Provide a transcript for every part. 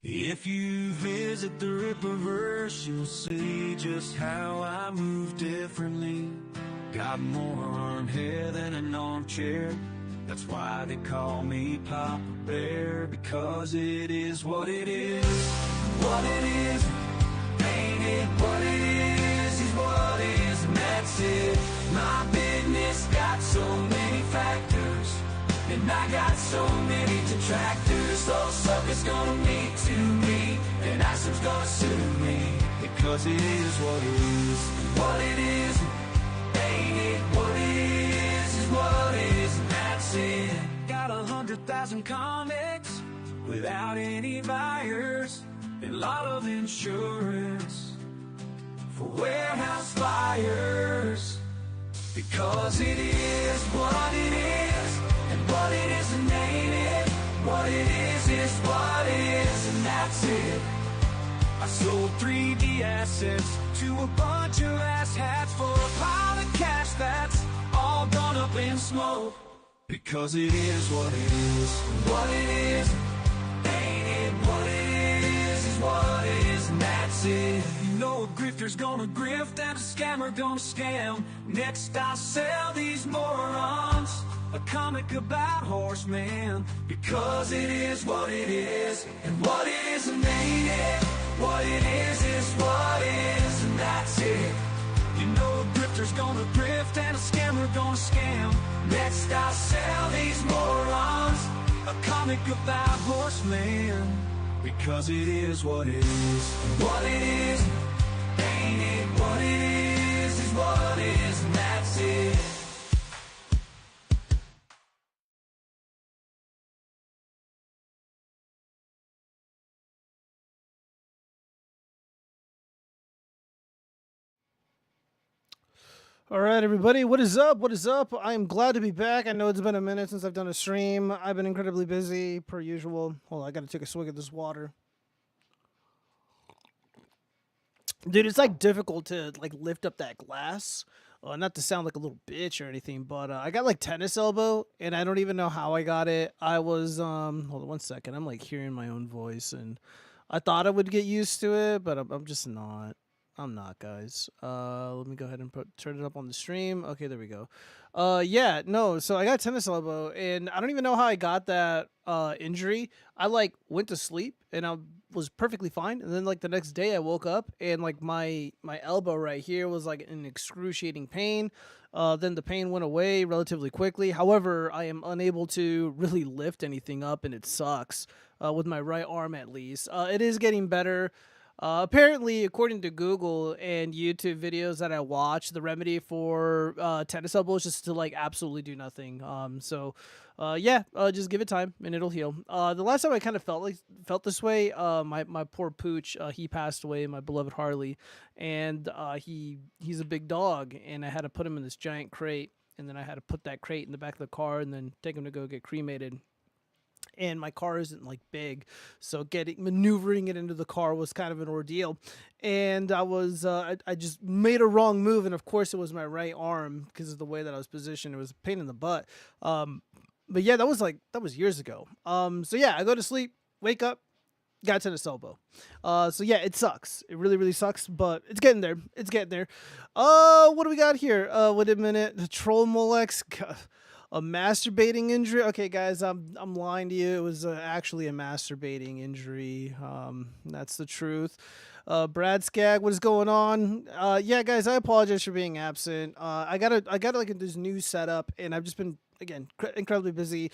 If you visit the Rippaverse, you'll see just how I move differently. Got more arm hair than an armchair. That's why they call me Papa Bear, because it is what it is. What it is, ain't it? What it is what it is, and that's it. My business got so many factors, and I got so many detractors. Those suckers gonna meet to me, and Asim's gonna sue me, because it is what it is. What it is, ain't it? What it is what it is, and that's it. Got 100,000 comics without any buyers, and a lot of insurance for warehouse fires, because it is what it is, and what it isn't ain't it. What it is what it is, and that's it. I sold 3D assets to a bunch of asshats for a pile of cash that's all gone up in smoke, because it is what it is. What it is, ain't it? What it is what it is, and that's it. You know a grifter's gonna grift and a scammer gonna scam. Next I'll sell these morons a comic about horsemen, because it is what it is, and what it isn't ain't it. What it is what it is, and that's it. You know a grifter's gonna grift and a scammer gonna scam. Next I'll sell these morons a comic about horsemen, because it is what it is. What it is, ain't it? What it is what it is, and that's it. All right, everybody, what is up? What is up? I am glad to be back. I know it's been a minute since I've done a stream. I've been incredibly busy, per usual. Hold on, I gotta take a swig of this water. Dude, it's like difficult to like lift up that glass. Not to sound like a little bitch or anything, but I got like tennis elbow, and I don't even know how I got it. I was hold on one second. I'm like hearing my own voice, and I thought I would get used to it, but I'm just not. I'm not, guys. Let me go ahead and turn it up on the stream. Okay, there we go. Yeah, no. So I got tennis elbow, and I don't even know how I got that injury. I like went to sleep, and I was perfectly fine, and then like the next day I woke up, and like my elbow right here was like in excruciating pain. Then the pain went away relatively quickly. However, I am unable to really lift anything up, and it sucks. With my right arm, at least. It is getting better. Apparently, according to Google and YouTube videos that I watch, the remedy for tennis elbow is just to like absolutely do nothing. Yeah, just give it time and it'll heal. The last time I kind of felt this way, my poor pooch, he passed away, my beloved Harley, and he's a big dog, and I had to put him in this giant crate, and then I had to put that crate in the back of the car, and then take him to go get cremated. And my car isn't like big, so maneuvering it into the car was kind of an ordeal. And I just made a wrong move, and of course it was my right arm because of the way that I was positioned. It was a pain in the butt. But yeah, that was years ago. So yeah, I go to sleep, wake up, got tennis elbow. So yeah, it sucks. It really, really sucks, but it's getting there. It's getting there. What do we got here? Wait a minute. The troll Molex. A masturbating injury? Okay, guys, I'm lying to you. It was actually a masturbating injury. That's the truth. Brad Skag, what is going on? Yeah, guys, I apologize for being absent. I got like this new setup, and I've just been again incredibly busy,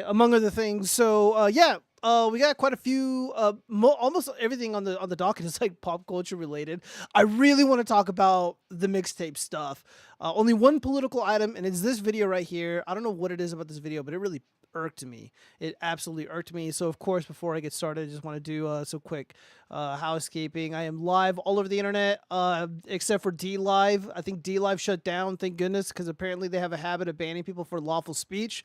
among other things. So yeah. We got quite a few, almost everything on the docket is like pop culture related. I really want to talk about the mixtape stuff. Only one political item, and it's this video right here. I don't know what it is about this video, but it really irked me. It absolutely irked me. So of course, before I get started, I just want to do some quick housekeeping. I am live all over the internet, except for dlive. I think dlive shut down, thank goodness, because apparently they have a habit of banning people for lawful speech.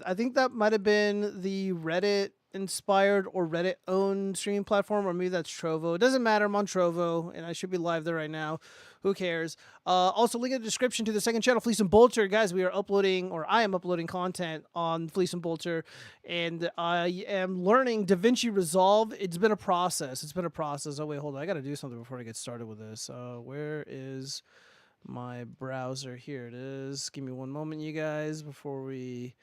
I think that might have been the Reddit inspired or Reddit owned streaming platform, or maybe that's Trovo. It doesn't matter. I'm on Trovo, and I should be live there right now. Who cares? Also, link in the description to the second channel, Fleece and Bolter. Guys, we are uploading, or I am uploading content on Fleece and Bolter, and I am learning DaVinci Resolve. It's been a process. Oh, wait, hold on. I got to do something before I get started with this. Where is my browser? Here it is. Give me one moment, you guys, before we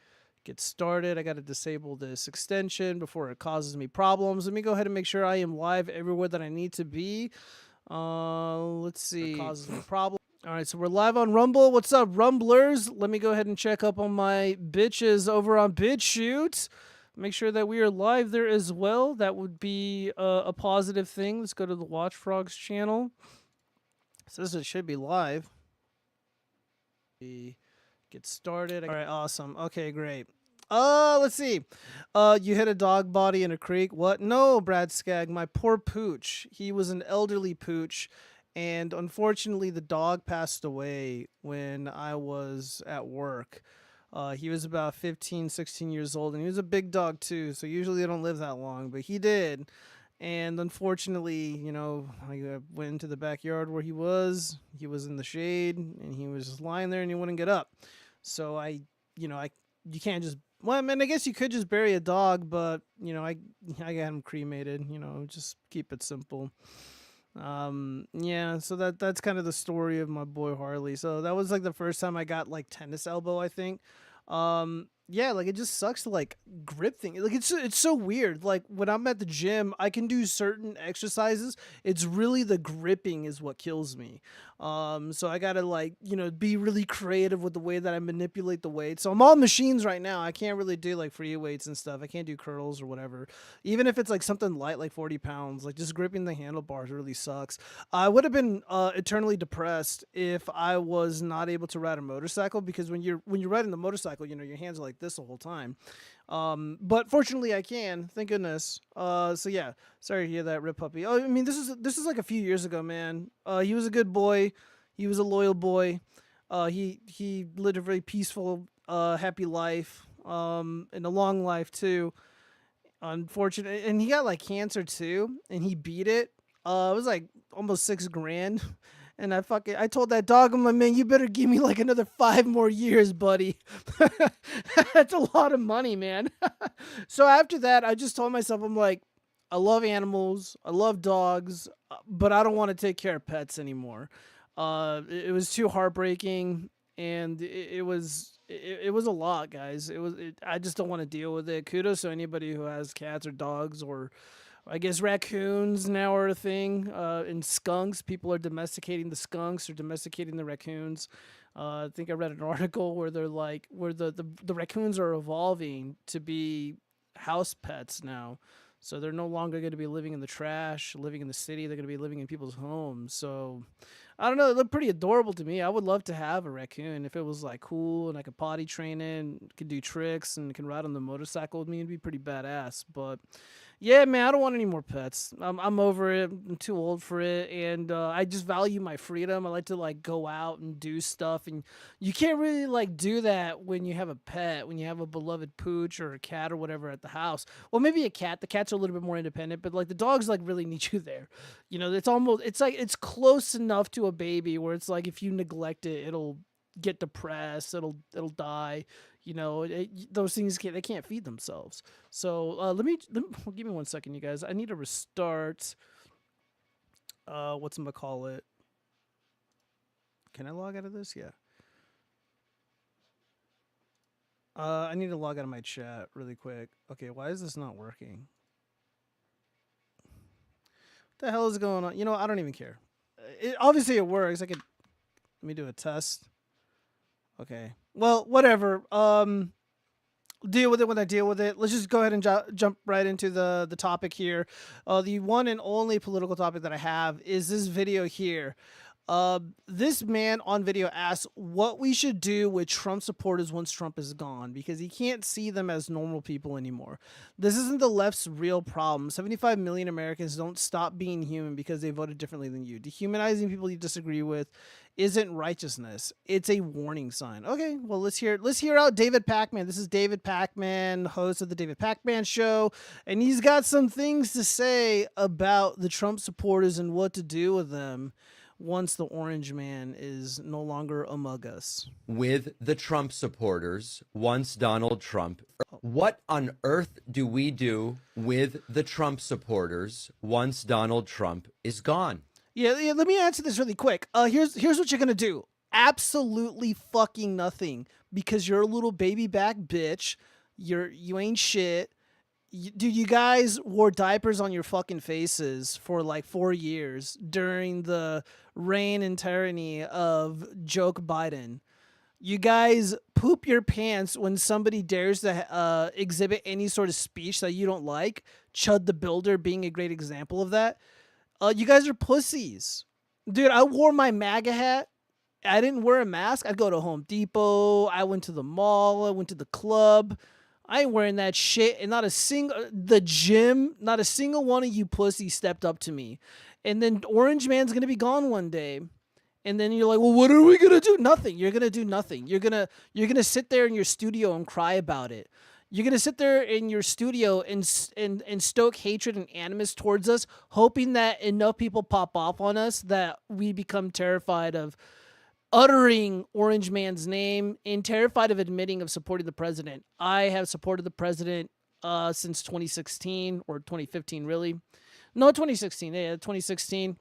get started. I got to disable this extension before it causes me problems. Let me go ahead and make sure I am live everywhere that I need to be. Let's see. It causes me problem. All right, so we're live on Rumble. What's up, Rumblers? Let me go ahead and check up on my bitches over on BitChute. Make sure that we are live there as well. That would be a positive thing. Let's go to the watchfrogs channel. It says it should be live. Get started. All right, awesome. Okay, great. Let's see. You hit a dog body in a creek. What? No, Brad Skagg. My poor pooch. He was an elderly pooch, and unfortunately, the dog passed away when I was at work. He was about 15, 16 years old, and he was a big dog too, so usually they don't live that long, but he did. And unfortunately, you know, I went into the backyard where he was in the shade, and he was just lying there and he wouldn't get up. So you can't just, well, I mean, I guess you could just bury a dog, but, you know, I got him cremated, you know, just keep it simple. Yeah, so that's kind of the story of my boy Harley. So that was like the first time I got like tennis elbow, I think. Yeah, like it just sucks to like grip things. Like it's so weird. Like when I'm at the gym, I can do certain exercises. It's really the gripping is what kills me. So I gotta like, you know, be really creative with the way that I manipulate the weight. So I'm on machines right now. I can't really do like free weights and stuff. I can't do curls or whatever. Even if it's like something light, like 40 pounds, like just gripping the handlebars really sucks. I would have been eternally depressed if I was not able to ride a motorcycle, because when you're riding the motorcycle, you know, your hands are like this the whole time. But fortunately I can, thank goodness. So yeah, sorry to hear that, Rip Puppy. Oh, I mean, this is like a few years ago, man. He was a good boy. He was a loyal boy. He lived a very peaceful, happy life, and a long life too. Unfortunate, and he got like cancer too, and he beat it. It was like almost $6,000. And I told that dog, I'm like, man, you better give me like another 5 more years, buddy. That's a lot of money, man. So after that, I just told myself, I'm like, I love animals, I love dogs, but I don't want to take care of pets anymore. It was too heartbreaking, and it was a lot, guys. I just don't want to deal with it. Kudos to anybody who has cats or dogs, or I guess raccoons now are a thing, and skunks. People are domesticating the skunks or domesticating the raccoons. I think I read an article where they're like, where the raccoons are evolving to be house pets now. So they're no longer going to be living in the trash, living in the city. They're going to be living in people's homes. So I don't know. It looked pretty adorable to me. I would love to have a raccoon if it was like cool and I could potty train it, could do tricks, and can ride on the motorcycle with me. It'd be pretty badass. But yeah, man, I don't want any more pets. I'm over it. I'm too old for it, and I just value my freedom. I like to like go out and do stuff, and you can't really like do that when you have a pet, when you have a beloved pooch or a cat or whatever at the house. Well, maybe a cat. The cats are a little bit more independent, but like the dogs like really need you there. You know, it's like it's close enough to a baby where it's like if you neglect it, it'll get depressed. It'll die. You know, those things they can't feed themselves. So let me give me 1 second, you guys. I need to restart. Whatchamacallit? Can I log out of this? Yeah. I need to log out of my chat really quick. Okay, why is this not working? What the hell is going on? You know, I don't even care. Obviously it works. Let me do a test. Okay. Well, whatever. Deal with it when I deal with it. Let's just go ahead and jump right into the topic here. The one and only political topic that I have is this video here. This man on video asked what we should do with Trump supporters once Trump is gone because he can't see them as normal people anymore. This isn't the left's real problem. 75 million Americans don't stop being human because they voted differently than you. Dehumanizing people you disagree with isn't righteousness. It's a warning sign. Okay, well let's hear out David Pacman. This is David Pacman, host of the David Pacman Show, and he's got some things to say about the Trump supporters and what to do with them once the orange man is no longer among us. With the Trump supporters, once Donald Trump. What on earth do we do with the Trump supporters once Donald Trump is gone? Yeah, let me answer this really quick. Here's what you're gonna do. Absolutely fucking nothing, because you're a little baby back bitch. You ain't shit. Dude, you guys wore diapers on your fucking faces for like 4 years during the reign and tyranny of Joke Biden. You guys poop your pants when somebody dares to exhibit any sort of speech that you don't like. Chud the Builder being a great example of that. You guys are pussies. Dude, I wore my MAGA hat. I didn't wear a mask. I'd go to Home Depot. I went to the mall. I went to the club. I ain't wearing that shit. And the gym, not a single one of you pussies stepped up to me. And then Orange Man's going to be gone one day. And then you're like, well, what are we going to do? Nothing. You're going to do nothing. You're going to sit there in your studio and cry about it. You're going to sit there in your studio and stoke hatred and animus towards us, hoping that enough people pop off on us that we become terrified of uttering Orange Man's name and terrified of admitting of supporting the president. I have supported the president since 2016 or 2015, really. No, 2016. Yeah, 2016.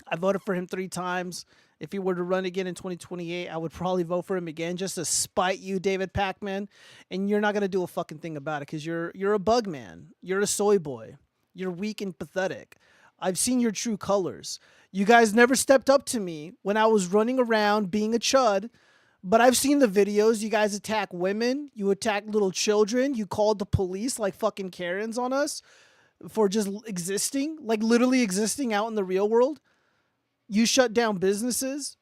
I voted for him 3 times. If he were to run again in 2028, I would probably vote for him again just to spite you, David Pacman. And you're not going to do a fucking thing about it because you're a bug man. You're a soy boy. You're weak and pathetic. I've seen your true colors. You guys never stepped up to me when I was running around being a chud, but I've seen the videos. You guys attack women. You attack little children. You called the police like fucking Karens on us for just existing, like literally existing out in the real world. You shut down businesses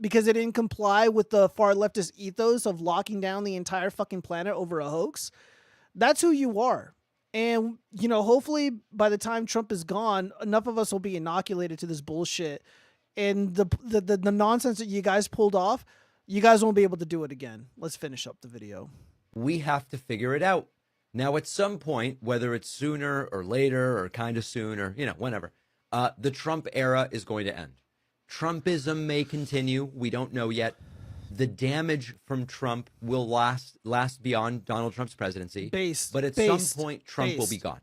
because they didn't comply with the far leftist ethos of locking down the entire fucking planet over a hoax. That's who you are. And, hopefully by the time Trump is gone, enough of us will be inoculated to this bullshit. And the nonsense that you guys pulled off, you guys won't be able to do it again. Let's finish up the video. We have to figure it out. Now, at some point, whether it's sooner or later or kind of soon or, whenever, the Trump era is going to end. Trumpism may continue. We don't know yet. The damage from Trump will last beyond Donald Trump's presidency. But at some point, Trump will be gone.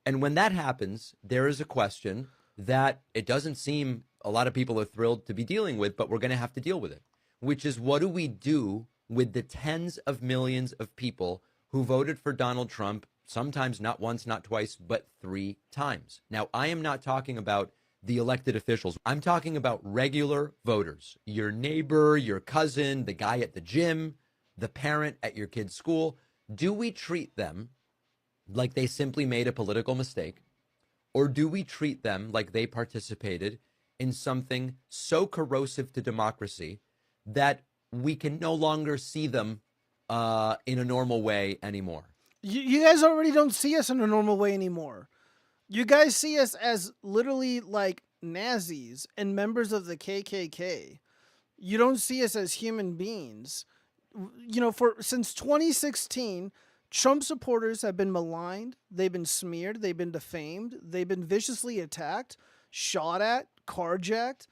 And when that happens, there is a question that it doesn't seem a lot of people are thrilled to be dealing with, but we're going to have to deal with it, which is what do we do with the tens of millions of people who voted for Donald Trump, sometimes not once, not twice, but 3 times. Now, I am not talking about the elected officials. I'm talking about regular voters, your neighbor, your cousin, the guy at the gym, the parent at your kid's school. Do we treat them like they simply made a political mistake? Or do we treat them like they participated in something so corrosive to democracy that we can no longer see them in a normal way anymore? You guys already don't see us in a normal way anymore. You guys see us as literally like Nazis and members of the KKK. You don't see us as human beings. Since 2016, Trump supporters have been maligned, they've been smeared, they've been defamed, they've been viciously attacked, shot at, carjacked,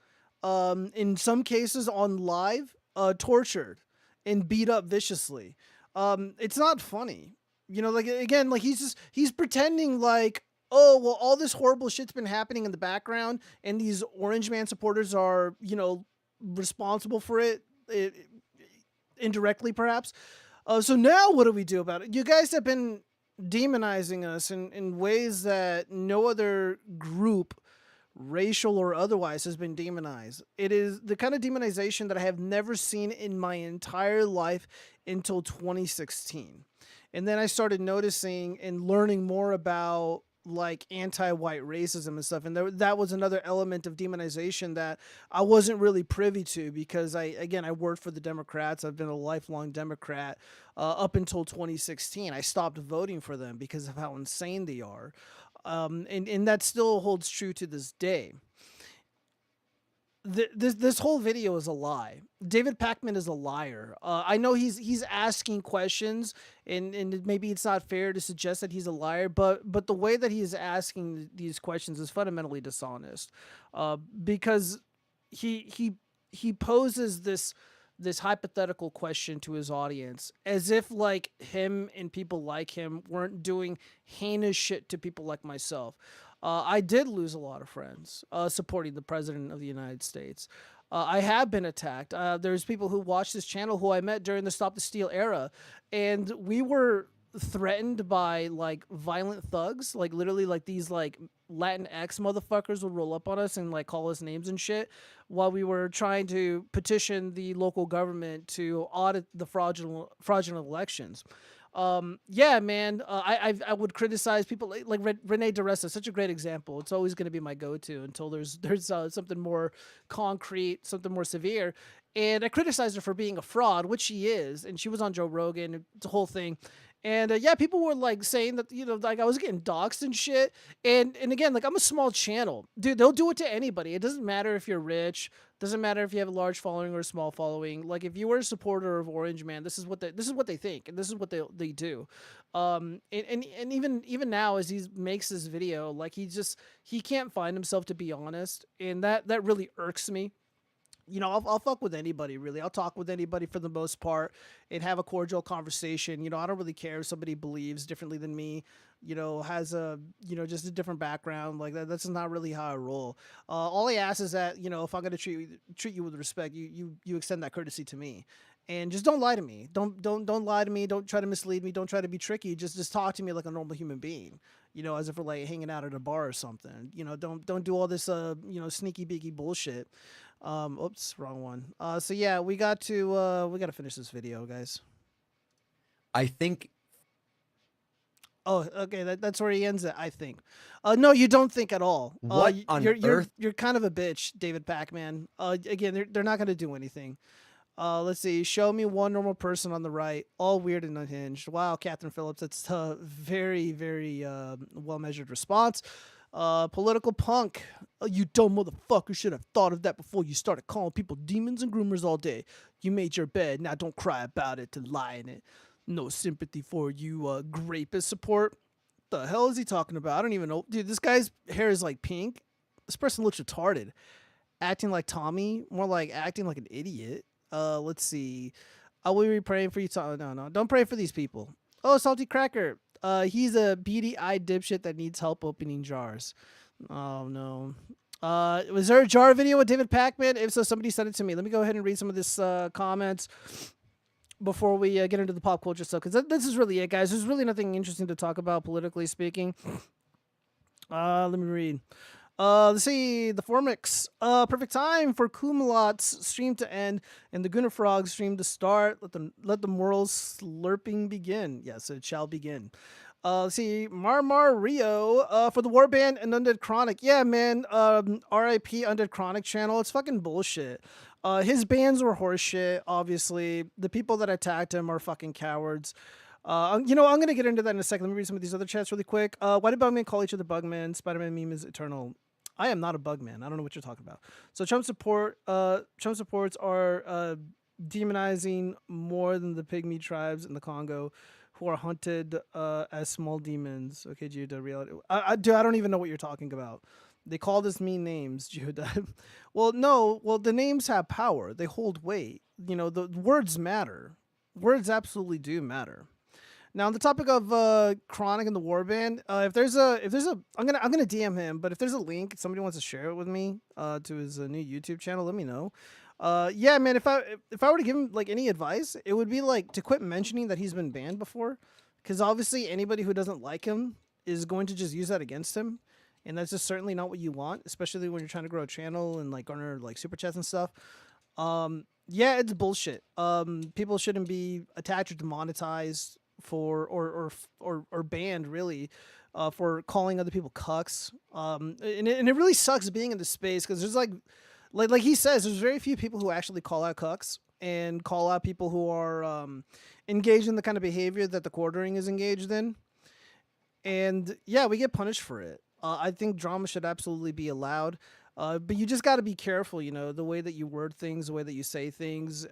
in some cases on live, tortured and beat up viciously. It's not funny. He's pretending like, oh, well, all this horrible shit's been happening in the background and these Orange Man supporters are, responsible for it indirectly, perhaps. So now what do we do about it? You guys have been demonizing us in ways that no other group, racial or otherwise, has been demonized. It is the kind of demonization that I have never seen in my entire life until 2016. And then I started noticing and learning more about like anti-white racism and stuff, and that was another element of demonization that I wasn't really privy to, because I worked for the Democrats. I've been a lifelong Democrat up until 2016. I stopped voting for them because of how insane they are, and that still holds true to this day. This whole video is a lie. David Pakman is a liar. I know he's asking questions, and maybe it's not fair to suggest that he's a liar, but the way that he is asking these questions is fundamentally dishonest, because he poses this hypothetical question to his audience as if like him and people like him weren't doing heinous shit to people like myself. I did lose a lot of friends supporting the president of the United States. I have been attacked. There's people who watch this channel who I met during the Stop the Steal era, and we were threatened by like violent thugs, like literally like these like Latinx motherfuckers would roll up on us and like call us names and shit while we were trying to petition the local government to audit the fraudulent elections. Yeah, man. I would criticize people like Renee DeRessa, such a great example. It's always going to be my go-to until there's something more concrete, something more severe. And I criticized her for being a fraud, which she is, and she was on Joe Rogan, the whole thing. And yeah, people were like saying that, you know, like I was getting doxxed and shit. And again, like I'm a small channel, dude. They'll do it to anybody. It doesn't matter if you're rich. Doesn't matter if you have a large following or a small following. Like if you were a supporter of Orange Man, this is what they think, and this is what they do. And even now, as he makes this video, like he can't find himself to be honest, and that really irks me. You know, I'll fuck with anybody, really. I'll talk with anybody for the most part and have a cordial conversation. You know, I don't really care if somebody believes differently than me, you know, has a, you know, just a different background. Like that's not really how I roll. All I ask is that, you know, if I'm going to treat you with respect, you extend that courtesy to me. And just don't lie to me. Don't lie to me. Don't try to mislead me. Don't try to be tricky. Just talk to me like a normal human being. You know, as if we're like hanging out at a bar or something. You know, don't do all this you know, sneaky beaky bullshit. Oops, wrong one. So yeah, we got to finish this video, guys. I think. Oh, okay. That's where he ends it. I think. No, you don't think at all. What on earth? You're kind of a bitch, David Pakman. Again, they're not gonna do anything. Let's see. Show me one normal person on the right, all weird and unhinged. Wow, Catherine Phillips. That's a very, very well-measured response. Political punk. You dumb motherfucker should have thought of that before you started calling people demons and groomers all day. You made your bed. Now don't cry about it to lie in it. No sympathy for you, grapist support. The hell is he talking about? I don't even know. Dude, this guy's hair is like pink. This person looks retarded. Acting like Tommy, more like acting like an idiot. Let's see. I will be praying for you. No, don't pray for these people. Oh, Salty Cracker. He's a beady-eyed dipshit that needs help opening jars. Oh no. Was there a jar video with David Pakman? If so, somebody sent it to me. Let me go ahead and read some of this comments before we get into the pop culture stuff, because this is really it, guys. There's really nothing interesting to talk about politically speaking. Let me read. Let's see, the Formix. Perfect time for Kumalat's stream to end and the Gunner Frog's stream to start. Let the moral slurping begin. Yes, it shall begin. Let's see, Marmar Rio for the Warband and Undead Chronic. Yeah, man. R.I.P. Undead Chronic channel. It's fucking bullshit. His bans were horseshit. Obviously, the people that attacked him are fucking cowards. You know, I'm going to get into that in a second. Let me read some of these other chats really quick. Why did Bugman call each other Bugman? Spider-Man meme is eternal. I am not a Bugman. I don't know what you're talking about. So Trump supports are demonizing more than the pygmy tribes in the Congo who are hunted as small demons. Okay, Judah, reality. Dude, I don't even know what you're talking about. They call this mean names, Judah. Well, no. Well, the names have power. They hold weight. You know, the words matter. Words absolutely do matter. Now, on the topic of Chronic and the Warband, if there's a, I'm gonna DM him. But if there's a link, somebody wants to share it with me to his new YouTube channel, let me know. Yeah, man. If I were to give him like any advice, it would be like to quit mentioning that he's been banned before, because obviously anybody who doesn't like him is going to just use that against him, and that's just certainly not what you want, especially when you're trying to grow a channel and like garner like super chats and stuff. Yeah, it's bullshit. People shouldn't be attached or demonetized for or banned really for calling other people cucks. And it really sucks being in the space because there's like he says, there's very few people who actually call out cucks and call out people who are engaged in the kind of behavior that the quartering is engaged in. And yeah, we get punished for it. I think drama should absolutely be allowed. But you just got to be careful, the way that you word things, the way that you say things.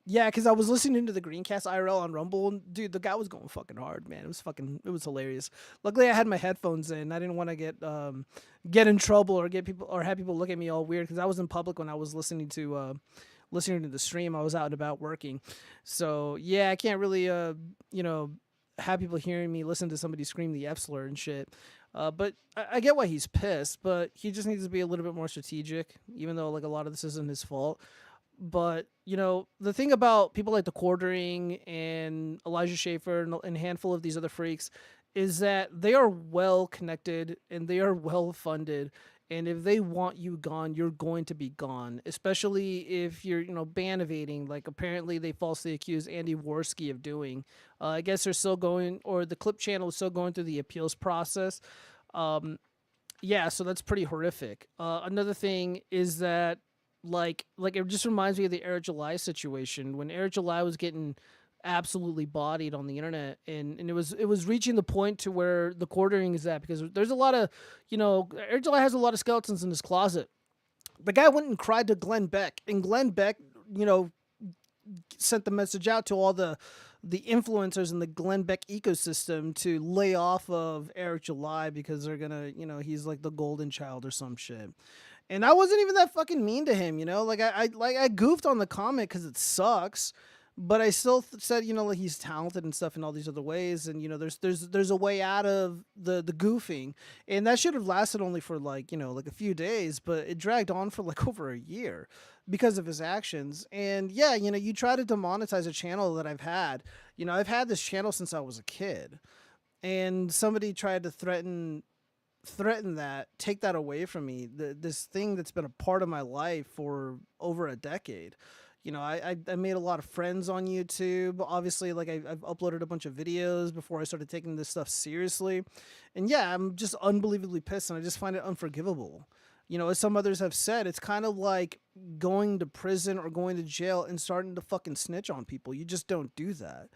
Yeah, because I was listening to the Greencast IRL on Rumble, and dude, the guy was going fucking hard, man. It was hilarious. Luckily, I had my headphones in. I didn't want to get in trouble or have people look at me all weird because I was in public when I was listening to the stream. I was out and about working, so yeah, I can't really have people hearing me listen to somebody scream the F slur and shit. But I get why he's pissed, but he just needs to be a little bit more strategic, even though like a lot of this isn't his fault. But, the thing about people like the Quartering and Elijah Schaefer and a handful of these other freaks is that they are well connected and they are well funded. And if they want you gone, you're going to be gone, especially if you're, ban evading, like apparently they falsely accused Andy Worski of doing. I guess they're still going, or the clip channel is still going through the appeals process. Yeah, so that's pretty horrific. Another thing is that, like it just reminds me of the Eric July situation when Eric July was getting absolutely bodied on the internet, and it was reaching the point to where the quartering is at, because there's a lot of, Eric July has a lot of skeletons in his closet. The guy went and cried to Glenn Beck, and Glenn Beck, sent the message out to all the influencers in the Glenn Beck ecosystem to lay off of Eric July because they're gonna, he's like the golden child or some shit. And I wasn't even that fucking mean to him, like I goofed on the comment because it sucks, but I still said, like he's talented and stuff in all these other ways, and there's a way out of the goofing, and that should have lasted only for like a few days, but it dragged on for like over a year because of his actions. And yeah, you try to demonetize a channel that I've had. I've had this channel since I was a kid, and somebody tried to threaten that, take that away from me, this thing that's been a part of my life for over a decade. I made a lot of friends on YouTube. Obviously, like I've uploaded a bunch of videos before I started taking this stuff seriously. And yeah, I'm just unbelievably pissed, and I just find it unforgivable. As some others have said, it's kind of like going to prison or going to jail and starting to fucking snitch on people. You just don't do that.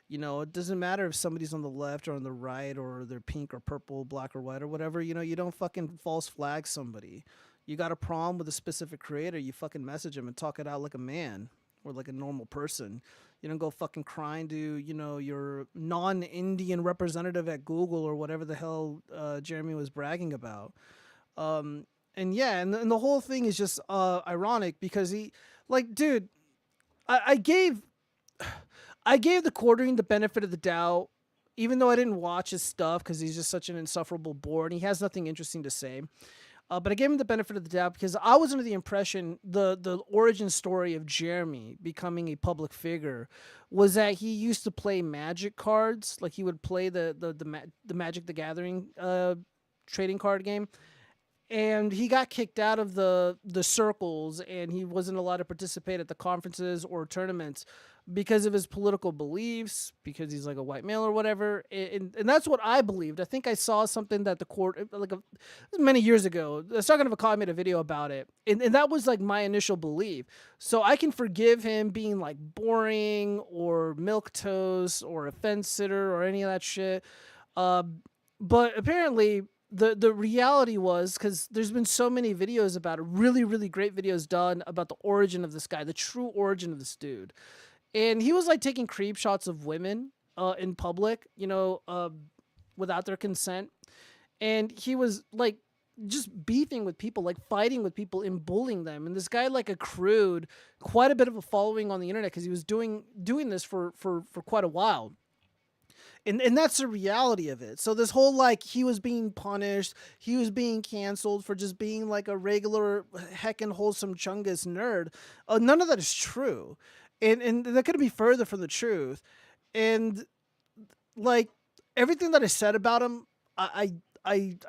It doesn't matter if somebody's on the left or on the right, or they're pink or purple, black or white or whatever. You don't fucking false flag somebody. You got a problem with a specific creator, you fucking message him and talk it out like a man or like a normal person. You don't go fucking crying to, your non-Indian representative at Google or whatever the hell Jeremy was bragging about. And yeah, and the whole thing is just ironic because he, like, dude, I gave the Quartering the benefit of the doubt, even though I didn't watch his stuff because he's just such an insufferable bore and he has nothing interesting to say. But I gave him the benefit of the doubt because I was under the impression the origin story of Jeremy becoming a public figure was that he used to play Magic cards, like he would play the Magic the Gathering trading card game. And he got kicked out of the circles, and he wasn't allowed to participate at the conferences or tournaments because of his political beliefs, because he's like a white male or whatever. And that's what I believed. I think I saw something that the court, many years ago, Sargon made a video about it. And that was like my initial belief. So I can forgive him being like boring or milquetoast or a fence sitter or any of that shit. But apparently the reality was, because there's been so many videos about it, really, really great videos done about the origin of this guy, the true origin of this dude. And he was like taking creep shots of women in public, without their consent. And he was like just beefing with people, like fighting with people and bullying them. And this guy like accrued quite a bit of a following on the internet because he was doing this for quite a while. And that's the reality of it. So this whole, like, he was being punished, he was being canceled for just being like a regular heckin' wholesome chungus nerd. None of that is true. And that couldn't be further from the truth. And like everything that I said about him, I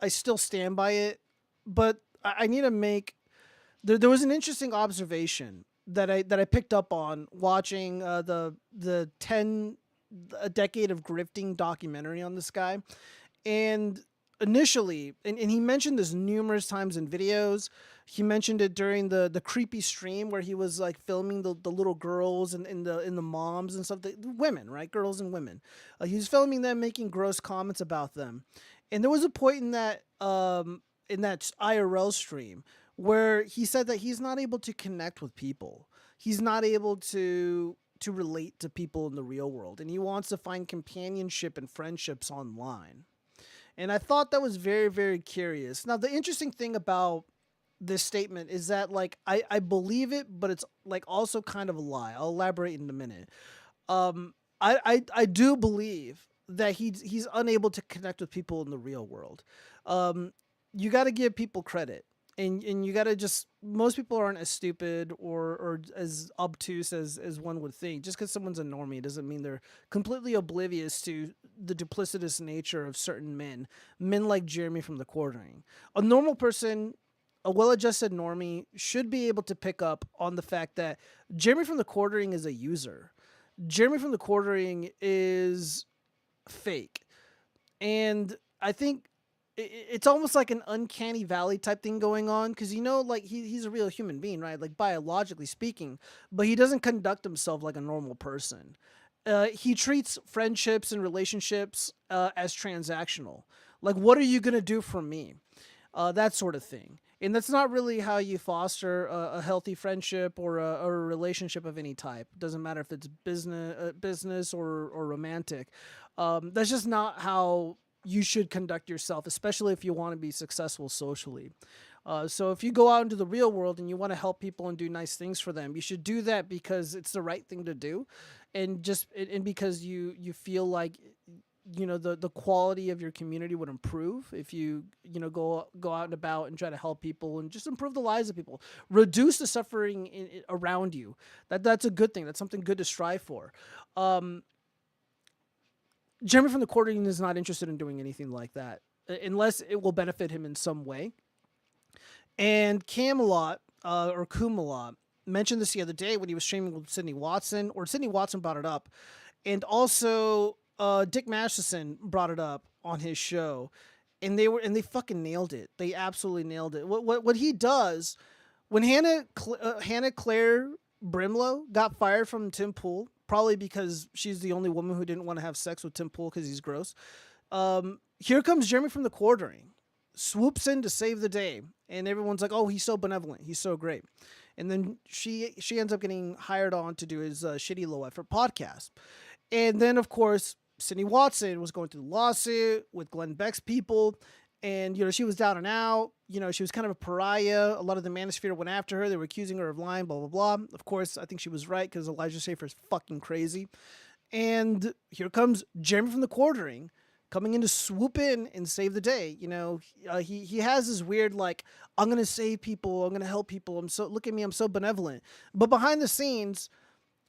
still stand by it. But I need to make there was an interesting observation that I picked up on watching the 10 a decade of grifting documentary on this guy. And initially, and he mentioned this numerous times in videos. He mentioned it during the creepy stream where he was like filming the little girls and in the moms and stuff, the women, right? Girls and women. He was filming them, making gross comments about them. And there was a point in that IRL stream where he said that he's not able to connect with people. He's not able to relate to people in the real world, and he wants to find companionship and friendships online. And I thought that was very, very curious. Now, the interesting thing about this statement is that, like, I believe it, but it's like also kind of a lie. I'll elaborate in a minute. I do believe that he's unable to connect with people in the real world. You got to give people credit. And you gotta just, most people aren't as stupid or as obtuse as one would think. Just because someone's a normie doesn't mean they're completely oblivious to the duplicitous nature of certain men like Jeremy from the Quartering. A normal person, a well-adjusted normie, should be able to pick up on the fact that Jeremy from the Quartering is a user. Jeremy from the Quartering is fake. And I think it's almost like an uncanny valley type thing going on, because like he's a real human being, right? Like biologically speaking, but he doesn't conduct himself like a normal person. He treats friendships and relationships as transactional. Like, what are you gonna do for me? That sort of thing. And that's not really how you foster a healthy friendship or a relationship of any type. It doesn't matter if it's business or romantic. That's just not how you should conduct yourself, especially if you want to be successful socially. So if you go out into the real world and you want to help people and do nice things for them, you should do that because it's the right thing to do, and because you feel like the quality of your community would improve if you go out and about and try to help people and just improve the lives of people, reduce the suffering around you. That's a good thing. That's something good to strive for. Jeremy from the Quartering is not interested in doing anything like that unless it will benefit him in some way. And Camelot, or Kumalot, mentioned this the other day when he was streaming with Sydney Watson, or Sydney Watson brought it up. And also Dick Masterson brought it up on his show. And they fucking nailed it. They absolutely nailed it. What he does, when Hannah Claire Brimlow got fired from Tim Pool, probably because she's the only woman who didn't want to have sex with Tim Pool because he's gross. Here comes Jeremy from the Quartering, swoops in to save the day, and everyone's like, "Oh, he's so benevolent, he's so great." And then she ends up getting hired on to do his shitty low effort podcast. And then, of course, Sydney Watson was going through the lawsuit with Glenn Beck's people. And, she was down and out. She was kind of a pariah. A lot of the manosphere went after her. They were accusing her of lying, blah, blah, blah. Of course, I think she was right because Elijah Schaffer is fucking crazy. And here comes Jeremy from the Quartering coming in to swoop in and save the day. He has this weird, like, I'm going to save people. I'm going to help people. Look at me. I'm so benevolent. But behind the scenes,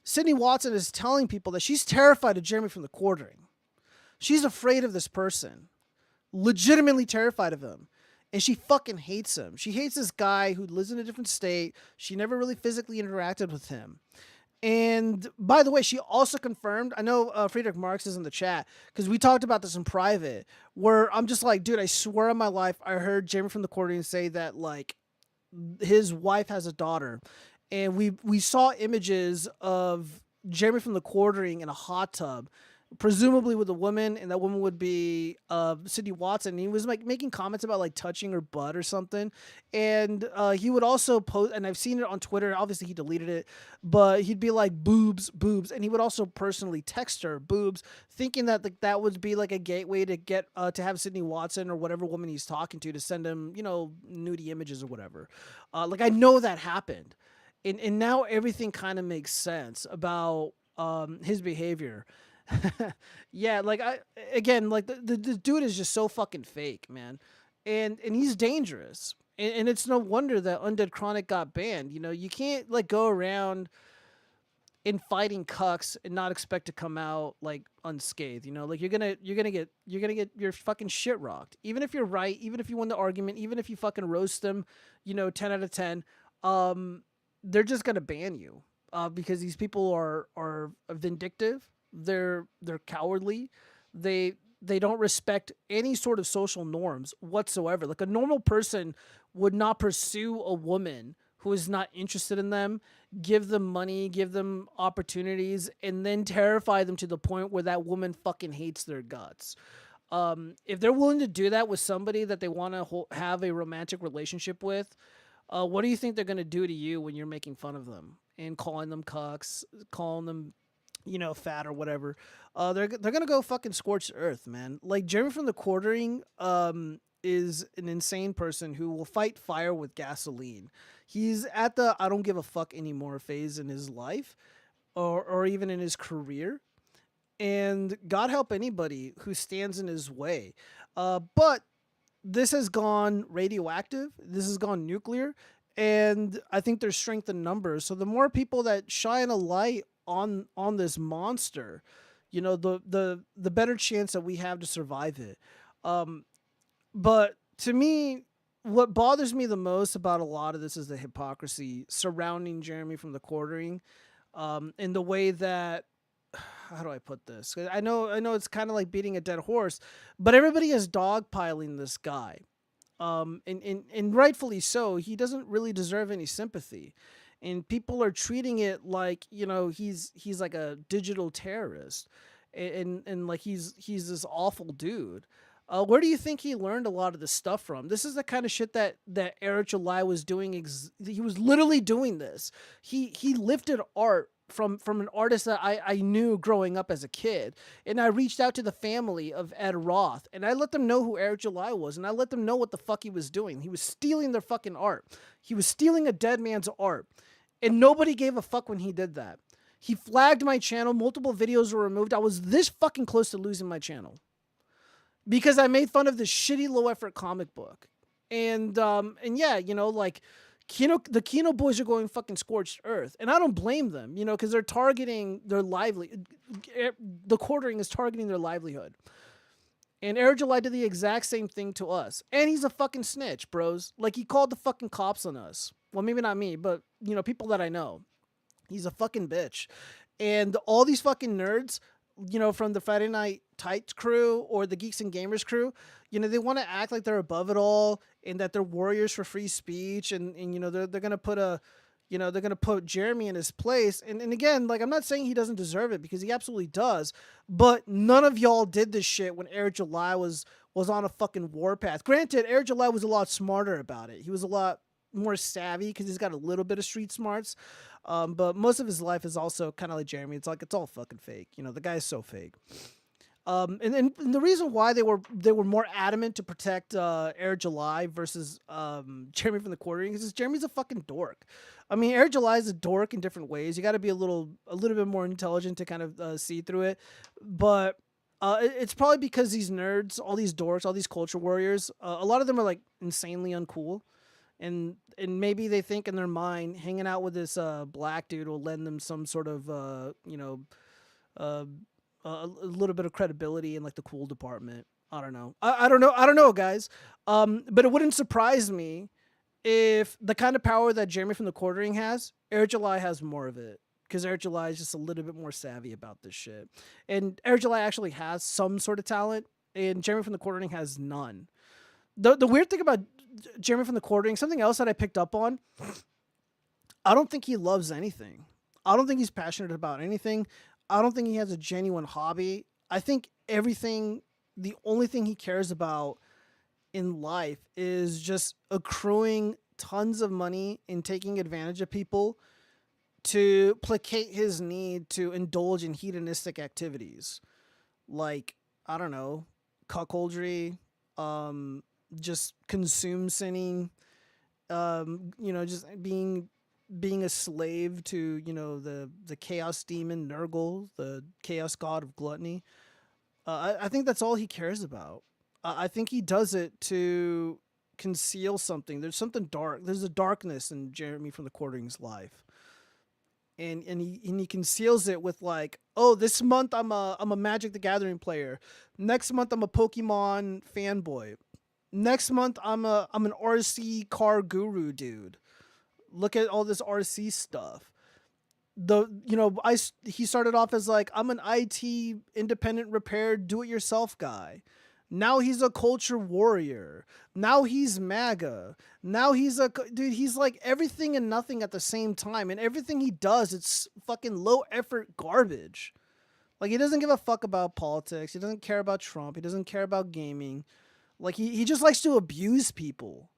Sydney Watson is telling people that she's terrified of Jeremy from the Quartering. She's afraid of this person. Legitimately terrified of him, and she fucking hates him. She hates this guy who lives in a different state. She never really physically interacted with him. And by the way, she also confirmed, I know Friedrich Marx is in the chat because we talked about this in private, where I'm just like, dude, I swear on my life I heard Jeremy from the Quartering say that, like, his wife has a daughter, and we saw images of Jeremy from the Quartering in a hot tub, presumably with a woman, and that woman would be Sydney Watson. And he was like making comments about like touching her butt or something, and he would also post, and I've seen it on Twitter, obviously he deleted it, but he'd be like, boobs, and he would also personally text her boobs, thinking that that would be like a gateway to get to have Sydney Watson or whatever woman he's talking to send him nudie images or whatever. Like, I know that happened, and now everything kind of makes sense about his behavior. Yeah, like the dude is just so fucking fake, man, and he's dangerous, and it's no wonder that Undead Chronic got banned. You can't like go around in fighting cucks and not expect to come out like unscathed. Like you're gonna get your fucking shit rocked, even if you're right, even if you win the argument, even if you fucking roast them, 10 out of 10. They're just gonna ban you because these people are vindictive. They're cowardly. They They don't respect any sort of social norms whatsoever. Like a normal person would not pursue a woman who is not interested in them, give them money, give them opportunities, and then terrify them to the point where that woman fucking hates their guts. If they're willing to do that with somebody that they want to have a romantic relationship with, what do you think they're going to do to you when you're making fun of them and calling them cucks, calling them, fat or whatever? They're gonna go fucking scorched earth, man. Like Jeremy from the Quartering, is an insane person who will fight fire with gasoline. He's at the I don't give a fuck anymore phase in his life, or even in his career. And God help anybody who stands in his way. But this has gone radioactive. This has gone nuclear. And I think there's strength in numbers. So the more people that shine a light on this monster, the better chance that we have to survive it. But to me, what bothers me the most about a lot of this is the hypocrisy surrounding Jeremy from the Quartering, in the way that, how do I put this? I know it's kind of like beating a dead horse, but everybody is dogpiling this guy. And rightfully so. He doesn't really deserve any sympathy. And people are treating it like, he's like a digital terrorist, and like he's this awful dude. Where do you think he learned a lot of this stuff from? This is the kind of shit that Eric July was doing. He was literally doing this. He lifted art from an artist that I knew growing up as a kid. And I reached out to the family of Ed Roth, and I let them know who Eric July was, and I let them know what the fuck he was doing. He was stealing their fucking art. He was stealing a dead man's art. And nobody gave a fuck when he did that. He flagged my channel. Multiple videos were removed. I was this fucking close to losing my channel because I made fun of this shitty low effort comic book. And yeah, like the Kino boys are going fucking scorched earth, and I don't blame them, because they're targeting their the Quartering is targeting their livelihood. And Eric July did the exact same thing to us. And he's a fucking snitch, bros. Like, he called the fucking cops on us. Well, maybe not me, but, people that I know. He's a fucking bitch. And all these fucking nerds, from the Friday Night Tights crew or the Geeks and Gamers crew, they want to act like they're above it all and that they're warriors for free speech. And they're going to put they're going to put Jeremy in his place. And again, like, I'm not saying he doesn't deserve it, because he absolutely does. But none of y'all did this shit when Eric July was on a fucking warpath. Granted, Eric July was a lot smarter about it. He was a lot more savvy because he's got a little bit of street smarts. But most of his life is also kind of like Jeremy. It's like, it's all fucking fake. The guy's so fake. And the reason why they were more adamant to protect Eric July versus Jeremy from the Quartering is Jeremy's a fucking dork. I mean, Eric July is a dork in different ways. You got to be a little bit more intelligent to kind of see through it. But it's probably because these nerds, all these dorks, all these culture warriors, a lot of them are like insanely uncool. And maybe they think in their mind, hanging out with this black dude will lend them some sort of, a little bit of credibility in like the cool department. I don't know. I don't know, guys. But it wouldn't surprise me if the kind of power that Jeremy from the Quartering has, Eric July has more of it. Because Eric July is just a little bit more savvy about this shit. And Eric July actually has some sort of talent, and Jeremy from the Quartering has none. The weird thing about Jeremy from the Quartering, something else that I picked up on, I don't think he loves anything. I don't think he's passionate about anything. I don't think he has a genuine hobby. I think the only thing he cares about in life is just accruing tons of money and taking advantage of people to placate his need to indulge in hedonistic activities. Like, I don't know, cuckoldry, just consume sinning, just being a slave to, the chaos demon Nurgle, the chaos god of gluttony. I think that's all he cares about. I think he does it to conceal something. There's something dark. There's a darkness in Jeremy from the Quartering's life. And he conceals it with like, oh, this month I'm a Magic the Gathering player. Next month I'm a Pokemon fanboy. Next month I'm an RC car guru dude. Look at all this RC stuff. he started off as like, I'm an IT independent repair do it yourself guy. Now he's a culture warrior. Now he's MAGA. Now he's he's like everything and nothing at the same time. And everything he does, it's fucking low effort garbage. Like, he doesn't give a fuck about politics. He doesn't care about Trump. He doesn't care about gaming. Like, he just likes to abuse people.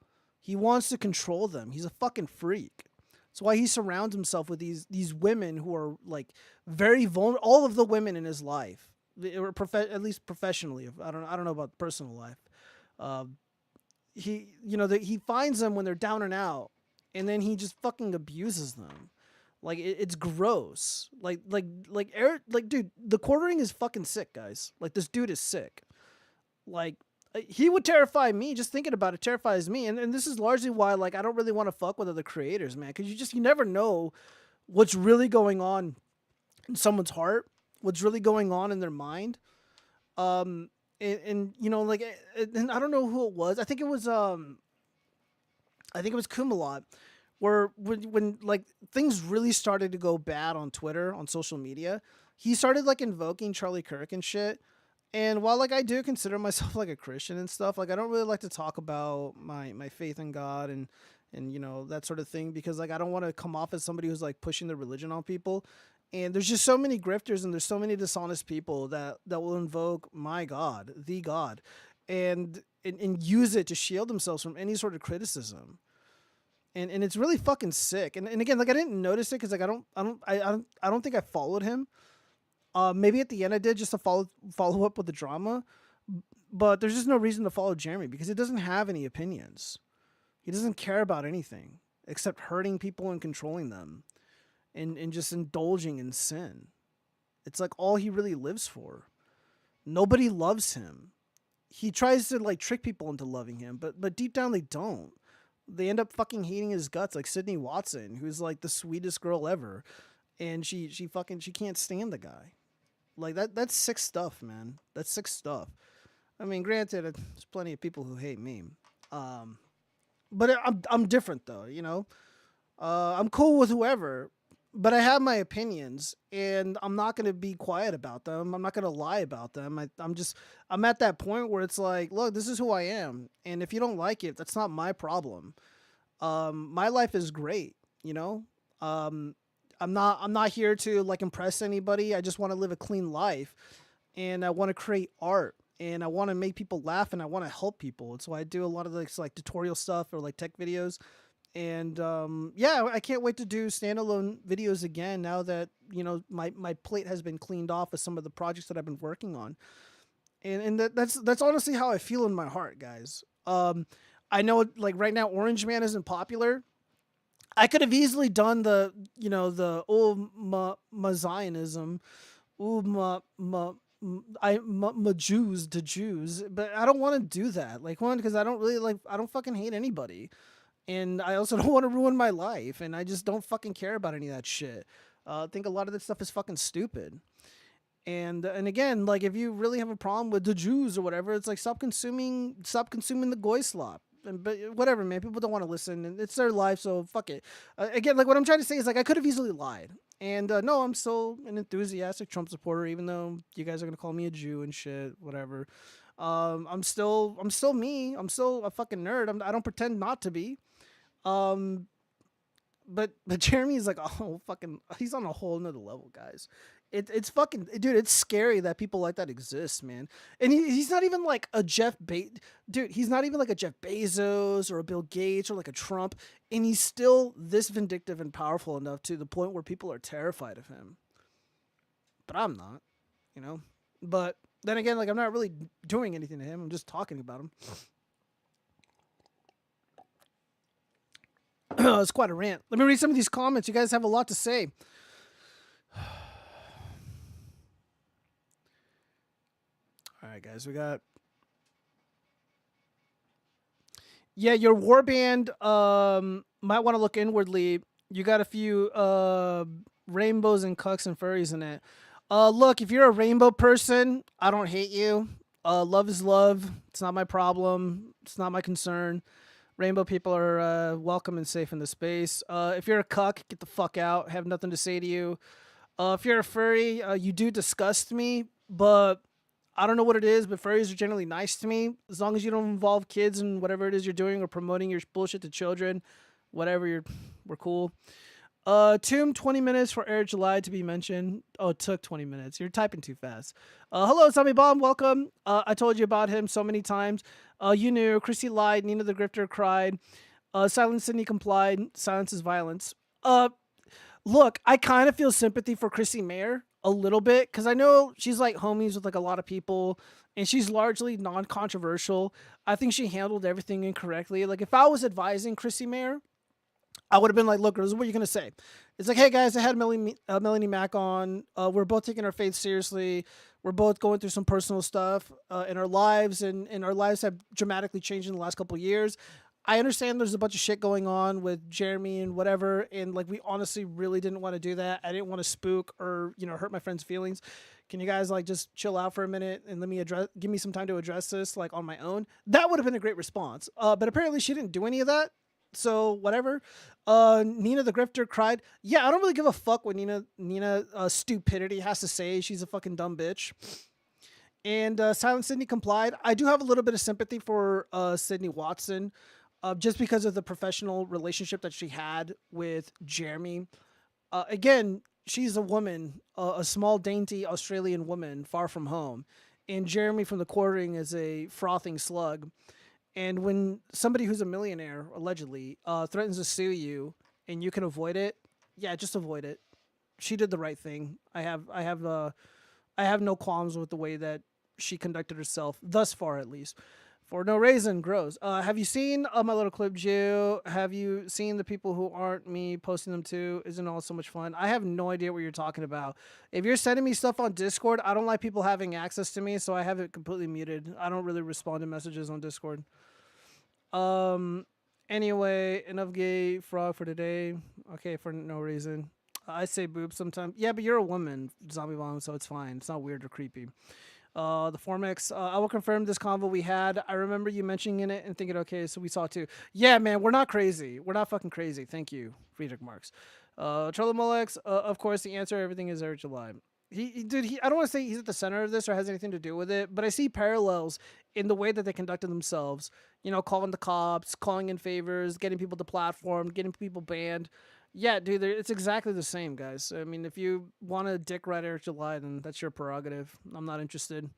He wants to control them. He's a fucking freak. That's why he surrounds himself with these women who are like very vulnerable. All of the women in his life, or at least professionally. I don't know about personal life. He finds them when they're down and out, and then he just fucking abuses them. Like, it's gross. Like Eric, like, dude, the quartering is fucking sick, guys. Like, this dude is sick. Like, he would terrify me. Just thinking about it terrifies me. And this is largely why, like, I don't really want to fuck with other creators, man. Because you never know what's really going on in someone's heart, what's really going on in their mind. And you know, like, and I don't know who it was. I think it was Kumalot, where when like things really started to go bad on Twitter, on social media, he started like invoking Charlie Kirk and shit. And while like I do consider myself like a Christian and stuff, like I don't really like to talk about my faith in God and you know, that sort of thing, because like I don't want to come off as somebody who's like pushing the religion on people. And there's just so many grifters and there's so many dishonest people that will invoke my God, the God, and use it to shield themselves from any sort of criticism. And it's really fucking sick. And again, like I didn't notice it because like I don't think I followed him. Maybe at the end I did, just to follow up with the drama, but there's just no reason to follow Jeremy because he doesn't have any opinions. He doesn't care about anything except hurting people and controlling them, and just indulging in sin. It's like all he really lives for. Nobody loves him. He tries to like trick people into loving him, but deep down they don't. They end up fucking hating his guts, like Sydney Watson, who's like the sweetest girl ever, and she can't stand the guy. Like that's sick stuff, man. That's sick stuff. I mean, granted, there's plenty of people who hate me, but I'm different though. You know, I'm cool with whoever, but I have my opinions, and I'm not gonna be quiet about them. I'm not gonna lie about them. I'm at that point where it's like, look, this is who I am, and if you don't like it, that's not my problem. My life is great, you know. I'm not here to like impress anybody. I just want to live a clean life, and I want to create art, and I want to make people laugh, and I want to help people. It's why I do a lot of this like tutorial stuff or like tech videos. And yeah, I can't wait to do standalone videos again now that, you know, my plate has been cleaned off of some of the projects that I've been working on. And that's honestly how I feel in my heart, guys. I know like right now Orange Man isn't popular. I could have easily done the Zionism, Jews to Jews, but I don't want to do that. Like, one, because I don't fucking hate anybody. And I also don't want to ruin my life, and I just don't fucking care about any of that shit. I think a lot of this stuff is fucking stupid. And again, like, if you really have a problem with the Jews or whatever, it's like stop consuming the Goyslop. But whatever, man. People don't want to listen, and it's their life, so fuck it. Again, like what I'm trying to say is like I could have easily lied. And no, I'm still an enthusiastic Trump supporter, even though you guys are gonna call me a Jew and shit, whatever. I'm still me. I'm still a fucking nerd. I don't pretend not to be. But Jeremy is like, oh fucking, he's on a whole nother level, guys. It's fucking, dude, it's scary that people like that exist, man. And he's not even like a he's not even like a Jeff Bezos or a Bill Gates or like a Trump, and he's still this vindictive and powerful enough to the point where people are terrified of him. But I'm not, you know. But then again, like, I'm not really doing anything to him. I'm just talking about him. It's quite a rant. Let me read some of these comments. You guys have a lot to say. All right, guys, we got... Yeah, your warband might want to look inwardly. You got a few rainbows and cucks and furries in it. Look, if you're a rainbow person, I don't hate you. Love is love. It's not my problem. It's not my concern. Rainbow people are welcome and safe in the space. If you're a cuck, get the fuck out. Have nothing to say to you. If you're a furry, you do disgust me, but I don't know what it is, but furries are generally nice to me. As long as you don't involve kids in whatever it is you're doing or promoting your bullshit to children, we're cool. Tomb, 20 minutes for Eric July to be mentioned. Oh, it took 20 minutes. You're typing too fast. Hello, Zombie Bomb. Welcome. I told you about him so many times. You knew. Chrissy lied. Nina the Grifter cried. Silent Sydney complied. Silence is violence. Look, I kind of feel sympathy for Chrissy Mayer a little bit because I know she's like homies with like a lot of people and she's largely non-controversial. I think she handled everything incorrectly. Like if I was advising Chrissy Mayer, I would have been like, look, this is what you're going to say. It's like, hey, guys, I had Melanie Mack on. We're both taking our faith seriously. We're both going through some personal stuff in our lives, and our lives have dramatically changed in the last couple of years. I understand there's a bunch of shit going on with Jeremy and whatever, and like we honestly really didn't want to do that. I didn't want to spook or hurt my friend's feelings. Can you guys like just chill out for a minute and give me some time to address this like on my own? That would have been a great response. But apparently she didn't do any of that. So whatever. Nina the Grifter cried. Yeah, I don't really give a fuck what Nina stupidity has to say. She's a fucking dumb bitch. And Silent Sydney complied. I do have a little bit of sympathy for Sydney Watson. Just because of the professional relationship that she had with Jeremy. Again, she's a woman, a small, dainty Australian woman, far from home. And Jeremy from The Quartering is a frothing slug. And when somebody who's a millionaire, allegedly, threatens to sue you and you can avoid it, yeah, just avoid it. She did the right thing. I have no qualms with the way that she conducted herself, thus far at least. For no reason, gross. Have you seen my little clip, Jew? Have you seen the people who aren't me posting them too? Isn't all so much fun? I have no idea what you're talking about. If you're sending me stuff on Discord, I don't like people having access to me, so I have it completely muted. I don't really respond to messages on Discord. Anyway, enough gay frog for today. Okay, for no reason. I say boobs sometimes. Yeah, but you're a woman, Zombie Bomb, so it's fine. It's not weird or creepy. The Formex, I will confirm this convo we had. I remember you mentioning it and thinking, okay, so we saw too. Yeah, man, we're not crazy. We're not fucking crazy. Thank you, Friedrich Marx. Charlie Molex, of course, the answer, everything is Eric July. I don't want to say he's at the center of this or has anything to do with it, but I see parallels in the way that they conducted themselves. Calling the cops, calling in favors, getting people to platform, getting people banned. Yeah, dude, it's exactly the same, guys. I mean, if you want to dick ride Eric July, then that's your prerogative. I'm not interested.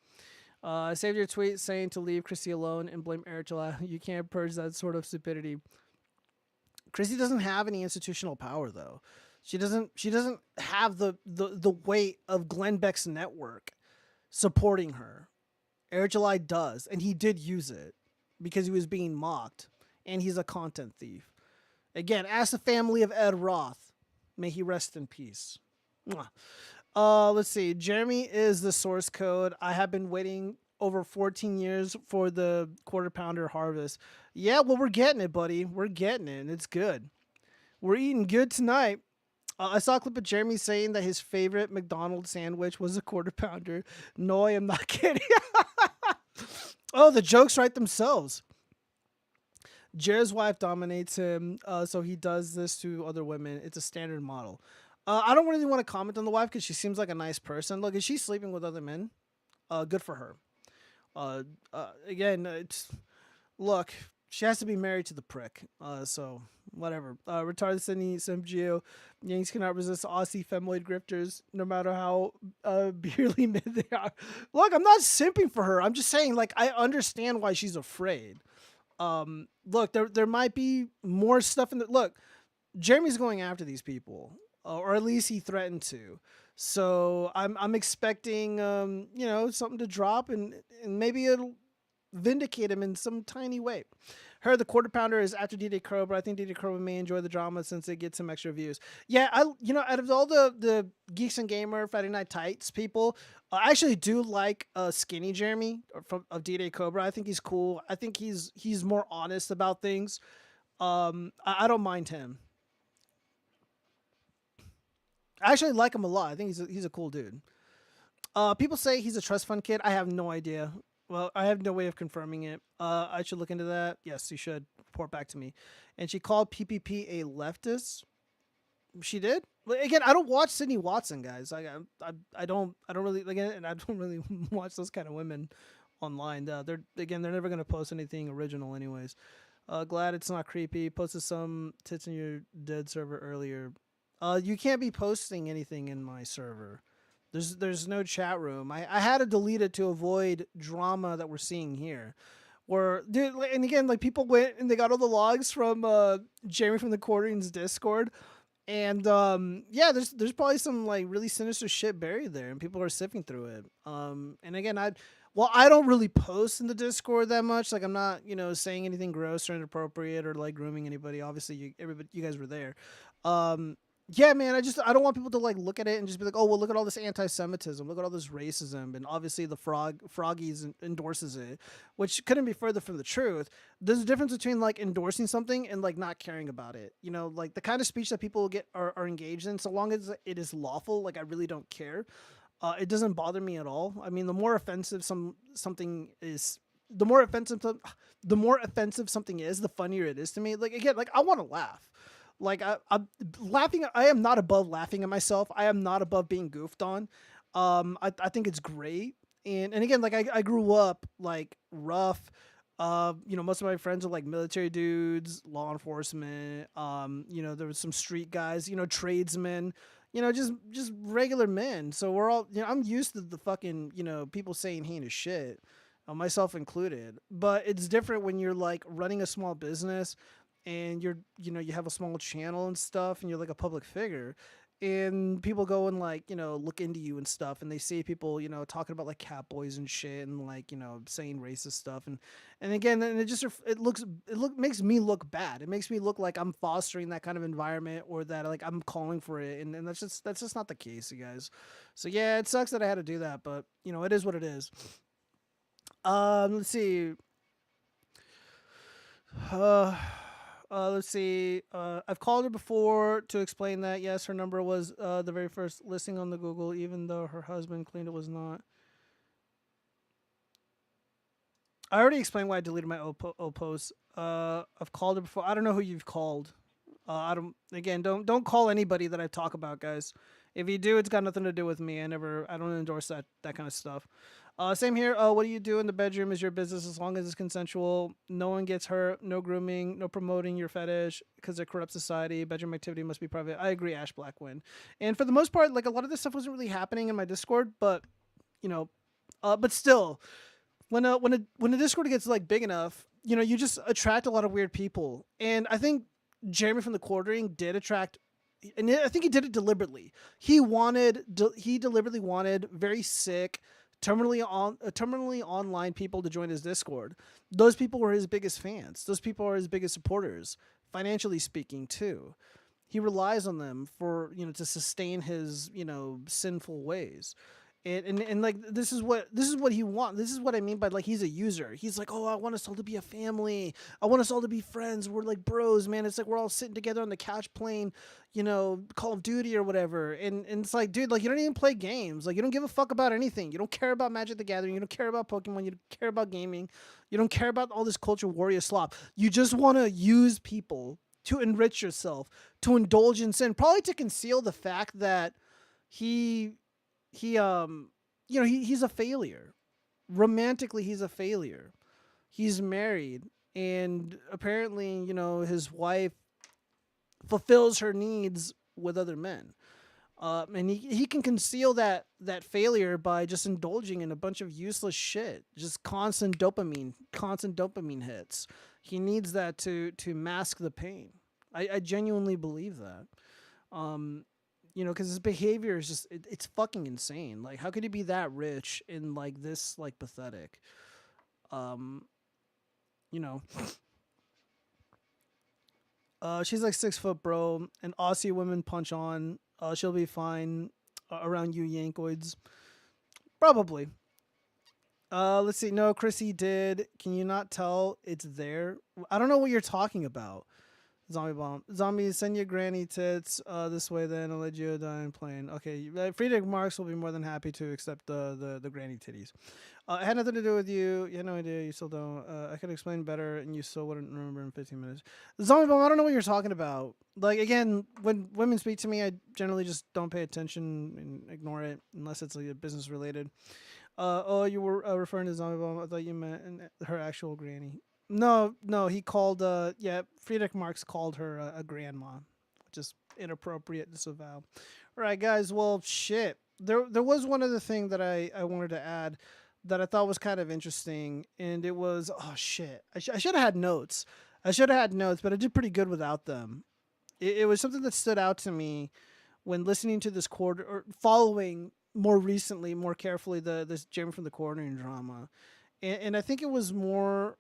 I saved your tweet saying to leave Chrissy alone and blame Eric July. You can't purge that sort of stupidity. Chrissy doesn't have any institutional power, though. She doesn't have the weight of Glenn Beck's network supporting her. Eric July does, and he did use it because he was being mocked, and he's a content thief. Again, ask the family of Ed Roth. May he rest in peace. Let's see. Jeremy is the source code. I have been waiting over 14 years for the quarter pounder harvest. Yeah, well, we're getting it, buddy. We're getting it, and it's good. We're eating good tonight. I saw a clip of Jeremy saying that his favorite McDonald's sandwich was a quarter pounder. No, I am not kidding. Oh, the jokes write themselves. Jared's wife dominates him, so he does this to other women. It's a standard model. I don't really want to comment on the wife because she seems like a nice person. Look, is she sleeping with other men? Good for her. Again, look, she has to be married to the prick. So whatever. Retarded Sydney Simgeo. Yanks cannot resist Aussie femoid grifters, no matter how beerly mid they are. Look, I'm not simping for her. I'm just saying, like, I understand why she's afraid. Look, there might be more stuff in the look. Jeremy's going after these people, or at least he threatened to. So I'm expecting something to drop and maybe it'll vindicate him in some tiny way. Heard the quarter pounder is after DJ Crow, but I think DJ Crow may enjoy the drama since it gets some extra views. Yeah, out of all the Geeks and Gamer Friday Night Tights people, I actually do like Skinny Jeremy of D-Day Cobra. I think he's cool. I think he's more honest about things. I don't mind him. I actually like him a lot. I think he's a cool dude. People say he's a trust fund kid. I have no idea. Well, I have no way of confirming it. I should look into that. Yes, you should report back to me. And she called PPP a leftist. She did. Like, again, I don't watch Sydney Watson, guys. I don't really again, and I don't really watch those kind of women online. They're never gonna post anything original, anyways. Glad it's not creepy. Posted some tits in your dead server earlier. You can't be posting anything in my server. There's no chat room. I had to delete it to avoid drama that we're seeing here. Where dude, and again, like people went and they got all the logs from Jeremy from the Quartering's Discord, and yeah, there's probably some like really sinister shit buried there, and people are sifting through it. And again, I don't really post in the Discord that much. Like I'm not saying anything gross or inappropriate or like grooming anybody. Obviously, you guys were there. Yeah, man, I don't want people to like look at it and just be like, oh well, look at all this anti-Semitism, look at all this racism, and obviously the Froggies endorses it, which couldn't be further from the truth. There's a difference between like endorsing something and like not caring about it. Like the kind of speech that people are engaged in, so long as it is lawful, like I really don't care. It doesn't bother me at all. I mean, the more offensive something is, the more offensive something is, the funnier it is to me. Like again, like I want to laugh. Like I'm laughing. I am not above laughing at myself. I am not above being goofed on. I think it's great. And again, like I grew up like rough. Most of my friends are like military dudes, law enforcement. There was some street guys. Tradesmen. Just regular men. So we're all. I'm used to the fucking people saying heinous shit, myself included. But it's different when you're like running a small business and you have a small channel and stuff, and you're like a public figure, and people go and like look into you and stuff, and they see people talking about like cat boys and shit, and like saying racist stuff, and again, and it makes me look bad. It makes me look like I'm fostering that kind of environment, or that like I'm calling for it, and that's just not the case, you guys. So yeah, it sucks that I had to do that, but it is what it is. Let's see. Let's see. I've called her before to explain that. Yes, her number was the very first listing on the Google, even though her husband claimed it was not. I already explained why I deleted my old posts. I've called her before. I don't know who you've called. Don't call anybody that I talk about, guys. If you do, it's got nothing to do with me. I don't endorse that kind of stuff. Same here. What do you do in the bedroom is your business as long as it's consensual. No one gets hurt. No grooming. No promoting your fetish because it corrupts society. Bedroom activity must be private. I agree, Ash Blackwin. And for the most part, like a lot of this stuff wasn't really happening in my Discord, but but still, when a Discord gets like big enough, you just attract a lot of weird people. And I think Jeremy from the Quartering did attract. And I think he did it deliberately. He deliberately wanted very sick, terminally online people to join his Discord. Those people were his biggest fans. Those people are his biggest supporters, financially speaking too. He relies on them for to sustain his sinful ways. And like this is what he wants. This is what I mean by like he's a user. He's like, oh, I want us all to be a family. I want us all to be friends. We're like bros, man. It's like we're all sitting together on the couch playing, Call of Duty or whatever. And it's like, dude, like you don't even play games. Like you don't give a fuck about anything. You don't care about Magic the Gathering. You don't care about Pokemon. You don't care about gaming. You don't care about all this culture warrior slop. You just want to use people to enrich yourself, to indulge in sin, probably to conceal the fact that he's a failure. Romantically, he's a failure. He's married, and apparently, his wife fulfills her needs with other men. And he can conceal that failure by just indulging in a bunch of useless shit, just constant dopamine hits. He needs that to mask the pain. I genuinely believe that. Because his behavior is just, it's fucking insane. Like, how could he be that rich and, like, this, like, pathetic? She's, like, 6 foot, bro. And Aussie women punch on. She'll be fine around you Yankoids. Probably. Let's see. No, Chrissy did. Can you not tell it's there? I don't know what you're talking about. Zombie bomb. Zombies, send your granny tits this way, then I'll let you die in plane. Okay, Friedrich Marx will be more than happy to accept the granny titties. It had nothing to do with you. You had no idea. You still don't. I could explain better, and you still wouldn't remember in 15 minutes. Zombie bomb. I don't know what you're talking about. Like again, when women speak to me, I generally just don't pay attention and ignore it unless it's like business related. Oh, you were referring to zombie bomb. I thought you meant her actual granny. No, he called. Yeah, Friedrich Marx called her a grandma, which is inappropriate, disavow. All right, guys. Well, shit. There was one other thing that I wanted to add that I thought was kind of interesting, and it was oh shit. I should have had notes. I should have had notes, but I did pretty good without them. It was something that stood out to me when listening to this quarter or following more recently, more carefully this Jeremy from the Quartering drama, and I think it was more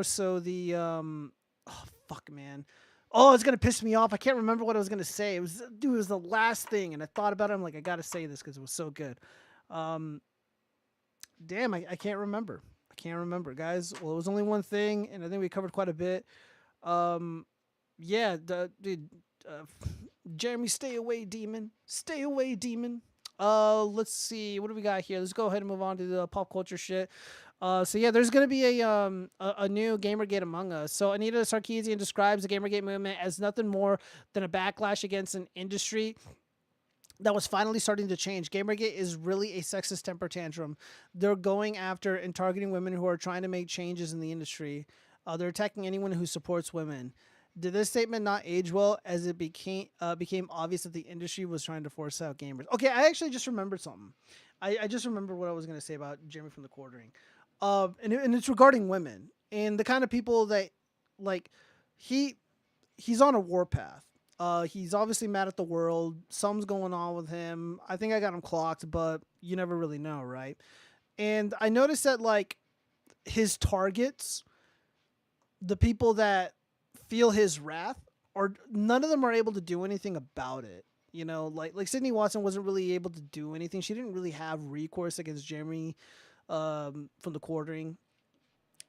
so the oh fuck man, oh it's gonna piss me off. I can't remember what I was gonna say. It was the last thing, and I thought about it. I'm like I gotta say this because it was so good. Damn, I can't remember. I can't remember, guys. Well, it was only one thing, and I think we covered quite a bit. Yeah, dude, Jeremy, stay away, demon. Stay away, demon. Let's see. What do we got here? Let's go ahead and move on to the pop culture shit. So yeah, there's gonna be a new Gamergate Among Us. So Anita Sarkeesian describes the Gamergate movement as nothing more than a backlash against an industry that was finally starting to change. Gamergate is really a sexist temper tantrum. They're going after and targeting women who are trying to make changes in the industry. They're attacking anyone who supports women. Did this statement not age well as it became obvious that the industry was trying to force out gamers? Okay, I actually just remembered something. I just remembered what I was going to say about Jeremy from the Quartering. And it's regarding women and the kind of people that, like, he's on a warpath. He's obviously mad at the world. Something's going on with him. I think I got him clocked, but you never really know, right? And I noticed that, like, his targets, the people that feel his wrath, or none of them are able to do anything about it. You know, like Sydney Watson wasn't really able to do anything. She didn't really have recourse against Jeremy from the Quartering.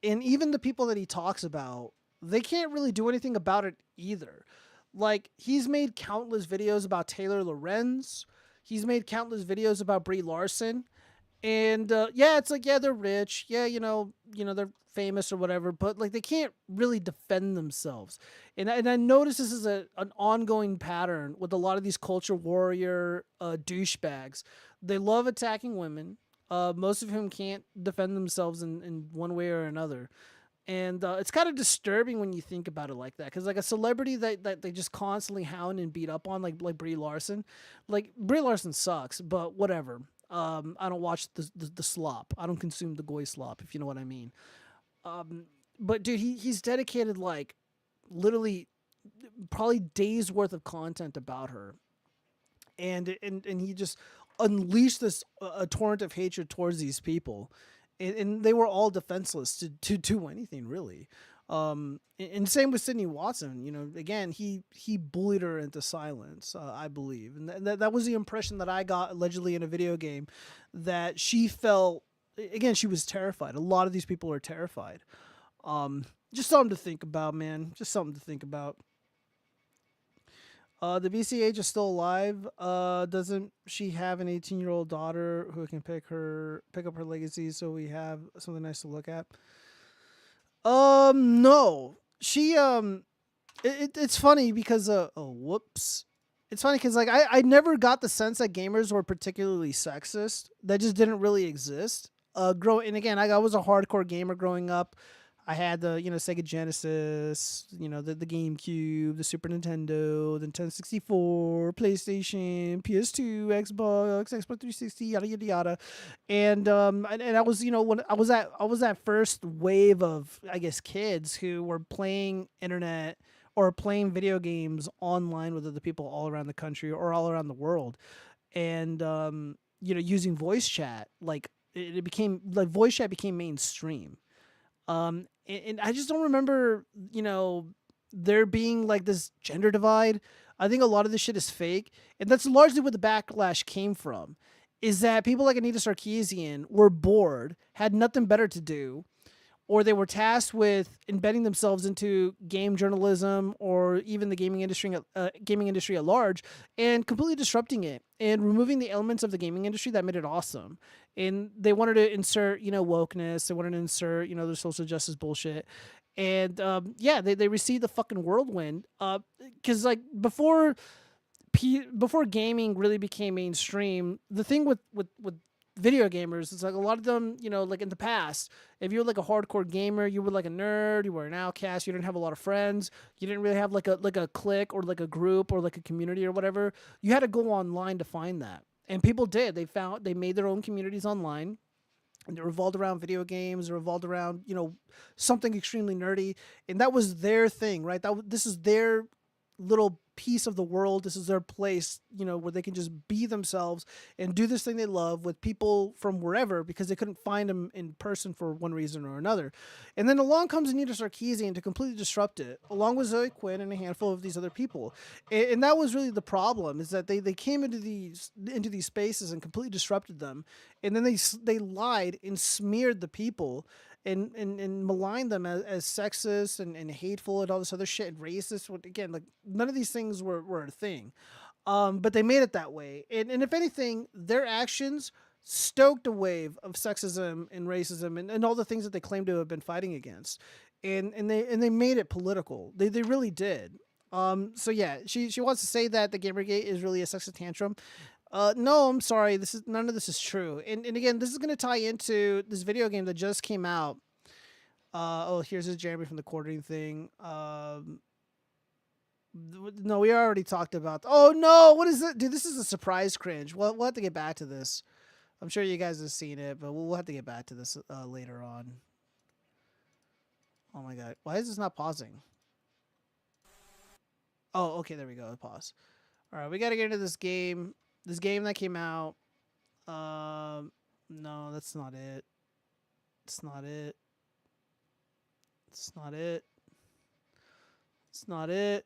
And even the people that he talks about, they can't really do anything about it either. Like, he's made countless videos about Taylor Lorenz. He's made countless videos about Brie Larson. And yeah, it's like, yeah, they're rich. Yeah, you know, they're famous or whatever, but like they can't really defend themselves. And I notice this is an ongoing pattern with a lot of these culture warrior douchebags. They love attacking women. Most of whom can't defend themselves in one way or another. And it's kind of disturbing when you think about it like that, because like a celebrity that they just constantly hound and beat up on, like Brie Larson. Like, Brie Larson sucks, but whatever. I don't watch the slop. I don't consume the goy slop, if you know what I mean. But dude, he's dedicated like literally probably days worth of content about her, and he just unleashed this a torrent of hatred towards these people, and they were all defenseless to do anything really. And same with Sydney Watson. You know, again, he bullied her into silence, I believe, and that was the impression that I got allegedly in a video game, that she felt. Again, she was terrified. A lot of these people are terrified. Just something to think about, man. Just something to think about. The BCH is still alive. Doesn't she have an 18-year-old daughter who can pick up her legacy? So we have something nice to look at. No. She it's funny because whoops. It's funny because like I never got the sense that gamers were particularly sexist. That just didn't really exist. And again, I was a hardcore gamer growing up. I had the Sega Genesis, the GameCube, the Super Nintendo, the Nintendo 64, PlayStation, PS2, Xbox 360, yada yada yada, and I was when I was that first wave of, I guess, kids who were playing internet or playing video games online with other people all around the country or all around the world, and using voice chat. Like, it became like voice chat became mainstream. And I just don't remember, there being like this gender divide. I think a lot of this shit is fake, and that's largely where the backlash came from. Is that people like Anita Sarkeesian were bored, had nothing better to do, or they were tasked with embedding themselves into game journalism or even the gaming industry at large, and completely disrupting it and removing the elements of the gaming industry that made it awesome. And they wanted to insert, wokeness. They wanted to insert, their social justice bullshit. And they received the fucking whirlwind. Because like before gaming really became mainstream, the thing with video gamers is like a lot of them, like in the past, if you were like a hardcore gamer, you were like a nerd, you were an outcast, you didn't have a lot of friends, you didn't really have like a clique or like a group or like a community or whatever. You had to go online to find that. And people did. They made their own communities online. And they revolved around video games, they revolved around, something extremely nerdy. And that was their thing, right? This is their little piece of the world. This is their place, where they can just be themselves and do this thing they love with people from wherever, because they couldn't find them in person for one reason or another. And then along comes Anita Sarkeesian to completely disrupt it, along with Zoe Quinn and a handful of these other people. And that was really the problem, is that they came into these spaces and completely disrupted them. And then they lied and smeared the people and maligned them as sexist and hateful and all this other shit and racist. Again, like none of these things were a thing. But they made it that way. And if anything, their actions stoked a wave of sexism and racism and all the things that they claim to have been fighting against. And they made it political. They really did. So yeah, she wants to say that the Gamergate is really a sexist tantrum. No, I'm sorry. None of this is true. And again, this is going to tie into this video game that just came out. Here's this Jeremy from the quartering thing. No, we already talked about. Oh no, what is it, dude? This is a surprise cringe. We'll have to get back to this. I'm sure you guys have seen it, but we'll have to get back to this later on. Oh my god, why is this not pausing? Oh, okay, there we go. Pause. All right, we got to get into this game. This game that came out. No, that's not it. It's not it. It's not it. It's not it.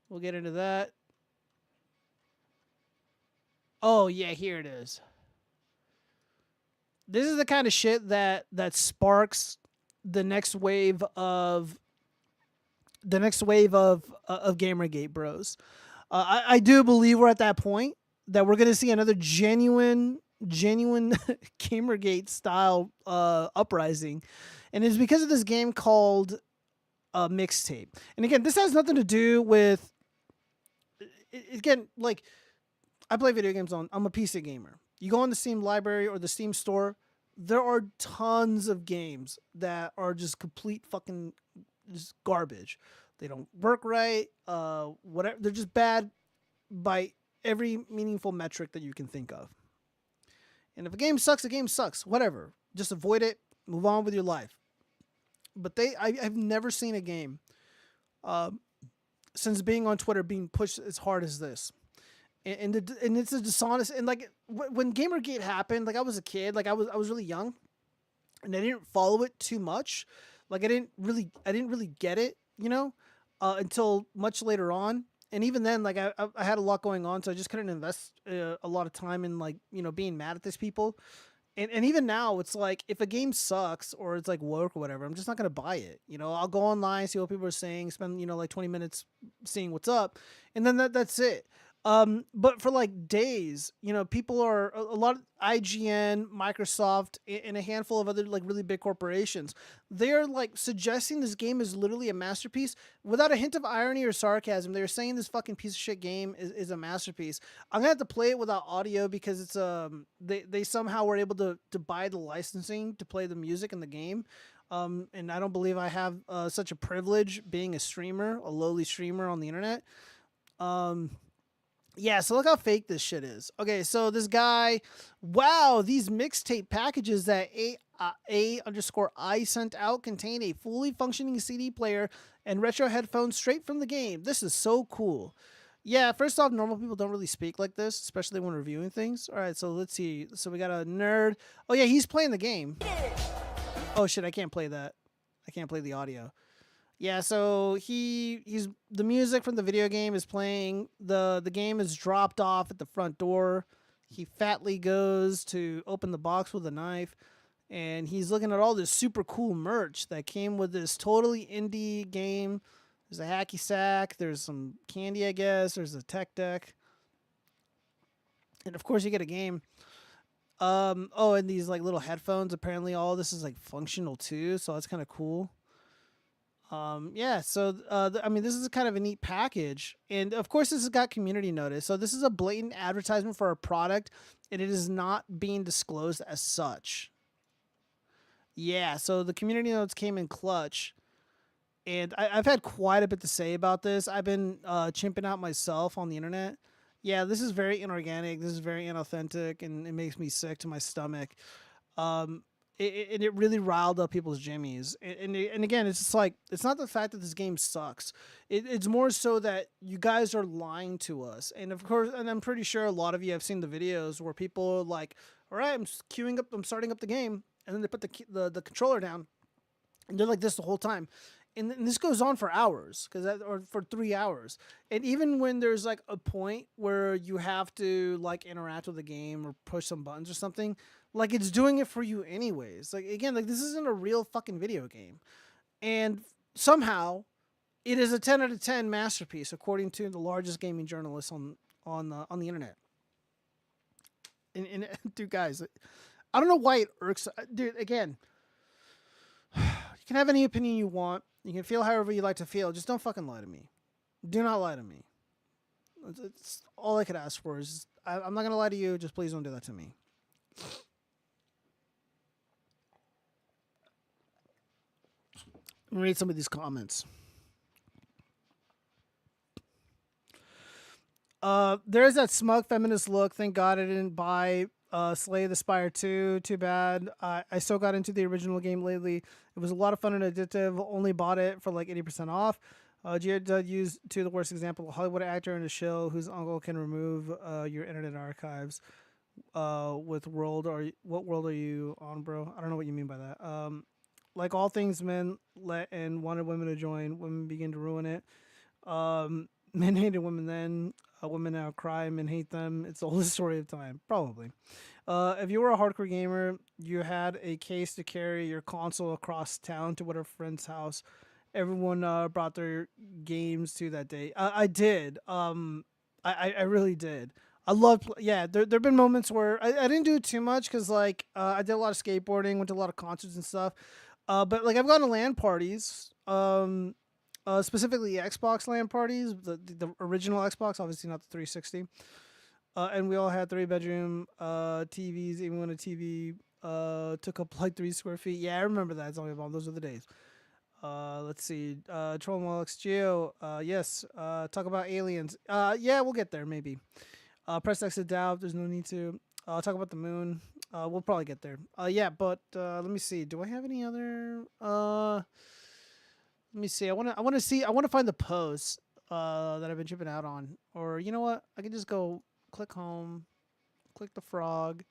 We'll get into that. Oh, yeah, here it is. This is the kind of shit that sparks the next wave of Gamergate bros. I do believe we're at that point that we're going to see another genuine Gamergate style uprising. And it's because of this game called Mixtape. And again, this has nothing to do with, again, like, I play video games I'm a PC gamer. You go on the Steam library or the Steam store, there are tons of games that are just complete fucking just garbage. They don't work right. Whatever. They're just bad by every meaningful metric that you can think of. And if a game sucks, a game sucks. Whatever. Just avoid it. Move on with your life. But I've never seen a game since being on Twitter being pushed as hard as this. And it's a dishonest, and like when Gamergate happened, like I was a kid, like I was really young, and I didn't follow it too much. Like I didn't really get it, until much later on. And even then, like I had a lot going on, so I just couldn't invest a lot of time in like being mad at these people. And even now, it's like if a game sucks or it's like woke or whatever, I'm just not gonna buy it. I'll go online, see what people are saying, spend like 20 minutes seeing what's up, and then that's it. But for like days, people are a lot of IGN, Microsoft, and a handful of other like really big corporations. They're like suggesting this game is literally a masterpiece without a hint of irony or sarcasm. They're saying this fucking piece of shit game is a masterpiece. I'm gonna have to play it without audio because it's they somehow were able to buy the licensing to play the music in the game. And I don't believe I have such a privilege being a streamer, a lowly streamer on the internet. Yeah, so look how fake this shit is. Okay, so this guy, wow, these mixtape packages that A_I sent out contain a fully functioning CD player and retro headphones straight from the game. This is so cool. Yeah, first off, normal people don't really speak like this, especially when reviewing things. All right, so let's see. So we got a nerd. Oh, yeah, he's playing the game. Oh, shit, I can't play that. I can't play the audio. Yeah, so he's the music from the video game is playing. The game is dropped off at the front door. he fatly goes to open the box with a knife, and he's looking at all this super cool merch that came with this totally indie game. There's a hacky sack. There's some candy, I guess. There's a tech deck. And of course, you get a game. Oh, and these like little headphones. Apparently, all this is like functional too, so that's kind of cool. Yeah. So, I mean, this is kind of a neat package, and of course, this has got community notice. So, this is a blatant advertisement for a product, and it is not being disclosed as such. Yeah. So the community notes came in clutch. And I've had quite a bit to say about this. I've been chimping out myself on the internet. Yeah, this is very inorganic. This is very inauthentic, and it makes me sick to my stomach. It really riled up people's jimmies. And again, it's just like, it's not the fact that this game sucks. It's more so that you guys are lying to us. And of course, and I'm pretty sure a lot of you have seen the videos where people are like, all right, I'm starting up the game. And then they put the controller down. And they're like this the whole time. And this goes on for hours, or for 3 hours. And even when there's like a point where you have to like interact with the game or push some buttons or something, like it's doing it for you anyways. Like, again, like this isn't a real fucking video game. And somehow it is a 10 out of 10 masterpiece, according to the largest gaming journalist on the internet. And dude, guys, I don't know why it irks. Dude, again, you can have any opinion you want. You can feel however you like to feel. Just don't fucking lie to me. Do not lie to me. It's all I could ask for is, I'm not going to lie to you. Just please don't do that to me. I'm going to read some of these comments. There's that smug feminist look. Thank God I didn't buy Slay the Spire 2. Too bad. I still got into the original game lately. It was a lot of fun and addictive. Only bought it for like 80% off. Jared used to the worst example, a Hollywood actor in a show whose uncle can remove your internet archives. With what world are you on, bro? I don't know what you mean by that. Like all things men let and wanted women to join, women begin to ruin it. Men hated women then. Women now cry, men hate them. It's the oldest story of time, probably. If you were a hardcore gamer, you had a case to carry your console across town to whatever friend's house. Everyone brought their games to that day. I did. I really did. I loved. Yeah, there've been moments where I didn't do it too much because like I did a lot of skateboarding, went to a lot of concerts and stuff. But like I've gone to LAN parties. Specifically Xbox LAN parties, the original Xbox, obviously not the 360. And we all had 3-bedroom TVs, even when a TV took up like 3 square feet. Yeah, I remember that. It's only about those were the days. Let's see. Trovo Geo. Yes. Talk about aliens. Yeah, we'll get there maybe. Press X to doubt. There's no need to. Talk about the moon. We'll probably get there. Yeah, but let me see. Do I have any other? Let me see. I want to find the post that I've been tripping out on. Or you know what? I can just go click home, click the frog.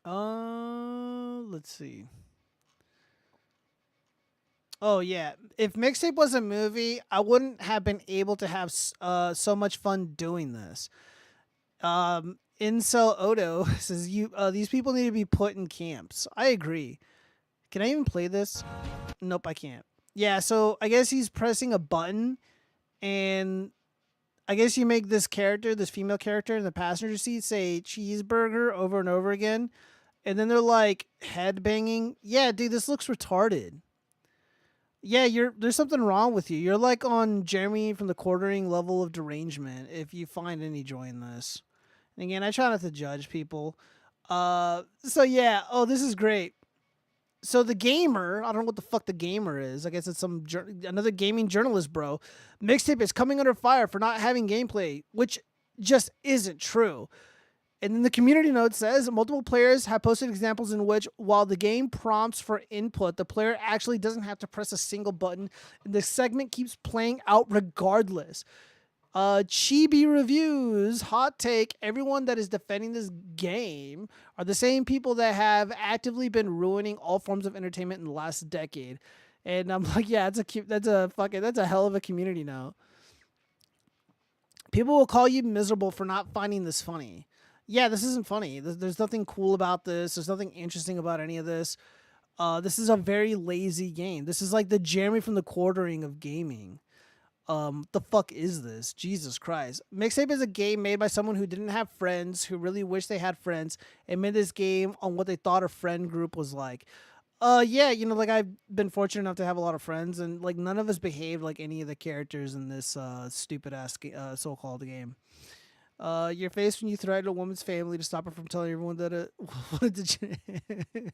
Let's see. Oh yeah, if Mixtape was a movie, I wouldn't have been able to have so much fun doing this. Incel Odo says these people need to be put in camps. I agree. Can I even play this? Nope, I can't. Yeah, so I guess he's pressing a button, and I guess you make this character, this female character in the passenger seat, say cheeseburger over and over again, and then they're like head banging. Yeah, dude, this looks retarded. Yeah, there's something wrong with you. You're like on Jeremy from the Quartering level of derangement if you find any joy in this. And again, I try not to judge people. So yeah, oh, this is great. So the gamer, I don't know what the fuck the gamer is. I guess it's another gaming journalist, bro. Mixtape is coming under fire for not having gameplay, which just isn't true. And then the community note says multiple players have posted examples in which, while the game prompts for input, the player actually doesn't have to press a single button, and the segment keeps playing out regardless. Chibi Reviews, hot take, everyone that is defending this game are the same people that have actively been ruining all forms of entertainment in the last decade. And I'm like, yeah, that's a hell of a community now. People will call you miserable for not finding this funny. Yeah, this isn't funny. There's nothing cool about this. There's nothing interesting about any of this. This is a very lazy game. This is like the Jeremy from the Quartering of gaming. The fuck is this? Jesus Christ. Mixtape is a game made by someone who didn't have friends, who really wished they had friends, and made this game on what they thought a friend group was like. Yeah, you know, like I've been fortunate enough to have a lot of friends, and like none of us behaved like any of the characters in this stupid ass so-called game. Your face when you threaten a woman's family to stop her from telling everyone that it. What did you?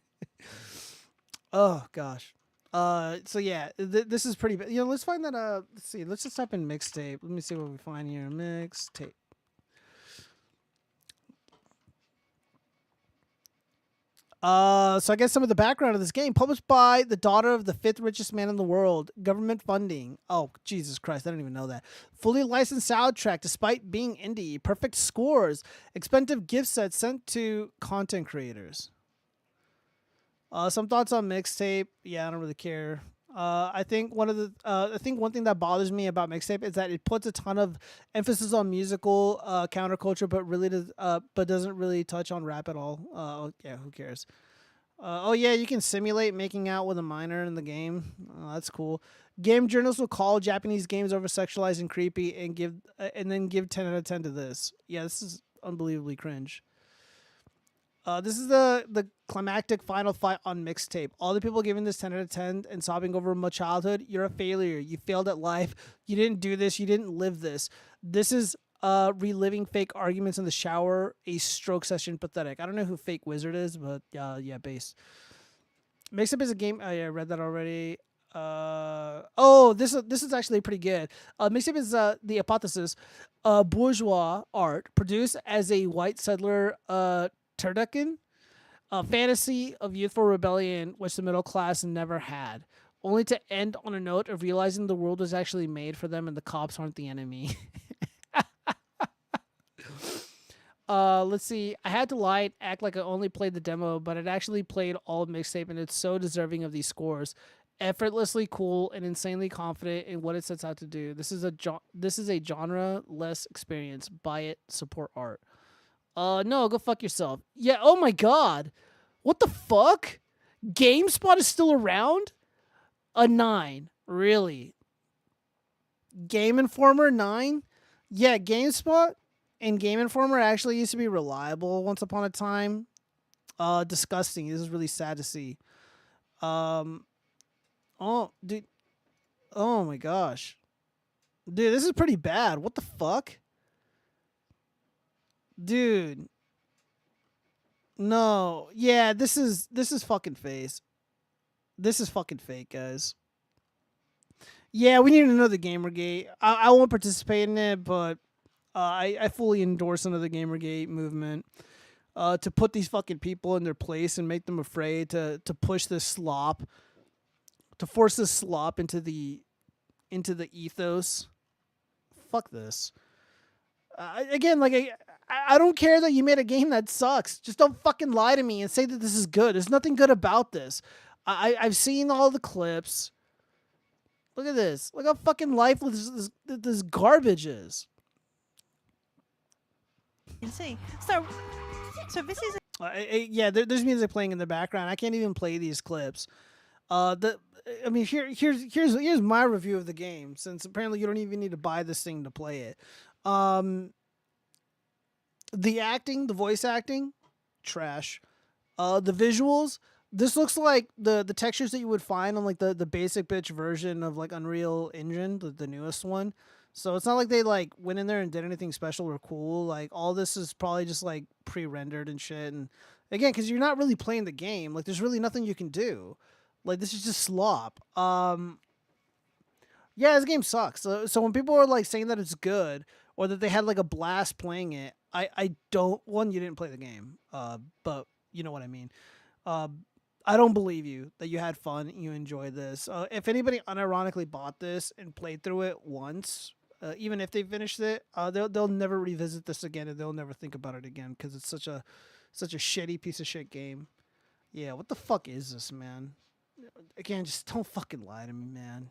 Oh gosh. So yeah, this is pretty. You know, let's find that. Let's see. Let's just type in mixtape. Let me see what we find here. Mixtape. So I guess some of the background of this game, published by the daughter of the fifth richest man in the world, government funding. Oh, Jesus Christ, I didn't even know that. Fully licensed soundtrack, despite being indie, perfect scores, expensive gift sets sent to content creators. Some thoughts on Mixtape. Yeah, I don't really care. I think one thing that bothers me about Mixtape is that it puts a ton of emphasis on musical counterculture, but doesn't really touch on rap at all. Yeah, who cares? Oh yeah, you can simulate making out with a minor in the game. That's cool. Game journalists will call Japanese games over sexualized and creepy, and then give 10 out of 10 to this. Yeah, this is unbelievably cringe. This is the climactic final fight on Mixtape. All the people giving this 10 out of 10 and sobbing over my childhood, you're a failure. You failed at life. You didn't do this. You didn't live this. This is reliving fake arguments in the shower, a stroke session pathetic. I don't know who Fake Wizard is, but yeah, base. Mixtape is a game. Oh, yeah, I read that already. This is actually pretty good. Mixtape is the hypothesis, bourgeois art produced as a white settler turducken, a fantasy of youthful rebellion which the middle class never had, only to end on a note of realizing the world was actually made for them and the cops aren't the enemy. Let's see. I had to lie and act like I only played the demo, but it actually played all of Mixtape, and it's so deserving of these scores. Effortlessly cool and insanely confident in what it sets out to do. This is a genre-less experience. Buy it, support art. No, go fuck yourself. Yeah, oh my god. What the fuck? GameSpot is still around? A 9. Really? Game Informer 9? Yeah, GameSpot and Game Informer actually used to be reliable once upon a time. Disgusting. This is really sad to see. Oh, dude. Oh my gosh. Dude, this is pretty bad. What the fuck? Dude. No. Yeah, this is fucking face. This is fucking fake, guys. Yeah, we need another Gamergate. I won't participate in it, but I fully endorse another Gamergate movement. To put these fucking people in their place and make them afraid to push this slop, to force this slop into the ethos. Fuck this. Again, like I don't care that you made a game that sucks. Just don't fucking lie to me and say that this is good. There's nothing good about this. I've seen all the clips. Look at this. Look how fucking lifeless this garbage is. You can see. So this is. Yeah, there's music playing in the background. I can't even play these clips. Here's my review of the game, since apparently you don't even need to buy this thing to play it. The acting, the voice acting, trash. The visuals, this looks like the textures that you would find on like the basic bitch version of like Unreal Engine, the newest one. So it's not like they like went in there and did anything special or cool. Like all this is probably just like pre-rendered and shit. And again, because you're not really playing the game, like there's really nothing you can do. Like this is just slop. Yeah, this game sucks. So when people are like saying that it's good or that they had like a blast playing it, I don't. One, you didn't play the game. But you know what I mean. I don't believe you that you had fun, you enjoyed this. If anybody unironically bought this and played through it once, even if they finished it, they'll never revisit this again, and they'll never think about it again because it's such a shitty piece of shit game. Yeah, what the fuck is this, man? Again, just don't fucking lie to me, man.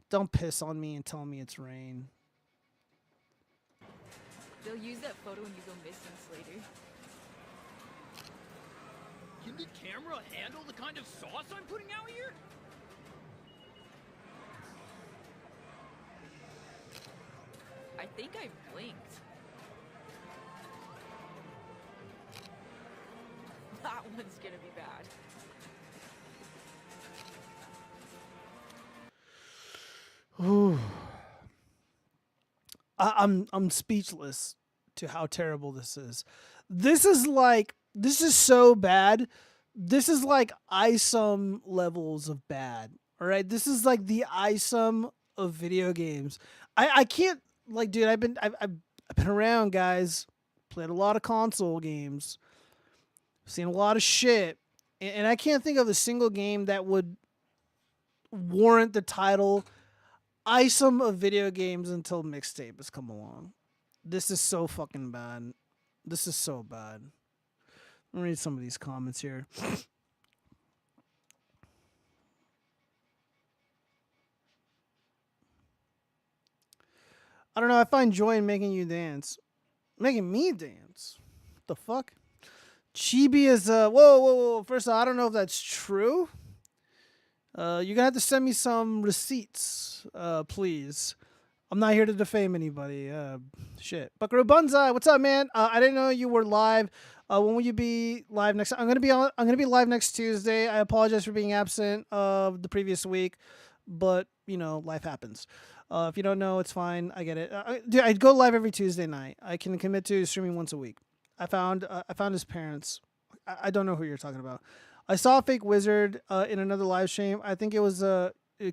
Don't piss on me and tell me it's rain. They'll use that photo and you go missing later. Can the camera handle the kind of sauce I'm putting out here? I think I blinked. That one's gonna be bad. Ooh. I'm speechless to how terrible this is. This is so bad. This is like ISOM levels of bad. All right, this is like the ISOM of video games. I can't, like, dude. I've been around, guys. Played a lot of console games. Seen a lot of shit, and I can't think of a single game that would warrant the title ISOM of video games until Mixtape has come along. This is so fucking bad. This is so bad. Let me read some of these comments here. I don't know. I find joy in making you dance. Making me dance? What the fuck? Chibi is, whoa. First of all, I don't know if that's true. You're gonna have to send me some receipts, please. I'm not here to defame anybody. Shit. Buckaroo Bunzai, what's up, man? I didn't know you were live. When will you be live next? I'm gonna be live next Tuesday. I apologize for being absent of the previous week, but you know, life happens. If you don't know, it's fine. I get it. Dude, I go live every Tuesday night. I can commit to streaming once a week. I found his parents. I don't know who you're talking about. I saw a fake wizard in another live stream. I think it was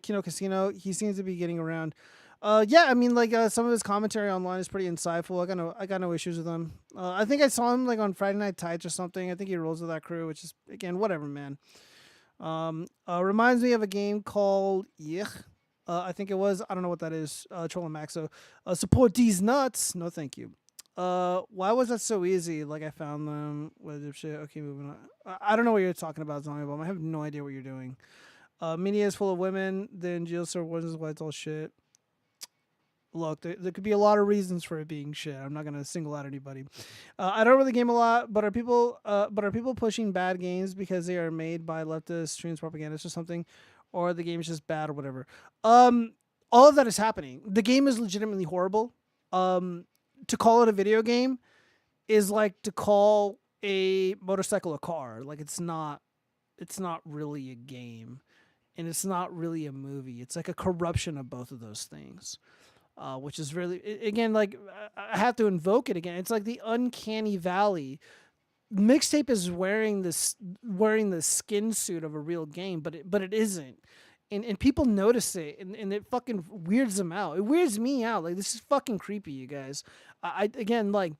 Kino Casino. He seems to be getting around. Yeah, I mean, like some of his commentary online is pretty insightful. I got no issues with him. I think I saw him like on Friday Night Tights or something. I think he rolls with that crew, which is, again, whatever, man. Reminds me of a game called Yich. I think it was. I don't know what that is. Trolling Maxo. Support these nuts. No, thank you. Why was that so easy? Like, I found them with shit. Okay, moving on. I don't know what you're talking about, Zombie Bomb. I have no idea what you're doing. Media is full of women. Then Geostar wasn't why it's all shit. Look, there could be a lot of reasons for it being shit. I'm not gonna single out anybody. I don't really game a lot, but are people pushing bad games because they are made by leftist streams propagandists or something, or the game is just bad or whatever? All of that is happening. The game is legitimately horrible. To call it a video game is like to call a motorcycle a car. Like, it's not really a game, and it's not really a movie. It's like a corruption of both of those things, which is really, again, like, I have to invoke it again. It's like the uncanny valley. Mixtape is wearing the skin suit of a real game, but it isn't. And people notice it, and it fucking weirds them out. It weirds me out. Like, this is fucking creepy, you guys. Again, like,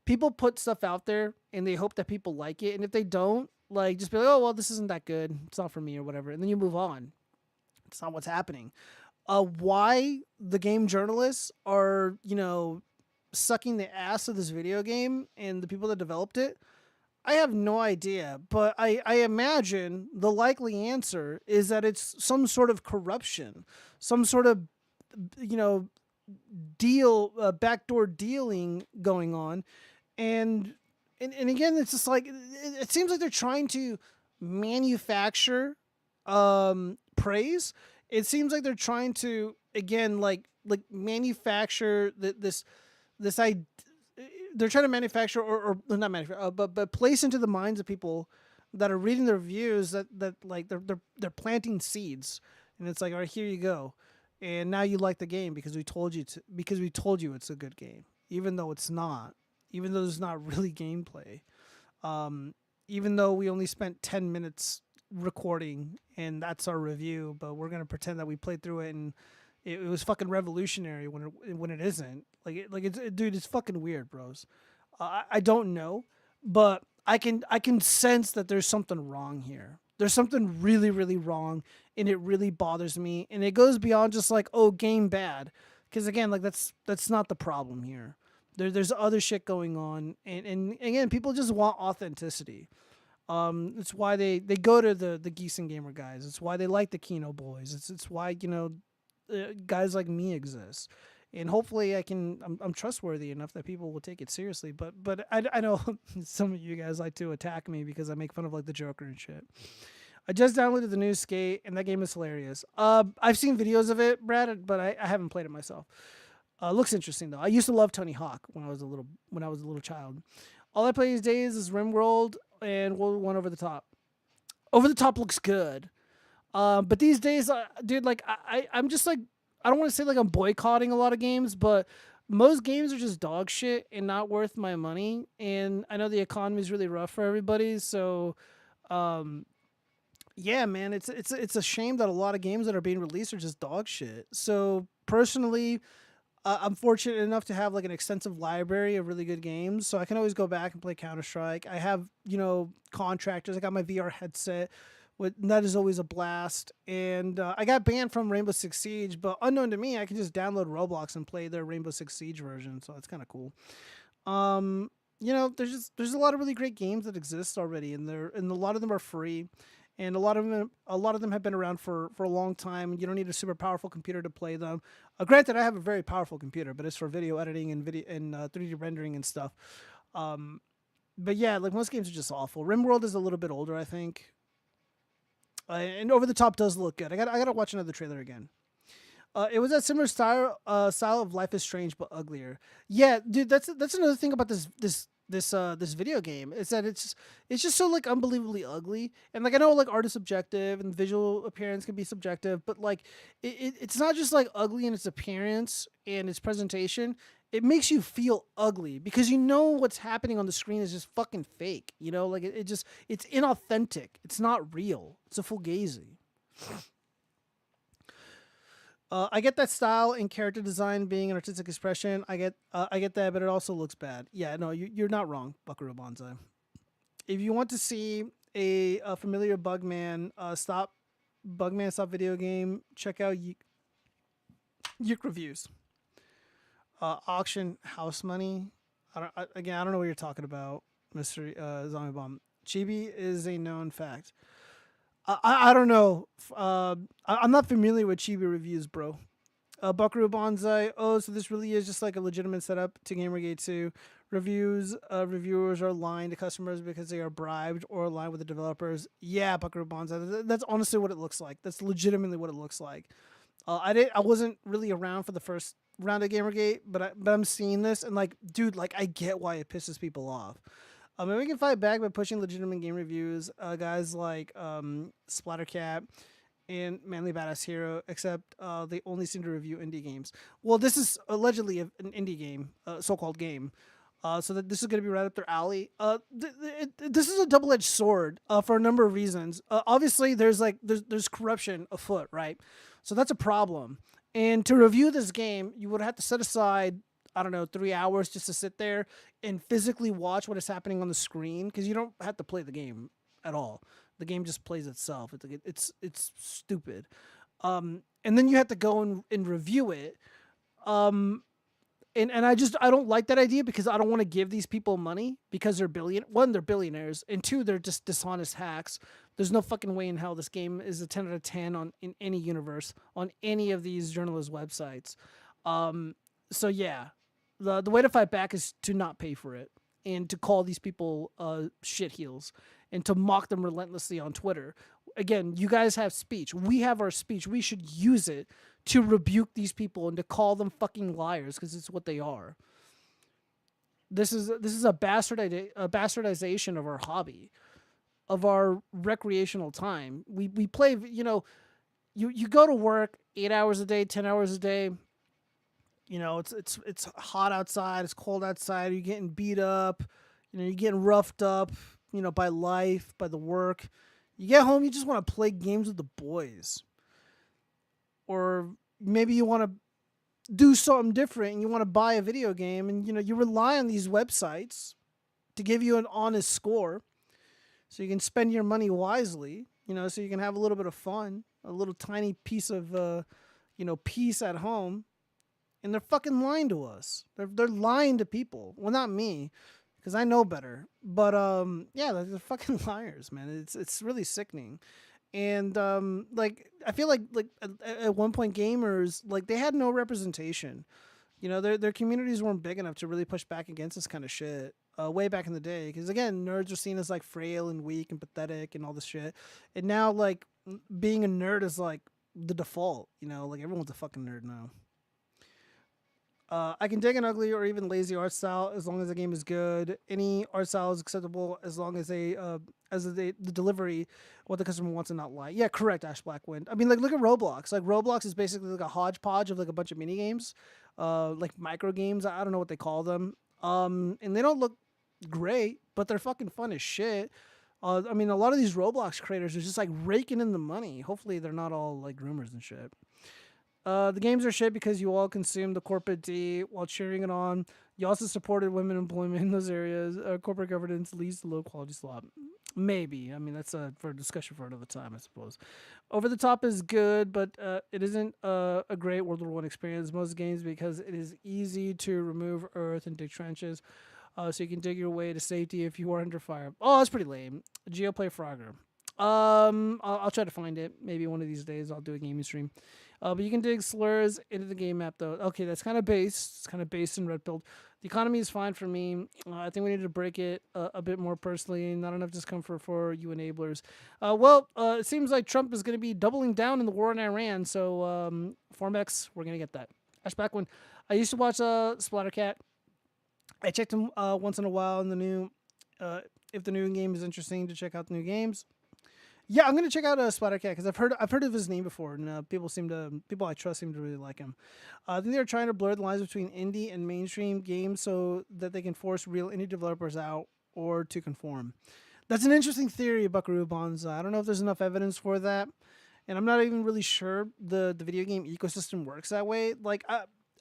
people put stuff out there, and they hope that people like it. And if they don't, like, just be like, oh, well, this isn't that good. It's not for me or whatever. And then you move on. It's not what's happening. Why the game journalists are, you know, sucking the ass of this video game and the people that developed it, I have no idea, but I imagine the likely answer is that it's some sort of corruption, some sort of, you know, backdoor dealing going on. And again, it's just like, it seems like they're trying to manufacture praise. It seems like they're trying to, again, like manufacture this idea. They're trying to manufacture or not manufacture, but place into the minds of people that are reading the reviews that like they're planting seeds, and it's like, all right, here you go, and now you like the game because we told you it's a good game, even though it's not, even though there's not really gameplay, even though we only spent 10 minutes recording and that's our review, but we're gonna pretend that we played through it and it was fucking revolutionary when it isn't. Dude, it's fucking weird, bros. I don't know, but I can sense that there's something wrong here. There's something really, really wrong, and it really bothers me. And it goes beyond just like, oh, game bad, because again, like that's not the problem here. There's other shit going on, and again, people just want authenticity. It's why they go to the Geese and Gamer guys. It's why they like the Kino boys. It's why, you know, guys like me exist. and hopefully I'm trustworthy enough that people will take it seriously. But I know some of you guys like to attack me because I make fun of like the Joker and shit. I just downloaded the new Skate, and that game is hilarious. I've seen videos of it, Brad, but I haven't played it myself. Looks interesting though. I used to love Tony Hawk when I was a little child. All I play these days is RimWorld and World 1 Over the Top. Over the Top looks good, but these days, dude, like I'm just like, I don't want to say like I'm boycotting a lot of games, but most games are just dog shit and not worth my money. And I know the economy is really rough for everybody, so. Yeah, man, it's a shame that a lot of games that are being released are just dog shit. So personally, I'm fortunate enough to have like an extensive library of really good games, so I can always go back and play Counter-Strike. I have, contractors. I got my VR headset, that is always a blast. And I got banned from Rainbow Six Siege, but unknown to me, I can just download Roblox and play their Rainbow Six Siege version, so that's kind of cool. There's a lot of really great games that exist already, and a lot of them are free. And a lot of them have been around for a long time. You don't need a super powerful computer to play them. Granted, I have a very powerful computer, but it's for video editing and 3D rendering and stuff. But yeah, like most games are just awful. RimWorld is a little bit older, I think. And Over the Top does look good. I gotta watch another trailer again. It was that similar style of Life is Strange but uglier. Yeah, dude, that's another thing about this video game is that it's just so like unbelievably ugly. And like I know like art is subjective and visual appearance can be subjective, but like it's not just like ugly in its appearance and its presentation. It makes you feel ugly because you know what's happening on the screen is just fucking fake. Like it's inauthentic. It's not real. It's a fugazi. I get that style and character design being an artistic expression. I get that, but it also looks bad. Yeah, no, you're not wrong, Buckaroo Banzai. If you want to see a familiar Bugman stop video game, check out Yik Reviews. Auction house money. I don't know what you're talking about, Mr. Zombie Bomb. Chibi is a known fact. I don't know. I'm not familiar with Chibi reviews, bro. Buckaroo Banzai. Oh, so this really is just like a legitimate setup to Gamergate 2. Reviewers are lying to customers because they are bribed or aligned with the developers. Yeah, Buckaroo Banzai. That's honestly what it looks like. That's legitimately what it looks like. I wasn't really around for the first round of Gamergate, but I'm seeing this and like, dude, like I get why it pisses people off. And we can fight back by pushing legitimate game reviews. Guys like Splattercat and Manly Badass Hero, except they only seem to review indie games. Well, this is allegedly an indie game, so-called game. So that this is going to be right up their alley. This is a double-edged sword for a number of reasons. Obviously, there's corruption afoot, right? So that's a problem. And to review this game, you would have to set aside, I don't know, 3 hours just to sit there and physically watch what is happening on the screen, because you don't have to play the game at all. The game just plays itself. It's stupid. And then you have to go and review it. And I don't like that idea because I don't want to give these people money because they're billionaires, and two, they're just dishonest hacks. There's no fucking way in hell this game is a 10 out of 10 in any universe on any of these journalist websites. So yeah, the way to fight back is to not pay for it and to call these people shitheels and to mock them relentlessly on Twitter. Again, you guys have speech. We have our speech. We should use it to rebuke these people and to call them fucking liars, because it's what they are. This is a bastardization of our hobby, of our recreational time. We play, you go to work 8 hours a day, 10 hours a day. It's hot outside, it's cold outside, you're getting beat up, you're getting roughed up, by life, by the work. You get home, you just want to play games with the boys. Or maybe you want to do something different and you want to buy a video game, and you rely on these websites to give you an honest score so you can spend your money wisely, so you can have a little bit of fun, a little tiny piece of peace at home. And they're fucking lying to us. They're lying to people. Well, not me, because I know better. But yeah, they're fucking liars, man. It's really sickening. And I feel like at one point gamers, like, they had no representation. You know, their communities weren't big enough to really push back against this kind of shit. Way back in the day, because again, nerds were seen as like frail and weak and pathetic and all this shit, and now like being a nerd is like the default. You know, like everyone's a fucking nerd now. I can dig an ugly or even lazy art style as long as the game is good. Any art style is acceptable as long as the delivery, what the customer wants and not lie. Yeah, correct, Ash Blackwind. I mean, like, look at Roblox. Like, Roblox is basically like a hodgepodge of like a bunch of mini games, like micro games. I don't know what they call them. And they don't look great, but they're fucking fun as shit. I mean, a lot of these Roblox creators are just like raking in the money. Hopefully, they're not all like rumors and shit. The games are shit because you all consume the corporate D while cheering it on. You also supported women employment in those areas. Corporate governance leads to low quality slop. Maybe. I mean, that's for a discussion for another time, I suppose. Over the Top is good, but it isn't a great World War I experience. Most games because it is easy to remove earth and dig trenches. So you can dig your way to safety if you are under fire. Oh, that's pretty lame. Geoplay Frogger. I'll try to find it. Maybe one of these days I'll do a gaming stream. But you can dig slurs into the game map, though. Okay, that's kind of based. It's kind of based in red pilled. The economy is fine for me. I think we need to break it a bit more personally. Not enough discomfort for you enablers. It seems like Trump is going to be doubling down in the war in Iran. So, Formex, we're going to get that. Ash back when I used to watch Splattercat. I checked him once in a while in the new. If the new game is interesting, to check out the new games. Yeah, I'm gonna check out Splattercat because I've heard of his name before, and people I trust seem to really like him. I think they're trying to blur the lines between indie and mainstream games so that they can force real indie developers out or to conform. That's an interesting theory, Buckaroo Bonza. I don't know if there's enough evidence for that, and I'm not even really sure the video game ecosystem works that way. Like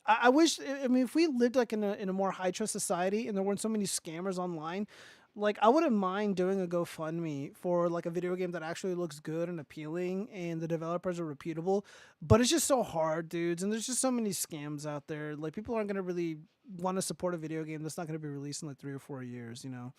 I wish. I mean, if we lived like in a more high trust society and there weren't so many scammers online. Like, I wouldn't mind doing a GoFundMe for, like, a video game that actually looks good and appealing and the developers are reputable. But it's just so hard, dudes. And there's just so many scams out there. Like, people aren't going to really want to support a video game that's not going to be released in, like, 3 or 4 years, you know?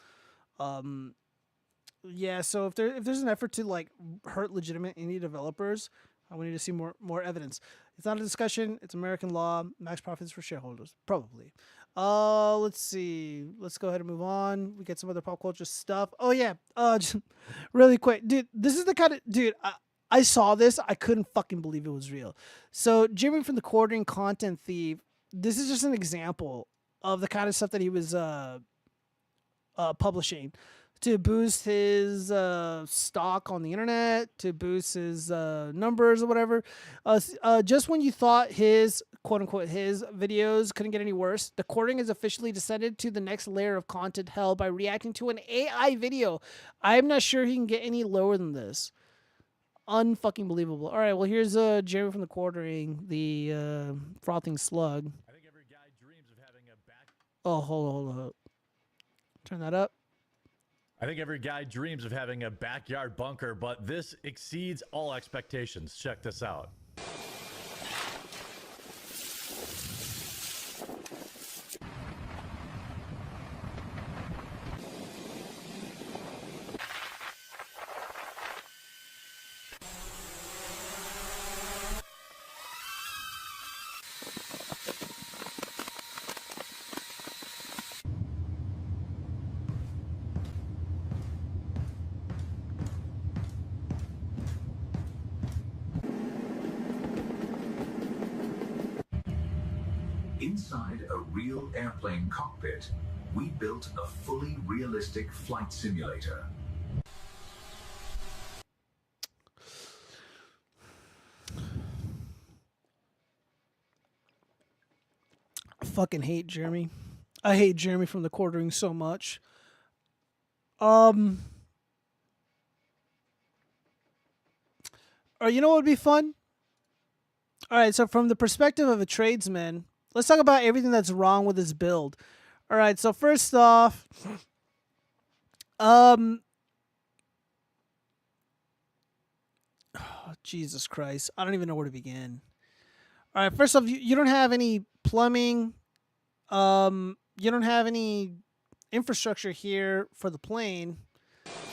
Yeah, so if there's an effort to, like, hurt legitimate indie developers, we need to see more evidence. It's not a discussion. It's American law. Max profits for shareholders. Probably. Let's see. Let's go ahead and move on. We get some other pop culture stuff. Oh, yeah. Just really quick. Dude, this is the kind of... Dude, I saw this. I couldn't fucking believe it was real. So, Jimmy from the Quartering Content Thief, this is just an example of the kind of stuff that he was publishing to boost his stock on the internet, to boost his numbers or whatever. Just when you thought his, quote-unquote, his videos couldn't get any worse, the Quartering has officially descended to the next layer of content hell by reacting to an AI video. I'm not sure he can get any lower than this. Unfucking believable. All right, well, here's Jeremy from the Quartering, the frothing slug. I think every guy dreams of having a back... Oh, hold up. Turn that up. I think every guy dreams of having a backyard bunker, but this exceeds all expectations. Check this out. Inside a real airplane cockpit, we built a fully realistic flight simulator. I fucking hate Jeremy. I hate Jeremy from the Quartering so much. Or you know what would be fun? All right, so from the perspective of a tradesman, let's talk about everything that's wrong with his build. All right, so first off, oh, Jesus Christ, I don't even know where to begin. All right, first off, you don't have any plumbing. You don't have any infrastructure here for the plane,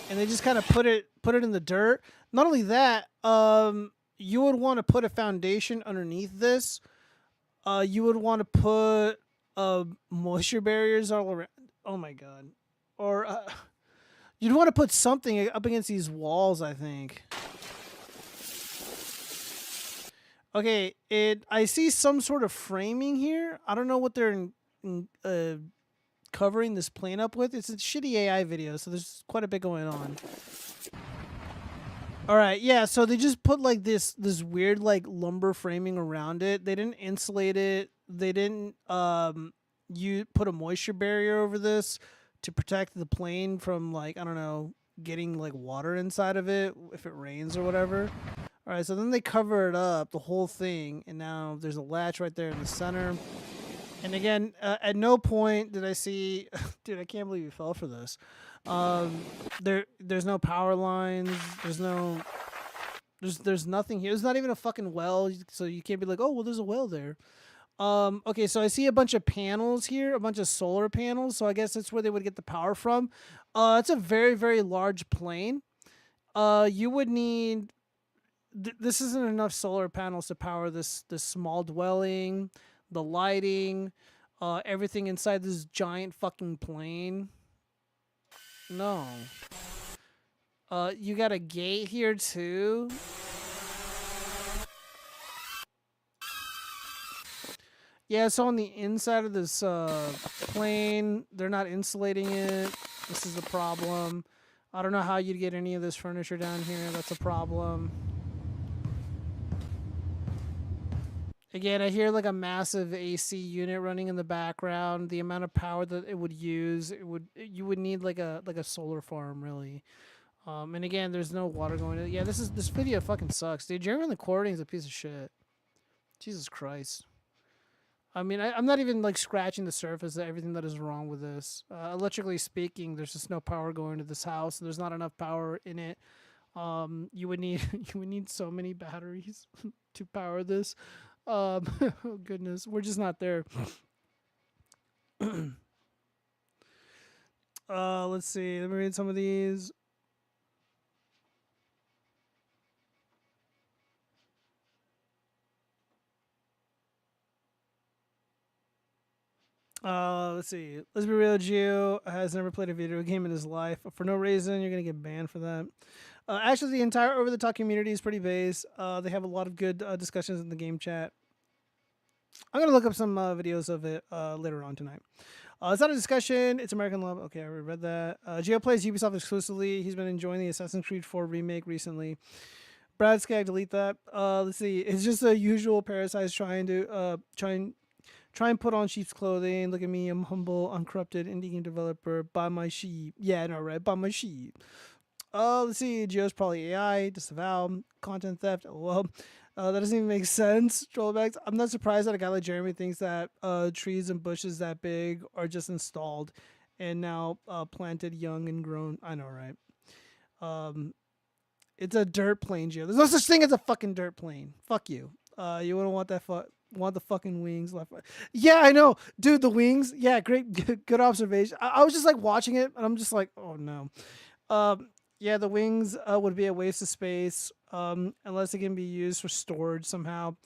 and they just kind of put it in the dirt. Not only that, you would want to put a foundation underneath this. You would want to put moisture barriers all around. Oh my god. Or you'd want to put something up against these walls, I think. Okay, I see some sort of framing here. I don't know what they're covering this plane up with. It's a shitty AI video, so there's quite a bit going on. All right, yeah, so they just put like this weird like lumber framing around it. They didn't insulate it. They didn't you put a moisture barrier over this to protect the plane from like, I don't know, getting like water inside of it if it rains or whatever. All right, so then they cover it up, the whole thing, and now there's a latch right there in the center. And again, at no point did I see, dude, I can't believe you fell for this. There's no power lines. There's nothing here. There's not even a fucking well, so you can't be like, oh, well, there's a well there. Okay, so I see a bunch of panels here, a bunch of solar panels. So I guess that's where they would get the power from. It's a very, very large plane. You would need. This isn't enough solar panels to power this small dwelling, the lighting, everything inside this giant fucking plane. No. You got a gate here too. Yeah, so on the inside of this plane, they're not insulating it. This is a problem. I don't know how you'd get any of this furniture down here. That's a problem. Again, I hear like a massive AC unit running in the background. The amount of power that it would use, you would need like a solar farm, really. And again, there's no water going to. Yeah, this video fucking sucks, dude. Jeremy in the recording is a piece of shit. Jesus Christ. I mean, I'm not even like scratching the surface of everything that is wrong with this. Electrically speaking, there's just no power going to this house. There's not enough power in it. You would need so many batteries to power this. Oh goodness, we're just not there. Let's see. Let me read some of these. Let's see. Let's be real. Gio has never played a video game in his life. For no reason, you're gonna get banned for that. Actually, the entire Over the Top community is pretty base. They have a lot of good discussions in the game chat. I'm gonna look up some videos of it later on tonight. It's not a discussion. It's American Love. Okay, I already read that. Gio plays Ubisoft exclusively. He's been enjoying the Assassin's Creed 4 remake recently. Brad Skag, delete that. Let's see. It's just a usual parasites trying to try and put on sheep's clothing. Look at me. I'm humble, uncorrupted indie game developer. Buy my sheep. Yeah, I know, right? Buy my sheep. Let's see. Gio's probably AI. Disavow. Content theft. Well, that doesn't even make sense. Trollbacks. I'm not surprised that a guy like Jeremy thinks that trees and bushes that big are just installed and now planted young and grown. I know, right? It's a dirt plane, Gio. There's no such thing as a fucking dirt plane. Fuck you. You wouldn't want that want the fucking wings left. Yeah, I know. Dude, the wings. Yeah, great. Good observation. I was just like watching it and I'm just like, oh no. Yeah, the wings would be a waste of space unless it can be used for storage somehow.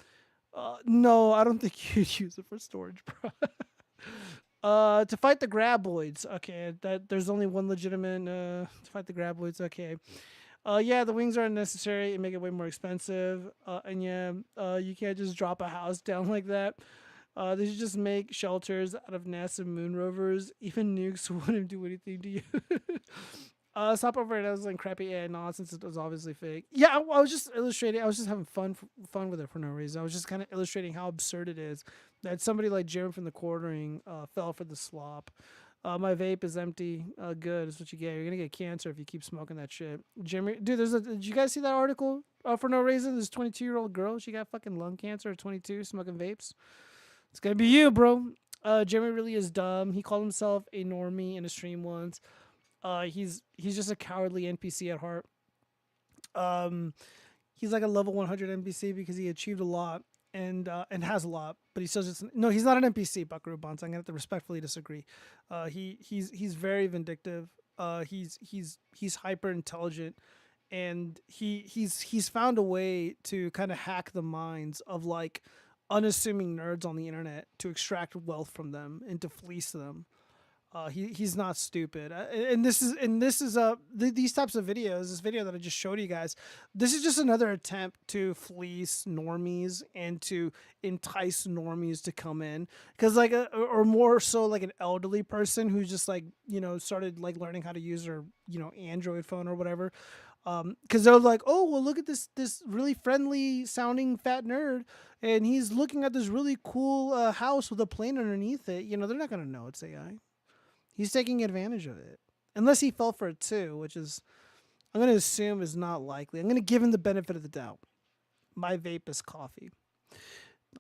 No, I don't think you'd use it for storage, bro. To fight the graboids. Okay, there's only one legitimate to fight the graboids. Okay. Yeah, the wings are unnecessary and make it way more expensive. And yeah, you can't just drop a house down like that. They should just make shelters out of NASA moon rovers. Even nukes wouldn't do anything to you. Stop over it. I was like crappy AI nonsense. It was obviously fake. Yeah, I was just illustrating. I was just having fun with it for no reason. I was just kind of illustrating how absurd it is that somebody like Jeremy from the quartering fell for the slop. My vape is empty. Good is what you get. You're gonna get cancer if you keep smoking that shit. Jeremy, dude, did you guys see that article? For no reason, this 22-year-old girl, she got fucking lung cancer at 22, smoking vapes. It's gonna be you, bro. Jeremy really is dumb. He called himself a normie in a stream once. He's just a cowardly NPC at heart. He's like a level 100 NPC because he achieved a lot and has a lot, but he still just no. He's not an NPC, Buckaroo Bonds. I'm gonna have to respectfully disagree. He's very vindictive. He's hyper intelligent, and he's found a way to kind of hack the minds of like unassuming nerds on the internet to extract wealth from them and to fleece them. He's not stupid, and this is these types of videos. This video that I just showed you guys, this is just another attempt to fleece normies and to entice normies to come in, because like or more so like an elderly person who's just like started like learning how to use their Android phone or whatever, because they're like, oh well, look at this really friendly sounding fat nerd, and he's looking at this really cool house with a plane underneath it. They're not gonna know it's AI. He's taking advantage of it. Unless he fell for it too, which is, I'm going to assume is not likely. I'm going to give him the benefit of the doubt. My vape is coffee.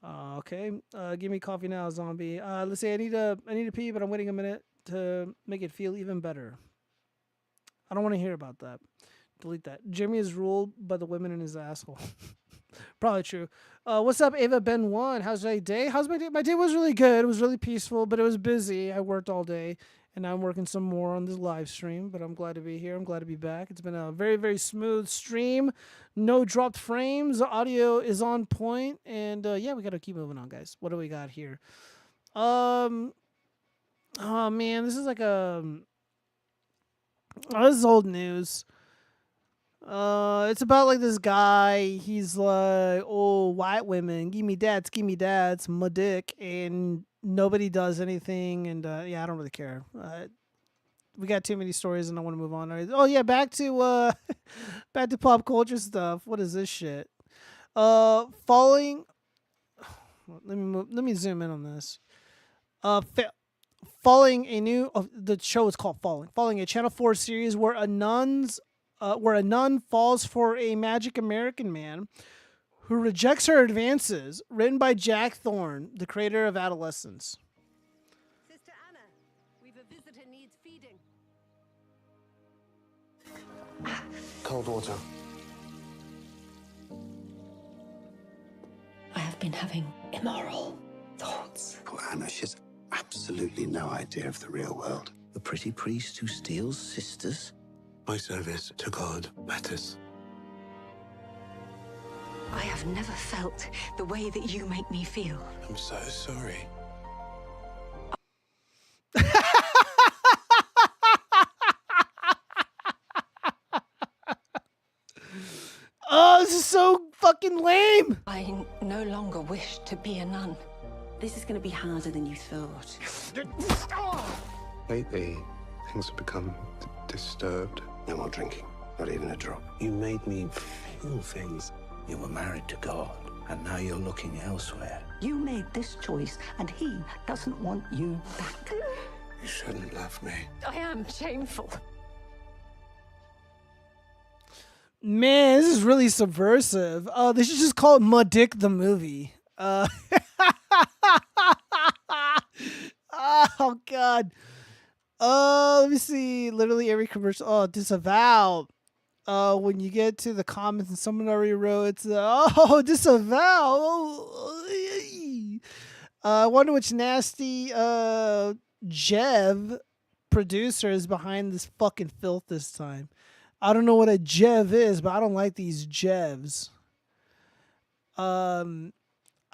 Okay. Give me coffee now, zombie. Let's see. I need to pee, but I'm waiting a minute to make it feel even better. I don't want to hear about that. Delete that. Jimmy is ruled by the women in his asshole. Probably true. What's up, Ava Ben 1? How's my day? How's my day? My day was really good. It was really peaceful, but it was busy. I worked all day, and now I'm working some more on this live stream, but I'm glad to be here. I'm glad to be back. It's been a very, very smooth stream. No dropped frames. The audio is on point, and yeah, we got to keep moving on, guys. What do we got here? Oh, man, this is like this is old news. It's about like this guy. He's like, oh, white women, give me dads, my dick, and nobody does anything. And yeah, I don't really care. We got too many stories, and I want to move on. Oh yeah, back to pop culture stuff. What is this shit? Falling. Let me zoom in on this. Falling, a new. The show is called Falling. Falling, a Channel 4 series where a nun falls for a magic American man who rejects her advances, written by Jack Thorne, the creator of Adolescence. Sister Anna, we've a visitor needs feeding. Cold water. I have been having immoral thoughts. Poor Anna, she's absolutely no idea of the real world. The pretty priest who steals sisters? My service to God matters. I have never felt the way that you make me feel. I'm so sorry. Oh, this is so fucking lame. I no longer wish to be a nun. This is going to be harder than you thought. Lately, things have become disturbed. No more drinking, not even a drop. You made me feel things. You were married to God, and now you're looking elsewhere. You made this choice, and he doesn't want you back. You shouldn't love me. I am shameful. Man, this is really subversive. They should just call it Ma Dick the movie. Oh God. Let me see. Literally every commercial. Oh, disavow. When you get to the comments and someone already wrote, it's disavow. I wonder which nasty Jev producer is behind this fucking filth this time. I don't know what a Jev is, but I don't like these Jevs.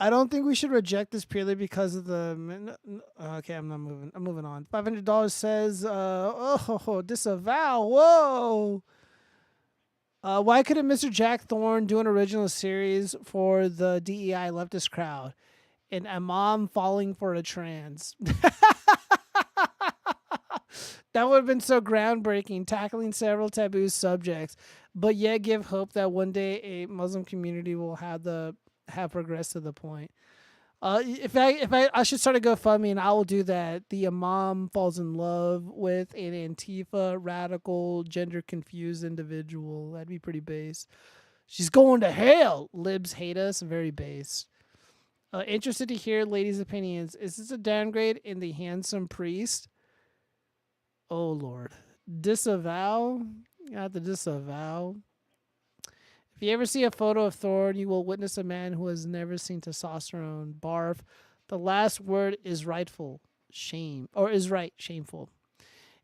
I don't think we should reject this purely because of the. Okay, I'm not moving. I'm moving on. $500 says, disavow. Whoa. Why couldn't Mr. Jack Thorne do an original series for the DEI leftist crowd? An imam falling for a trans. That would have been so groundbreaking, tackling several taboo subjects, but yet give hope that one day a Muslim community will have progressed to the point. If I should start a GoFundMe, and I will do that. The imam falls in love with an Antifa radical gender confused individual. That'd be pretty base. She's going to hell. Libs hate us. Very base. Interested to hear ladies' opinions. Is this a downgrade in the handsome priest? Oh Lord. Disavow. You have to disavow. If you ever see a photo of Thorne, you will witness a man who has never seen testosterone. Barf. The last word is rightful. Shame. Or is right. Shameful.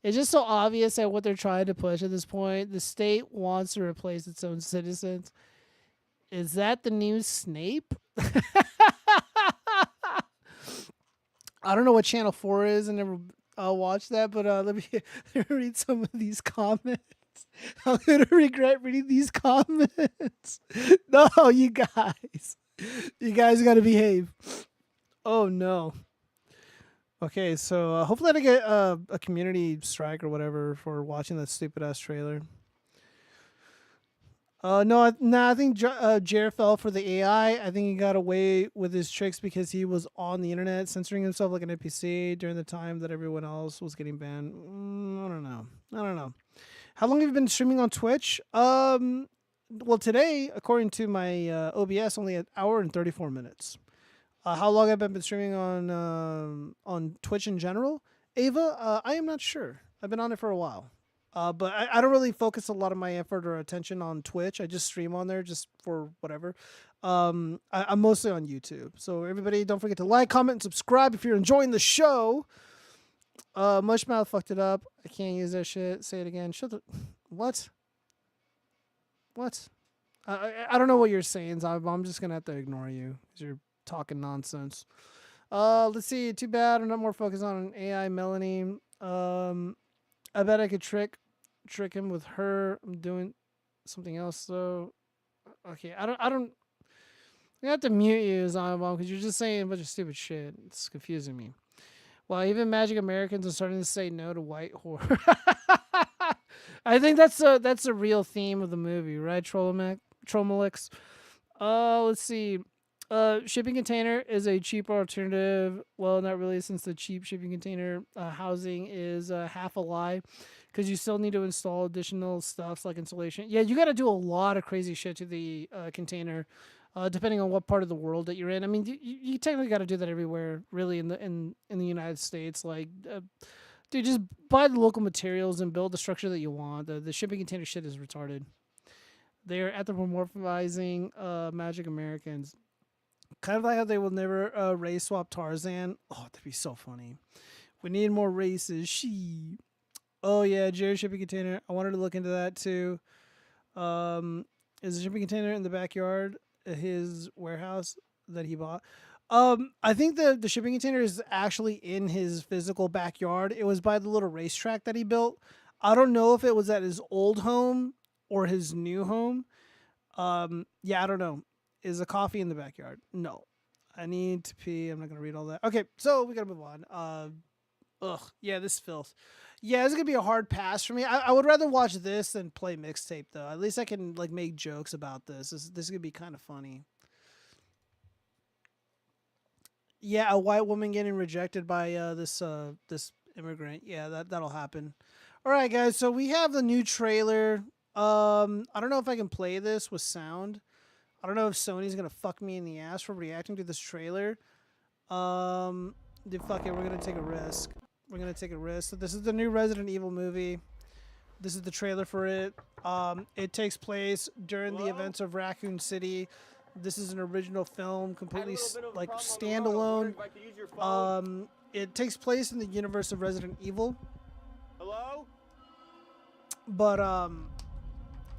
It's just so obvious at what they're trying to push at this point. The state wants to replace its own citizens. Is that the new Snape? I don't know what Channel 4 is. I never watched that, but let me read some of these comments. I'm going to regret reading these comments. No, you guys. You guys got to behave. Oh, no. Okay, so hopefully I don't get a community strike or whatever for watching that stupid-ass trailer. No, I think Jer fell for the AI. I think he got away with his tricks because he was on the internet censoring himself like an NPC during the time that everyone else was getting banned. I don't know. How long have you been streaming on Twitch? Well, today, according to my OBS, only an hour and 34 minutes. How long have I been streaming on Twitch in general? Ava, I am not sure. I've been on it for a while. But I don't really focus a lot of my effort or attention on Twitch. I just stream on there just for whatever. I'm mostly on YouTube. So everybody, don't forget to like, comment, and subscribe if you're enjoying the show. Mushmouth fucked it up. I can't use that shit. Say it again. What? What? I don't know what you're saying, Zob. I'm just going to have to ignore you because you're talking nonsense. Let's see. Too bad I'm not more focused on AI Melanie. I bet I could trick him with her. I'm doing something else though. Okay, I don't. I have to mute you, Zombomb, because you're just saying a bunch of stupid shit. It's confusing me. Well, even Magic Americans are starting to say no to white whore. I think that's a real theme of the movie, right, Tromelix? Let's see. Shipping container is a cheaper alternative. Well, not really, since the cheap shipping container housing is half a lie, because you still need to install additional stuff like insulation. Yeah, you got to do a lot of crazy shit to the container, depending on what part of the world that you're in. I mean, you technically got to do that everywhere, really, in the United States. Like, dude, just buy the local materials and build the structure that you want. The shipping container shit is retarded. They're anthropomorphizing Magic Americans. Kind of like how they will never race swap Tarzan. Oh, that'd be so funny. We need more races. She. Oh yeah, Jerry shipping container. I wanted to look into that too. Is the shipping container in the backyard of his warehouse that he bought? I think the shipping container is actually in his physical backyard. It was by the little racetrack that he built. I don't know if it was at his old home or his new home. Yeah, I don't know. Is a coffee in the backyard? No. I need to pee. I'm not going to read all that. Okay, so we got to move on. Yeah, this filth. Yeah, it's going to be a hard pass for me. I would rather watch this than play Mixtape, though. At least I can like make jokes about this. This is going to be kind of funny. Yeah, a white woman getting rejected by this immigrant. Yeah, that'll happen. All right, guys, so we have the new trailer. I don't know if I can play this with sound. I don't know if Sony's gonna fuck me in the ass for reacting to this trailer. Dude, fuck it, we're gonna take a risk. We're gonna take a risk. So this is the new Resident Evil movie. This is the trailer for it. It takes place during the events of Raccoon City. This is an original film, completely like standalone. It takes place in the universe of Resident Evil. Hello? But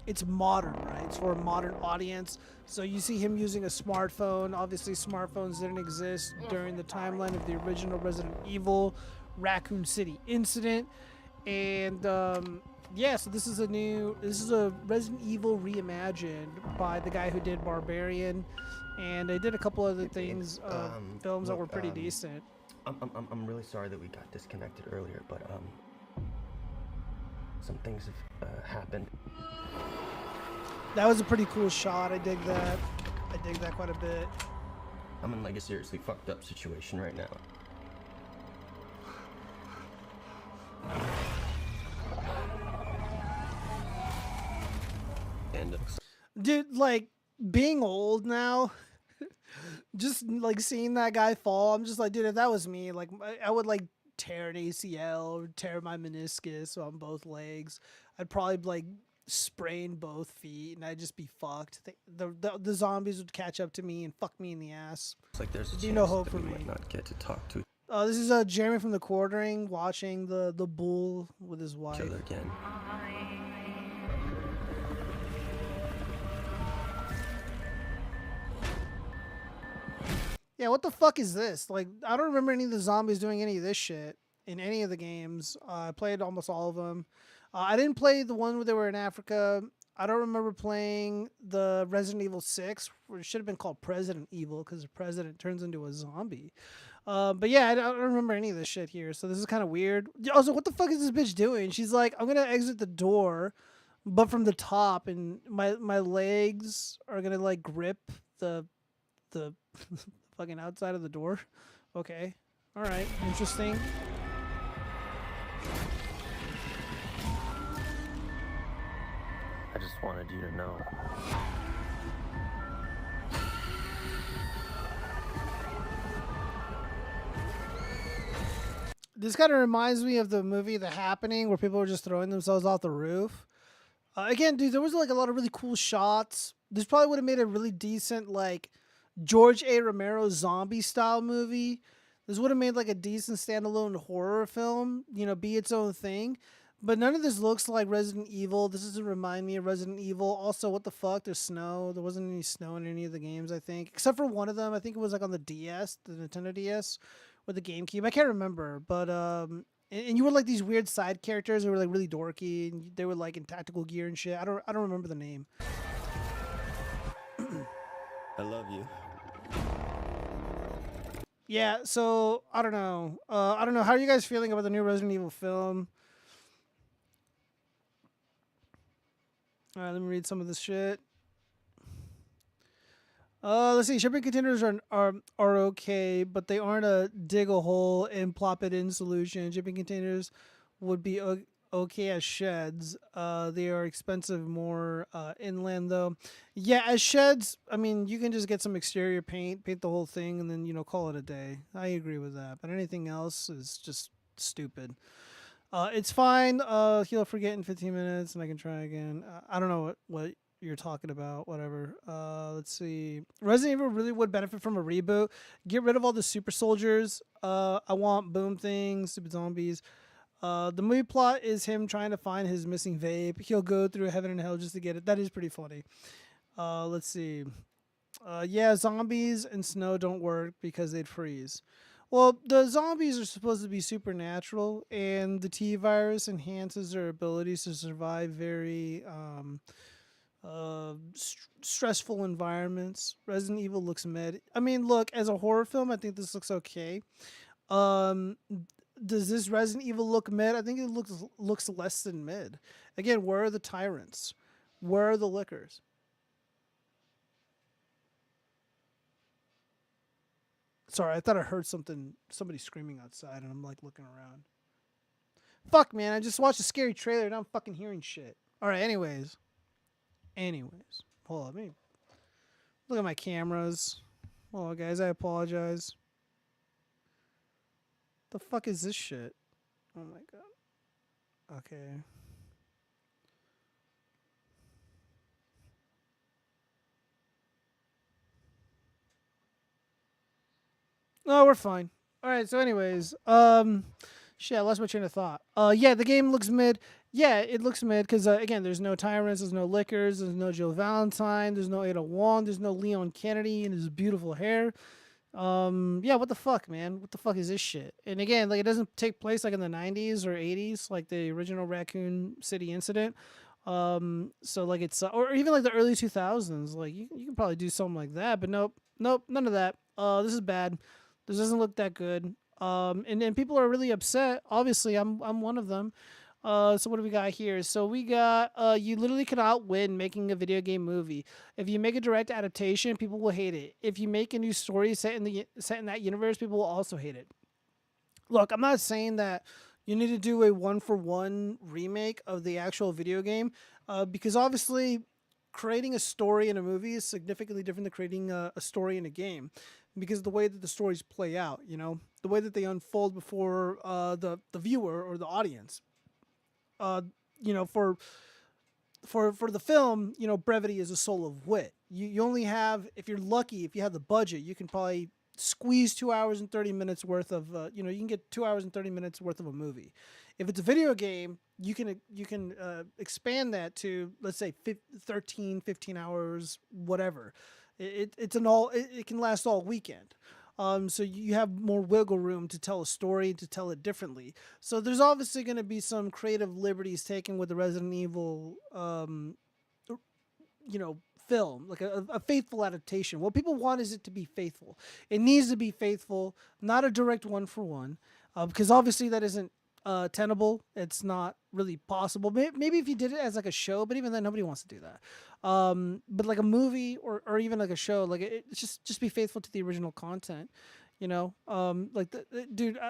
it's modern, right? It's for a modern audience. So you see him using a smartphone. Obviously, smartphones didn't exist during the timeline of the original Resident Evil Raccoon City incident. And yeah, so this is a Resident Evil reimagined by the guy who did Barbarian, and they did a couple other things, films that were pretty decent. I'm really sorry that we got disconnected earlier, but some things have happened. That was a pretty cool shot. I dig that. I dig that quite a bit. I'm in like a seriously fucked up situation right now. And dude, like being old now, just like seeing that guy fall, I'm just like, dude, if that was me, like I would like tear an ACL or tear my meniscus on both legs. I'd probably like sprain both feet and I'd just be fucked. The zombies would catch up to me and fuck me in the ass. It's like there's no hope for me. Might not get to talk to this is Jeremy from the Quartering watching the bull with his wife. each other again. Yeah, what the fuck is this? Like, I don't remember any of the zombies doing any of this shit in any of the games. I played almost all of them. I didn't play the one where they were in Africa. I don't remember playing the Resident Evil 6, where it should have been called President Evil because the president turns into a zombie. But yeah, I don't remember any of this shit here, so this is kind of weird. Also, what the fuck is this bitch doing? She's like, I'm gonna exit the door, but from the top, and my legs are gonna like grip the fucking outside of the door. Okay, all right, interesting. I just wanted you to know. This kind of reminds me of the movie The Happening, where people were just throwing themselves off the roof. Again, dude, there was like a lot of really cool shots. This probably would have made a really decent like George A. Romero zombie style movie. This would have made like a decent standalone horror film, you know, be its own thing. But none of this looks like Resident Evil. This doesn't remind me of Resident Evil. Also, what the fuck? There's snow. There wasn't any snow in any of the games, I think. Except for one of them. I think it was like on the DS, the Nintendo DS, or the GameCube. I can't remember. But, and you were like these weird side characters who were like really dorky. And they were like in tactical gear and shit. I don't remember the name. I love you. Yeah, so, I don't know. I don't know. How are you guys feeling about the new Resident Evil film? All right, let me read some of this shit. Let's see. Shipping containers are okay, but they aren't a dig a hole and plop it in solution. Shipping containers would be okay as sheds. They are expensive more inland though. Yeah, as sheds, I mean, you can just get some exterior paint the whole thing, and then, you know, call it a day. I agree with that. But anything else is just stupid. It's fine. He'll forget in 15 minutes, and I can try again. I don't know what you're talking about. Whatever. Let's see. Resident Evil really would benefit from a reboot. Get rid of all the super soldiers. I want boom things, stupid zombies. The movie plot is him trying to find his missing vape. He'll go through heaven and hell just to get it. That is pretty funny. Let's see. Yeah, zombies and snow don't work because they'd freeze. Well, the zombies are supposed to be supernatural, and the T virus enhances their abilities to survive very stressful environments. Resident Evil looks mid. I mean, look, as a horror film, I think this looks okay. Does this Resident Evil look mid? I think it looks less than mid. Again, where are the tyrants? Where are the lickers? Sorry, I thought I heard somebody screaming outside, and I'm like looking around. Fuck, man, I just watched a scary trailer, and I'm fucking hearing shit. All right, anyways. Hold on, let me look at my cameras. Oh, guys, I apologize. The fuck is this shit? Oh my god. Okay. No, we're fine. All right. So, anyways, shit, I lost my train of thought. Yeah, the game looks mid. Yeah, it looks mid because again, there's no tyrants, there's no lickers, there's no Jill Valentine, there's no Ada Wong, there's no Leon Kennedy and his beautiful hair. Yeah, what the fuck, man? What the fuck is this shit? And again, like, it doesn't take place like in the 90s or 80s, like the original Raccoon City incident. So like it's or even like the early 2000s. Like you can probably do something like that, but nope, none of that. This is bad. This doesn't look that good. And people are really upset. Obviously, I'm one of them. So what do we got here? So we got you literally cannot win making a video game movie. If you make a direct adaptation, people will hate it. If you make a new story set in that universe, people will also hate it. Look, I'm not saying that you need to do a 1-for-1 remake of the actual video game, because obviously creating a story in a movie is significantly different than creating a story in a game, because the way that the stories play out, you know, the way that they unfold before the viewer or the audience. You know, for the film, you know, brevity is a soul of wit. You only have, if you're lucky, if you have the budget, you can probably squeeze 2 hours and 30 minutes worth of, you know, you can get 2 hours and 30 minutes worth of a movie. If it's a video game, you can expand that to, let's say 13, 15 hours, whatever. It can last all weekend. So you have more wiggle room to tell a story, to tell it differently. So there's obviously going to be some creative liberties taken with the Resident Evil, film, like a faithful adaptation. What people want is it to be faithful. It needs to be faithful, not a direct one for one, because obviously that isn't tenable. It's not really possible. Maybe if you did it as like a show, but even then nobody wants to do that. But like a movie or even like a show, like it's just be faithful to the original content. Dude,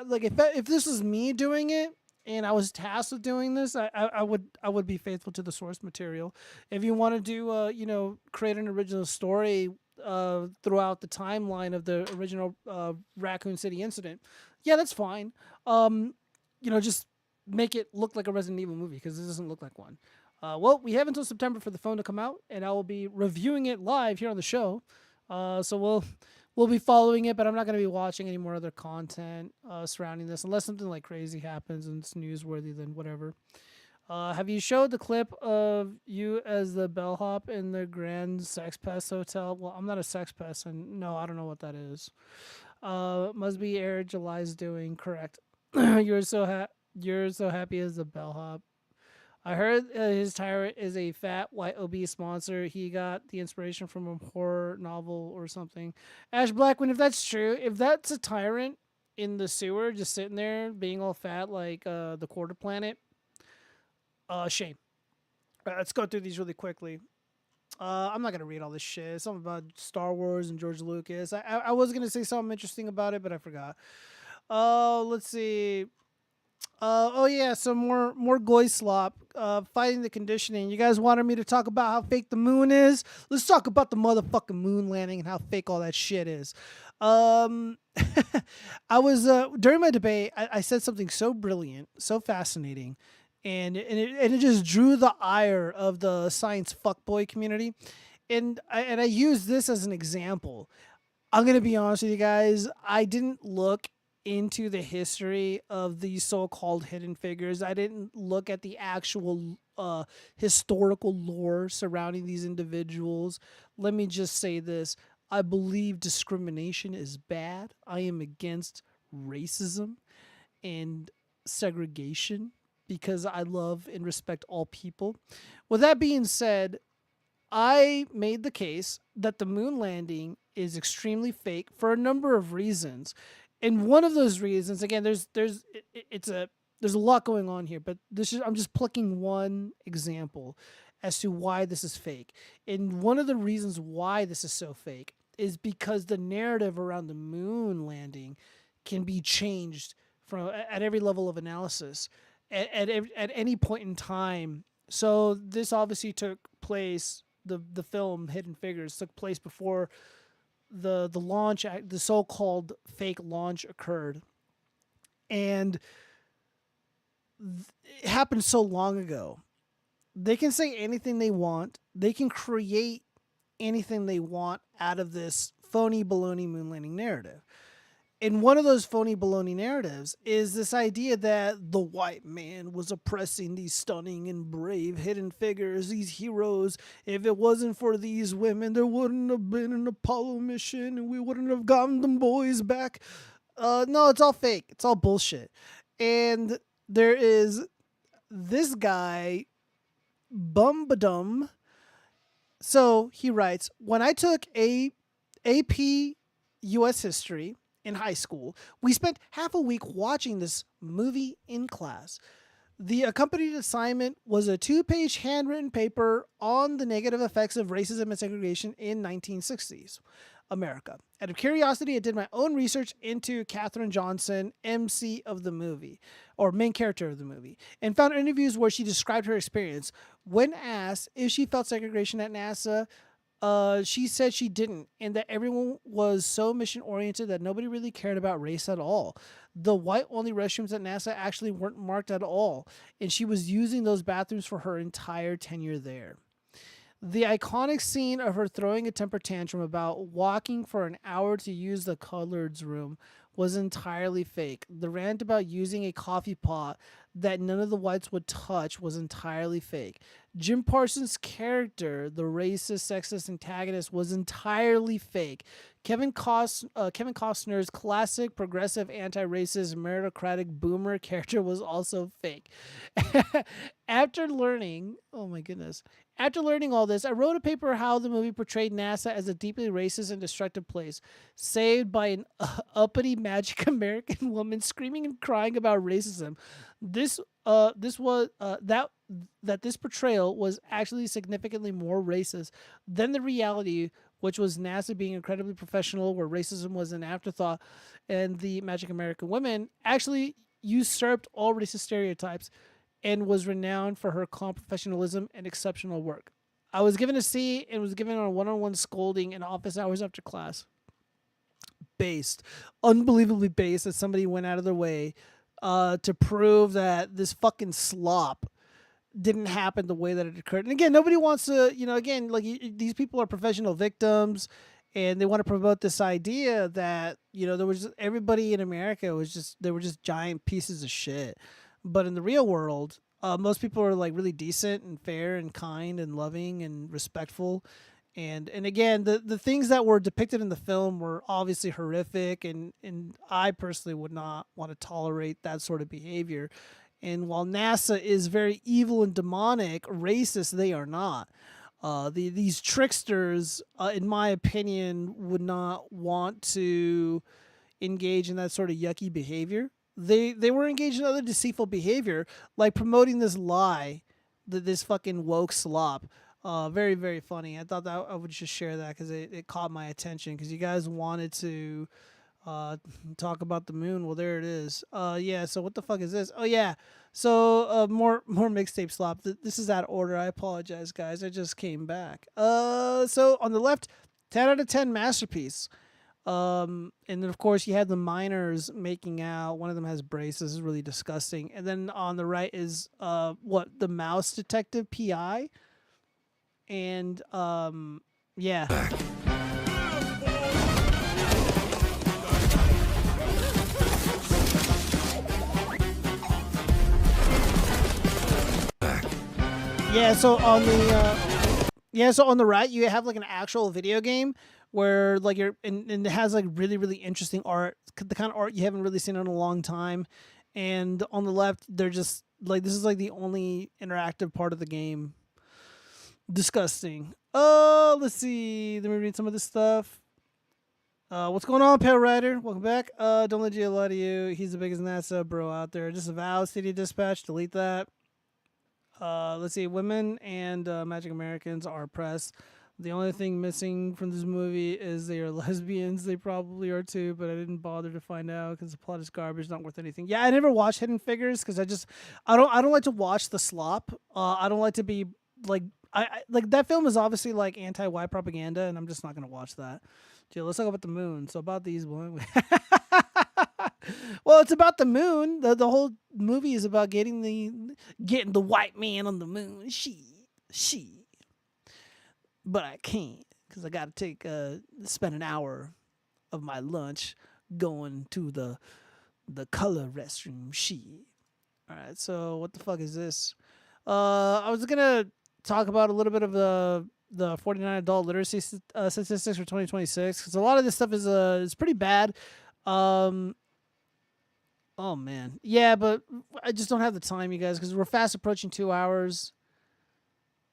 like if this was me doing it and I was tasked with doing this, I would be faithful to the source material. If you want to do create an original story throughout the timeline of the original Raccoon City incident, yeah, that's fine. Just make it look like a Resident Evil movie, because it doesn't look like one. Well, we have until September for the phone to come out, and I will be reviewing it live here on the show. So we'll be following it, but I'm not going to be watching any more other content surrounding this, unless something like crazy happens and it's newsworthy, then whatever. Have you showed the clip of you as the bellhop in the Grand Sex Pest Hotel? Well, I'm not a sex pest, and no, I don't know what that is. Must be aired July's doing, correct. You're so happy as the bellhop. I heard his tyrant is a fat, white, obese monster. He got the inspiration from a horror novel or something. Ash Blackman, if that's true, if that's a tyrant in the sewer just sitting there being all fat like the Quarter Planet, shame. Let's go through these really quickly. I'm not going to read all this shit. Something about Star Wars and George Lucas. I was going to say something interesting about it, but I forgot. Let's see. Some more Goyslop, fighting the conditioning. You guys wanted me to talk about how fake the moon is? Let's talk about the motherfucking moon landing and how fake all that shit is. I was, during my debate, I said something so brilliant, so fascinating, and it just drew the ire of the science fuckboy community. And I used this as an example. I'm going to be honest with you guys. I didn't look into the history of these so-called hidden figures. I didn't look at the actual historical lore surrounding these individuals. Let me just say this. I believe discrimination is bad. I am against racism and segregation because I love and respect all people. With that being said, I made the case that the moon landing is extremely fake for a number of reasons. And one of those reasons, again, there's a lot going on here, but I'm just plucking one example as to why this is fake. And one of the reasons why this is so fake is because the narrative around the moon landing can be changed at every level of analysis at any point in time. So this obviously took place. The film Hidden Figures took place before the launch, the so-called fake launch occurred, and it happened so long ago. They can say anything they want. They can create anything they want out of this phony baloney moon landing narrative. And one of those phony baloney narratives is this idea that the white man was oppressing these stunning and brave hidden figures, these heroes. If it wasn't for these women, there wouldn't have been an Apollo mission and we wouldn't have gotten them boys back. No, it's all fake. It's all bullshit. And there is this guy, Bumbadum. So he writes, when I took AP U.S. history in high school, we spent half a week watching this movie in class. The accompanied assignment was a 2-page handwritten paper on the negative effects of racism and segregation in 1960s America. Out of curiosity, I did my own research into Katherine Johnson, MC of the movie, or main character of the movie, and found interviews where she described her experience. When asked if she felt segregation at NASA, she said she didn't, and that everyone was so mission-oriented that nobody really cared about race at all. The white-only restrooms at NASA actually weren't marked at all, and she was using those bathrooms for her entire tenure there. The iconic scene of her throwing a temper tantrum about walking for an hour to use the coloreds room was entirely fake. The rant about using a coffee pot that none of the whites would touch was entirely fake. Jim Parsons' character, the racist, sexist antagonist, was entirely fake. Kevin Costner's classic progressive anti-racist meritocratic boomer character was also fake. After learning all this, I wrote a paper how the movie portrayed NASA as a deeply racist and destructive place, saved by an uppity magic American woman screaming and crying about racism. This portrayal was actually significantly more racist than the reality, which was NASA being incredibly professional, where racism was an afterthought, and the Magic American Woman actually usurped all racist stereotypes and was renowned for her calm professionalism and exceptional work. I was given a C and was given a one-on-one scolding in office hours after class. Unbelievably based, that somebody went out of their way to prove that this fucking slop didn't happen the way that it occurred. And again, nobody wants to, these people are professional victims, and they want to promote this idea that, there was everybody in America were just giant pieces of shit. But in the real world, most people are like really decent and fair and kind and loving and respectful. And again, the things that were depicted in the film were obviously horrific, and I personally would not want to tolerate that sort of behavior. And while NASA is very evil and demonic, racist they are not. These tricksters, in my opinion, would not want to engage in that sort of yucky behavior. They were engaged in other deceitful behavior, like promoting this lie, this fucking woke slop. Very, very funny. I thought that I would just share that because it caught my attention, because you guys wanted to talk about the moon. Well, there it is. Yeah, so what the fuck is this? Oh, yeah. So more mixtape slop. This is out of order. I apologize, guys. I just came back. So on the left, 10 out of 10 masterpiece. And then, of course, you had the miners making out. One of them has braces. This is really disgusting. And then on the right is the mouse detective PI. And yeah. So on the right you have like an actual video game where like and it has like really, really interesting art, the kind of art you haven't really seen in a long time. And on the left, they're just like, this is like the only interactive part of the game. Disgusting. Let's see. Let me read some of this stuff. What's going on, Pale Rider? Welcome back. Don't let Gio lie to you. He's the biggest NASA bro out there. Just a vow, City Dispatch. Delete that. Let's see. Women and Magic Americans are oppressed. The only thing missing from this movie is they are lesbians. They probably are too, but I didn't bother to find out because the plot is garbage, not worth anything. Yeah, I never watched Hidden Figures because I don't like to watch the slop. I don't like to be like, I like that film is obviously like anti-white propaganda, and I'm just not gonna watch that. Dude, let's talk about the moon. So about these women. Well, it's about the moon. The whole movie is about getting the white man on the moon. She. But I can't because I got to spend an hour of my lunch going to the color restroom. All right, so what the fuck is this? I was gonna talk about a little bit of the 49 adult literacy statistics for 2026 because a lot of this stuff is pretty bad. Oh man, yeah, but I just don't have the time, you guys, because we're fast approaching 2 hours.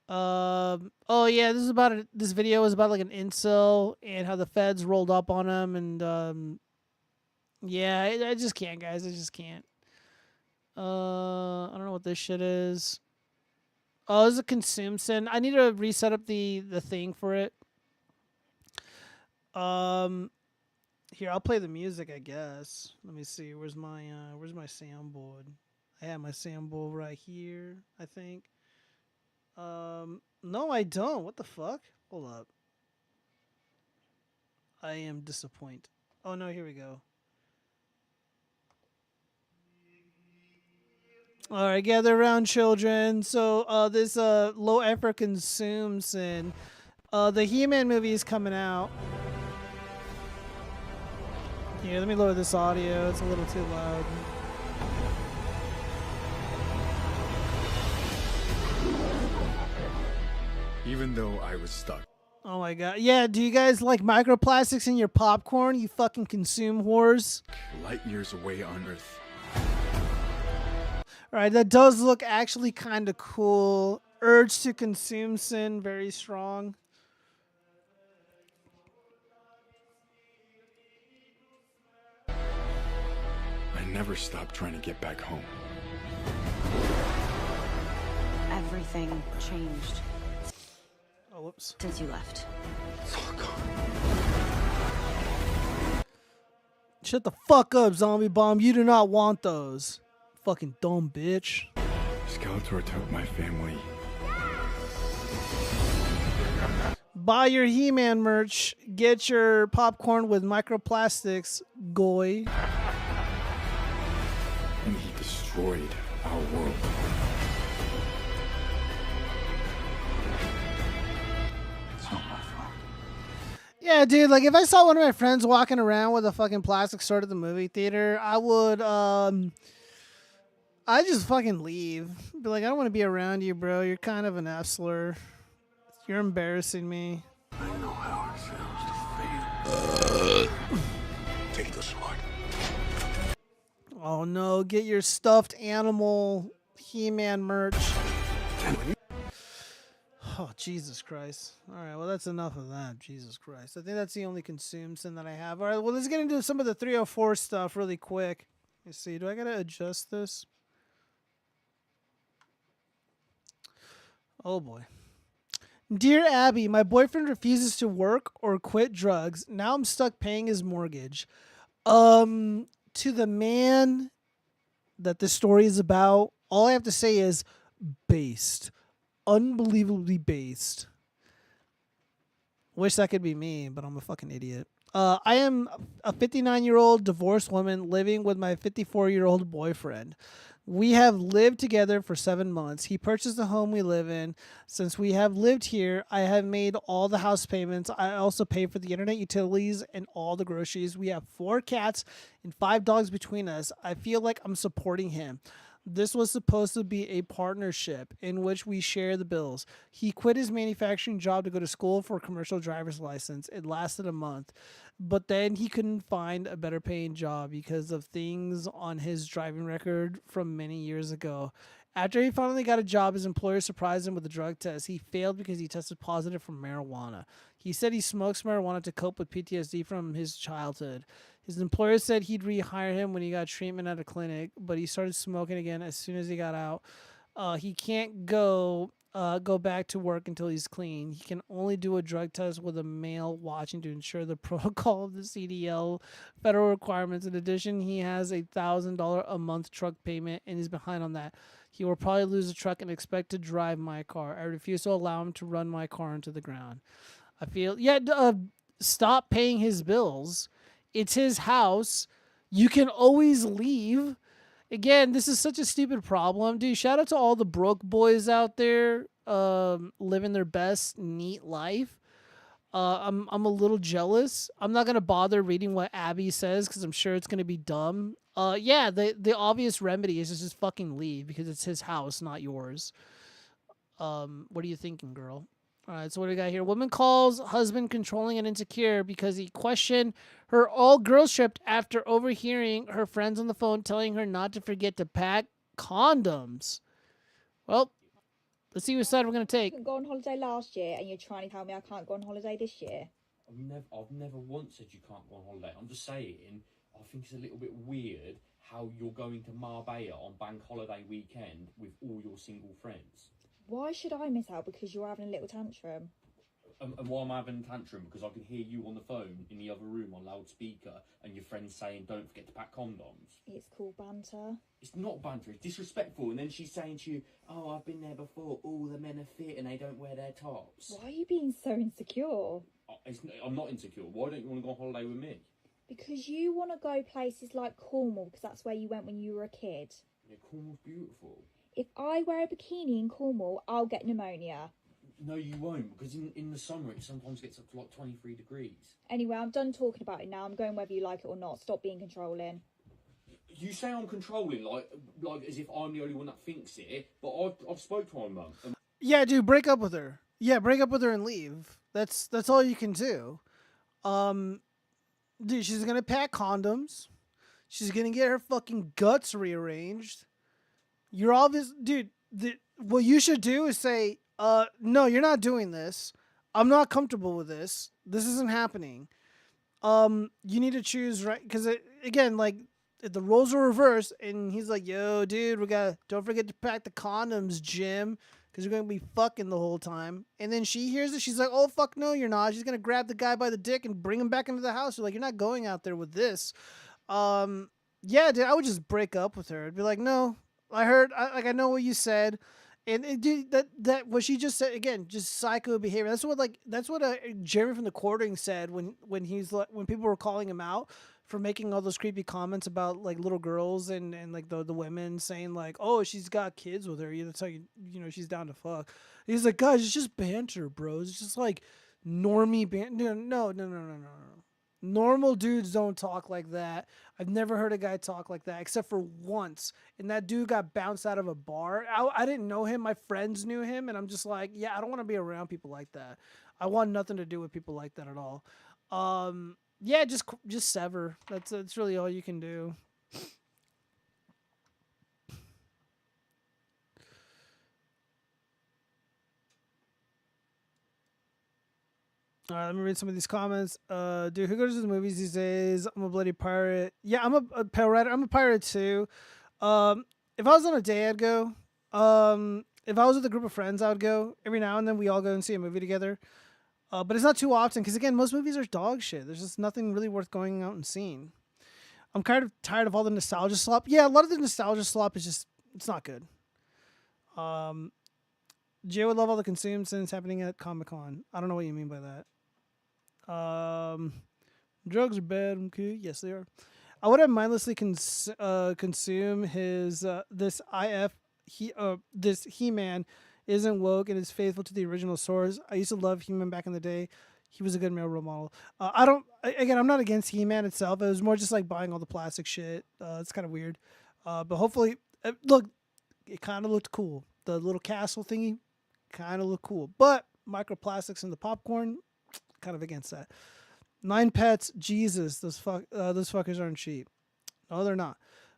Oh yeah, this video is about like an incel and how the feds rolled up on him, and yeah, I just can't, guys. I just can't. I don't know what this shit is. Oh, this is a consume sin. I need to reset up the thing for it. Here, I'll play the music, I guess. Let me see. Where's my soundboard? I have my soundboard right here, I think. No, I don't. What the fuck? Hold up. I am disappointed. Oh no, here we go. All right, gather around, children. So, this low effort consumes sin. The He-Man movie is coming out. Here, let me lower this audio. It's a little too loud. even though I was stuck. Oh my god. Yeah, do you guys like microplastics in your popcorn? You fucking consume whores. Light years away on Earth. Alright, that does look actually kind of cool. Urge to consume sin, very strong. I never stopped trying to get back home. Everything changed. Oh, whoops. Since you left. It's all gone. Shut the fuck up, zombie bomb. You do not want those. Fucking dumb bitch. Skeletor took my family. Buy your He-Man merch. Get your popcorn with microplastics, Goy. And he destroyed our world. It's not my fault. Yeah, dude, like if I saw one of my friends walking around with a fucking plastic sword at the movie theater, I would I'd just fucking leave. Be like, I don't want to be around you, bro. You're kind of an F-slur. You're embarrassing me. I know how it feels to fail. Take the sword. Oh no, get your stuffed animal He-Man merch. Oh, Jesus Christ. Alright, well that's enough of that. Jesus Christ. I think that's the only consume sin that I have. Alright, well let's get into some of the 304 stuff really quick. Let's see, do I gotta adjust this? Oh boy. Dear Abby, my boyfriend refuses to work or quit drugs. Now I'm stuck paying his mortgage. To the man that this story is about, all I have to say is based. Unbelievably based. Wish that could be me, but I'm a fucking idiot. I am a 59-year-old divorced woman living with my 54-year-old boyfriend. We have lived together for 7 months. He purchased the home we live in. Since we have lived here, I have made all the house payments. I also pay for the internet, utilities, and all the groceries. We have 4 cats and 5 dogs between us. I feel like I'm supporting him. This was supposed to be a partnership in which we share the bills. He quit his manufacturing job to go to school for a commercial driver's license. It lasted a month, but then he couldn't find a better paying job because of things on his driving record from many years ago. After he finally got a job, his employer surprised him with a drug test. He failed because he tested positive for marijuana. He said he smokes marijuana to cope with PTSD from his childhood. His employer said he'd rehire him when he got treatment at a clinic, but he started smoking again as soon as he got out. He can't go back to work until he's clean. He can only do a drug test with a male watching to ensure the protocol of the CDL federal requirements. In addition, he has a $1,000 a month truck payment and is behind on that. He will probably lose the truck and expect to drive my car. I refuse to allow him to run my car into the ground. I feel, stop paying his bills. It's his house. You can always leave. Again, this is such a stupid problem. Dude, shout out to all the broke boys out there living their best, neat life. I'm a little jealous. I'm not going to bother reading what Abby says because I'm sure it's going to be dumb. The obvious remedy is just fucking leave because it's his house, not yours. What are you thinking, girl? All right, so what do we got here? Woman calls husband controlling and insecure because he questioned her all-girls trip after overhearing her friends on the phone telling her not to forget to pack condoms. Well, let's see which side we're going to take. I couldn't go on holiday last year and you're trying to tell me I can't go on holiday this year. I've never once said you can't go on holiday. I'm just saying, I think it's a little bit weird how you're going to Marbella on bank holiday weekend with all your single friends. Why should I miss out because you're having a little tantrum? And why am I having a tantrum? Because I can hear you on the phone in the other room on loudspeaker and your friends saying don't forget to pack condoms. It's called banter. It's not banter, it's disrespectful. And then she's saying to you, oh, I've been there before, all the men are fit and they don't wear their tops. Why are you being so insecure? I'm not insecure. Why don't you want to go on holiday with me? Because you want to go places like Cornwall because that's where you went when you were a kid. Yeah, Cornwall's beautiful. If I wear a bikini in Cornwall, I'll get pneumonia. No, you won't, because in the summer it sometimes gets up to like 23 degrees. Anyway, I'm done talking about it now. I'm going whether you like it or not. Stop being controlling. You say I'm controlling, like as if I'm the only one that thinks it, but I've spoke to my mum. Yeah, dude, break up with her. Yeah, break up with her and leave. That's all you can do. Dude, she's gonna pack condoms. She's gonna get her fucking guts rearranged. You're obvious, dude. What you should do is say, no, you're not doing this. I'm not comfortable with this. This isn't happening. You need to choose right, because again, like, if the roles are reversed, and he's like, yo, dude, don't forget to pack the condoms, Jim, because you're gonna be fucking the whole time. And then she hears it, she's like, oh fuck no, you're not. She's gonna grab the guy by the dick and bring him back into the house. You're like, you're not going out there with this. Yeah, dude, I would just break up with her. I'd be like, no, I know what you said. And dude, that what she just said again, just psycho behavior. That's what Jeremy from the Quartering said when people were calling him out for making all those creepy comments about like little girls and like the women saying like, oh, she's got kids with her. That's how you know she's down to fuck. He's like, guys, it's just banter, bro. It's just like normie banter. No. Normal dudes don't talk like that. I've never heard a guy talk like that except for once. And that dude got bounced out of a bar. I didn't know him. My friends knew him. And I'm just like, yeah, I don't want to be around people like that. I want nothing to do with people like that at all. Yeah, just sever. That's really all you can do. All right, let me read some of these comments. Dude, who goes to the movies these days? I'm a bloody pirate. Yeah, I'm a pirate. I'm a pirate too. If I was on a day, I'd go. If I was with a group of friends, I would go. Every now and then, we all go and see a movie together. But it's not too often because, again, most movies are dog shit. There's just nothing really worth going out and seeing. I'm kind of tired of all the nostalgia slop. Yeah, a lot of the nostalgia slop is just, it's not good. Jay would love all the consume since happening at Comic-Con. I don't know what you mean by that. Drugs are bad. Okay, yes they are. I would have mindlessly consume his this He-Man isn't woke and is faithful to the original source. I used to love He-Man back in the day. He was a good male role model. I'm not against He-Man itself. It was more just like buying all the plastic shit. It's kind of weird. But hopefully, look, it kind of looked cool. The little castle thingy kind of looked cool. But microplastics in the popcorn, kind of against that. 9 pets, Jesus, those fuckers aren't cheap. No, they're not.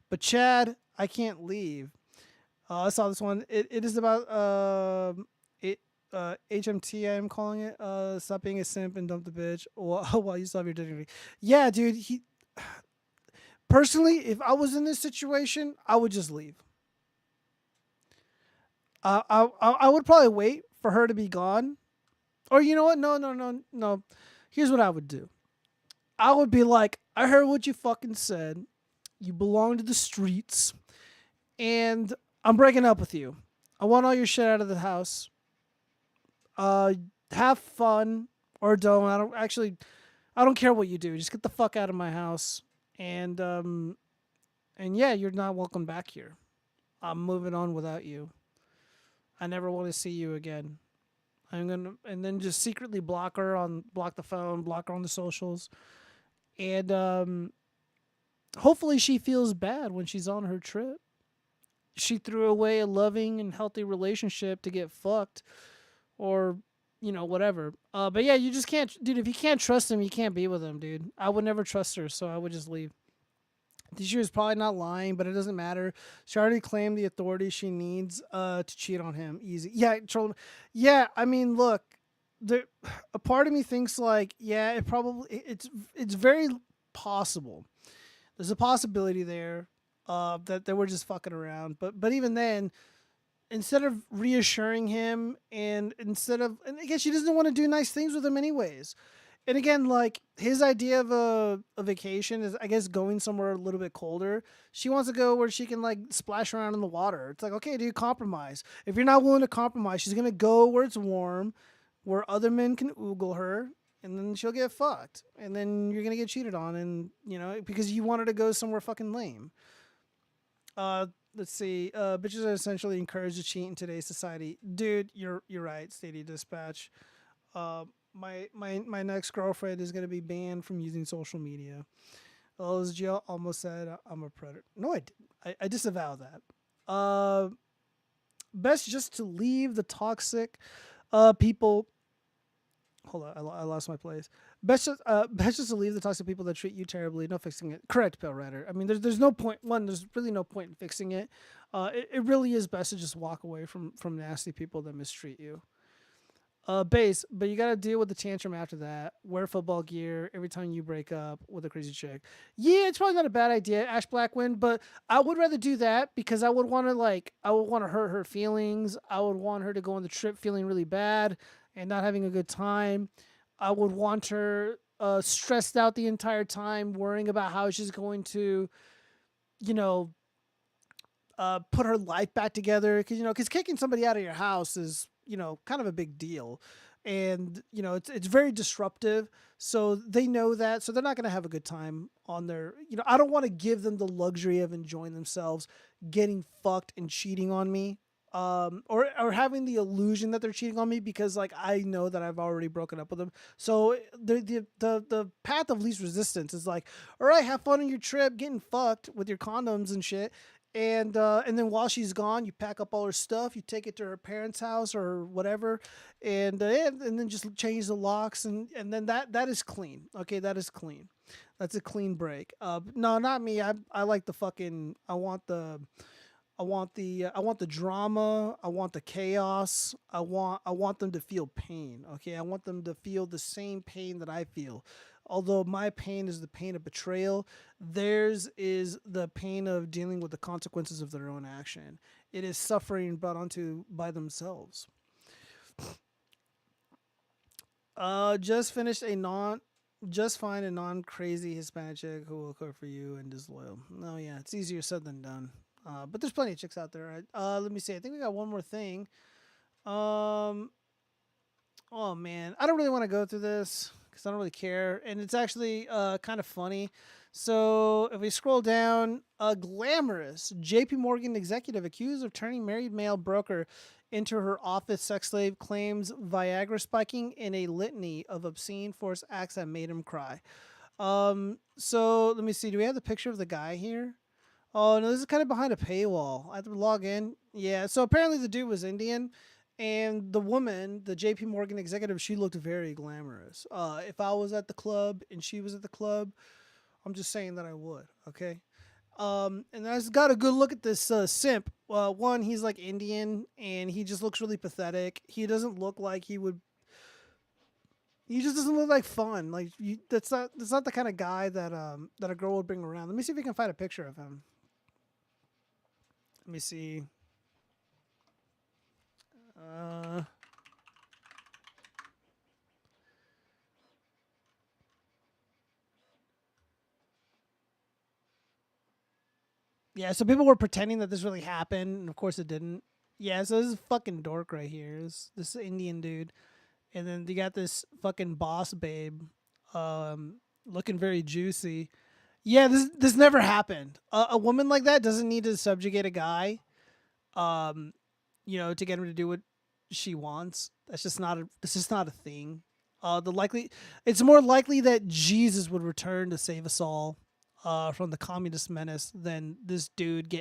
But Chad, I can't leave. I saw this one. It is about HMT. I'm calling it. Stop being a simp and dump the bitch while you still have your dignity. Yeah, dude. Personally, if I was in this situation, I would just leave. I would probably wait for her to be gone. Or you know what? No. Here's what I would do. I would be like, I heard what you fucking said. You belong to the streets. And I'm breaking up with you. I want all your shit out of the house. Have fun or don't. I don't care what you do. Just get the fuck out of my house. And yeah, you're not welcome back here. I'm moving on without you. I never want to see you again. And then just secretly block the phone, block her on the socials. And hopefully she feels bad when she's on her trip. She threw away a loving and healthy relationship to get fucked or, whatever. But yeah, you just can't, dude, if you can't trust him, you can't be with him, dude. I would never trust her, so I would just leave. She was probably not lying, but it doesn't matter. She already claimed the authority she needs to cheat on him. Easy. Yeah, yeah, I mean, look, a part of me thinks like, yeah, it's very possible. There's a possibility there that they were just fucking around. But even then, instead of reassuring him and I guess she doesn't want to do nice things with him anyways. And again, like, his idea of a vacation is, I guess, going somewhere a little bit colder. She wants to go where she can, like, splash around in the water. It's like, okay, dude, compromise. If you're not willing to compromise, she's going to go where it's warm, where other men can oogle her, and then she'll get fucked. And then you're going to get cheated on, and, because you wanted to go somewhere fucking lame. Let's see. Bitches are essentially encouraged to cheat in today's society. Dude, you're right, Stady Dispatch. My next girlfriend is gonna be banned from using social media. As Jill almost said, I'm a predator. No, I didn't. I disavow that. Best just to leave the toxic People. Hold on, I lost my place. Best just to leave the toxic people that treat you terribly. No fixing it. Correct, Pale Rider. I mean, there's no point. One, there's really no point in fixing it. It really is best to just walk away from nasty people that mistreat you. Base, but you gotta deal with the tantrum after that. Wear football gear every time you break up with a crazy chick. Yeah, it's probably not a bad idea, Ash Blackwind, but I would rather do that because I would want to hurt her feelings. I would want her to go on the trip feeling really bad and not having a good time. I would want her stressed out the entire time, worrying about how she's going to, you know, put her life back together. Because kicking somebody out of your house is, kind of a big deal. And, it's very disruptive. So they know that. So they're not going to have a good time on their, I don't want to give them the luxury of enjoying themselves, getting fucked and cheating on me. Or having the illusion that they're cheating on me because I know that I've already broken up with them. So the path of least resistance is all right, have fun on your trip, getting fucked with your condoms and shit. And then while she's gone, you pack up all her stuff, you take it to her parents' house or whatever, and then just change the locks, and then that is clean. Okay, that is clean. That's a clean break. No, not me. I like the fucking. I want the drama. I want the chaos. I want them to feel pain. Okay, I want them to feel the same pain that I feel. Although my pain is the pain of betrayal, theirs is the pain of dealing with the consequences of their own action. It is suffering brought onto by themselves. Just find a non-crazy Hispanic chick who will cook for you and disloyal. No, yeah, it's easier said than done. But there's plenty of chicks out there. Let me see. I think we got one more thing. Oh man, I don't really want to go through this because I don't really care, and it's actually kind of funny. So if we scroll down, a glamorous J.P. Morgan executive accused of turning married male broker into her office sex slave claims Viagra spiking in a litany of obscene forced acts that made him cry. So let me see. Do we have the picture of the guy here? Oh, no, this is kind of behind a paywall. I have to log in. Yeah, so apparently the dude was Indian, and the woman, the JP Morgan executive, she looked very glamorous. If I was at the club and she was at the club, I'm just saying that I would, okay? And I just got a good look at this simp. One, he's Indian, and he just looks really pathetic. He doesn't look like he would... He just doesn't look like fun. That's not the kind of guy that a girl would bring around. Let me see if we can find a picture of him. Let me see. Yeah, so people were pretending that this really happened, and of course it didn't. Yeah, so this is fucking dork right here. This Indian dude. And then you got this fucking boss babe looking very juicy. Yeah, this never happened. A woman like that doesn't need to subjugate a guy, to get him to do what she wants. That's just not a thing. It's more likely that Jesus would return to save us all from the communist menace than this dude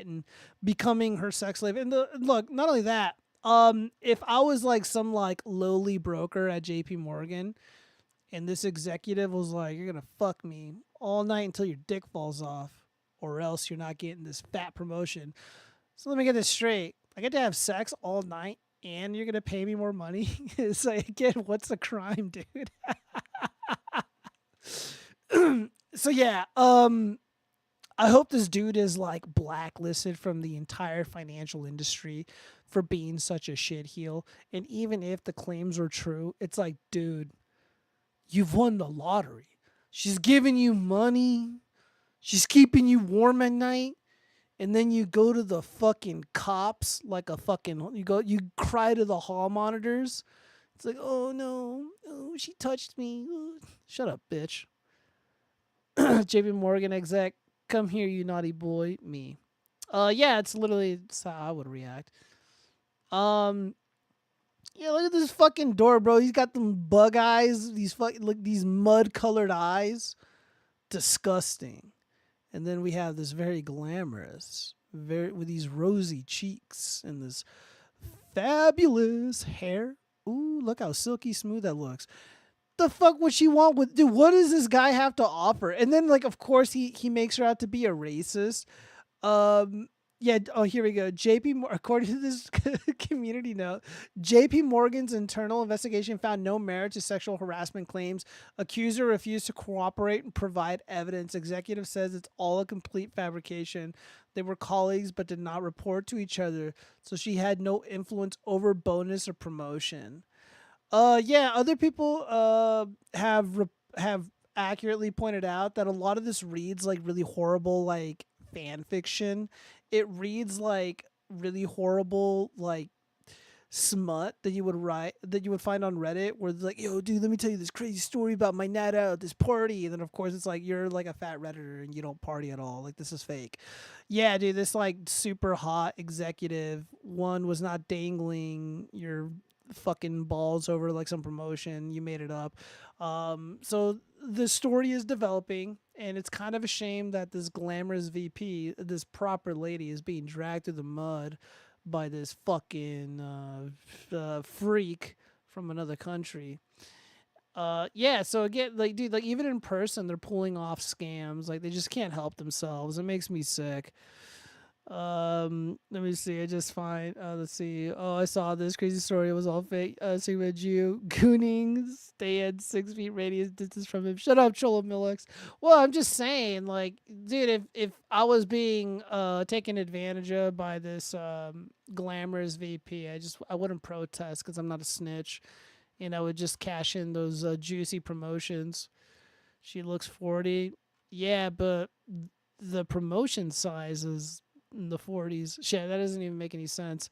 becoming her sex slave. And look, not only that, if I was some lowly broker at JP Morgan and this executive was you're going to fuck me all night until your dick falls off or else you're not getting this fat promotion. So let me get this straight. I get to have sex all night and you're going to pay me more money? It's again, what's the crime, dude? So yeah, I hope this dude is blacklisted from the entire financial industry for being such a shitheel. And even if the claims are true, it's dude, you've won the lottery. She's giving you money. She's keeping you warm at night. And then you go to the fucking cops you cry to the hall monitors. It's oh no, oh, she touched me. Shut up, bitch. JP Morgan exec, come here, you naughty boy. Me. Yeah, it's how I would react. Yeah, look at this fucking door, bro. He's got them bug eyes. These mud colored eyes. Disgusting. And then we have this very glamorous, with these rosy cheeks and this fabulous hair. Ooh, look how silky smooth that looks. The fuck would she want with, dude? What does this guy have to offer? And then, like, of course, he makes her out to be a racist. Yeah. Oh, here we go. According to this community note, JP Morgan's internal investigation found no merit to sexual harassment claims. Accuser refused to cooperate and provide evidence. Executive says it's all a complete fabrication. They were colleagues but did not report to each other, so she had no influence over bonus or promotion. Yeah, other people have accurately pointed out that a lot of this reads like really horrible like fan fiction. It reads like really horrible like smut that you would find on Reddit, where it's like, yo, dude, let me tell you this crazy story about my night out at this party, and then of course it's like you're like a fat Redditor and you don't party at all. Like, this is fake. Yeah, dude, this like super hot executive one was not dangling your fucking balls over like some promotion. You made it up. So the story is developing, and it's kind of a shame that this glamorous VP, this proper lady, is being dragged through the mud by this fucking freak from another country. Yeah, so again, like, dude, like, even in person, they're pulling off scams. Like, they just can't help themselves. It makes me sick. Let me see. I just find. Let's see. Oh, I saw this crazy story. It was all fake. Sigma Jew gooning. Stay at 6 feet radius distance from him. Shut up, Cholo Millix. Well, I'm just saying, like, dude, if I was being taken advantage of by this glamorous VP, I wouldn't protest because I'm not a snitch, and I would just cash in those juicy promotions. She looks 40. Yeah, but the promotion size is in the 40s. Shit, that doesn't even make any sense.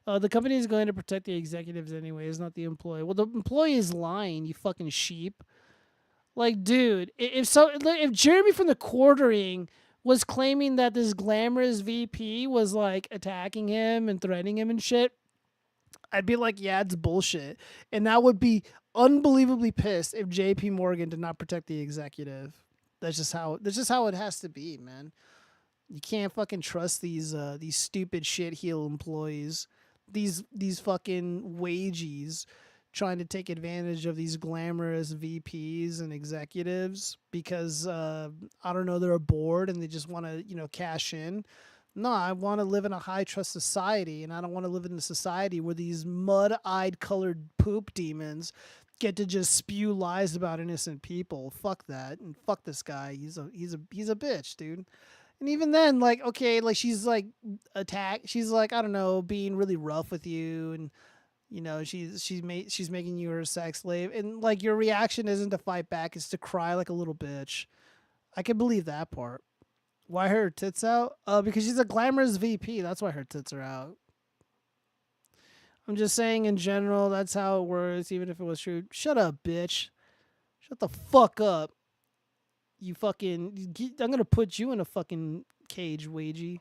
The company is going to protect the executives anyways, not the employee. Well, the employee is lying, you fucking sheep. Like, dude, if Jeremy from the Quartering was claiming that this glamorous VP was like attacking him and threatening him and shit, I'd be like, yeah, it's bullshit. And I would be unbelievably pissed if JP Morgan did not protect the executive. That's just how it has to be, man. You can't fucking trust these stupid shit heel employees, these fucking wagies trying to take advantage of these glamorous VPs and executives because I don't know, they're bored and they just want to cash in. No, I want to live in a high trust society, and I don't want to live in a society where these mud-eyed colored poop demons get to just spew lies about innocent people. Fuck that, and fuck this guy. He's a bitch, dude. And even then, like, okay, like, she's like she's like, I don't know, being really rough with you, and she's making you her sex slave, and like your reaction isn't to fight back, it's to cry like a little bitch. I can believe that part. Why her tits out? Because she's a glamorous VP. That's why her tits are out. I'm just saying in general, that's how it works, even if it was true. Shut up, bitch. Shut the fuck up. You fucking... I'm gonna put you in a fucking cage, Wagey.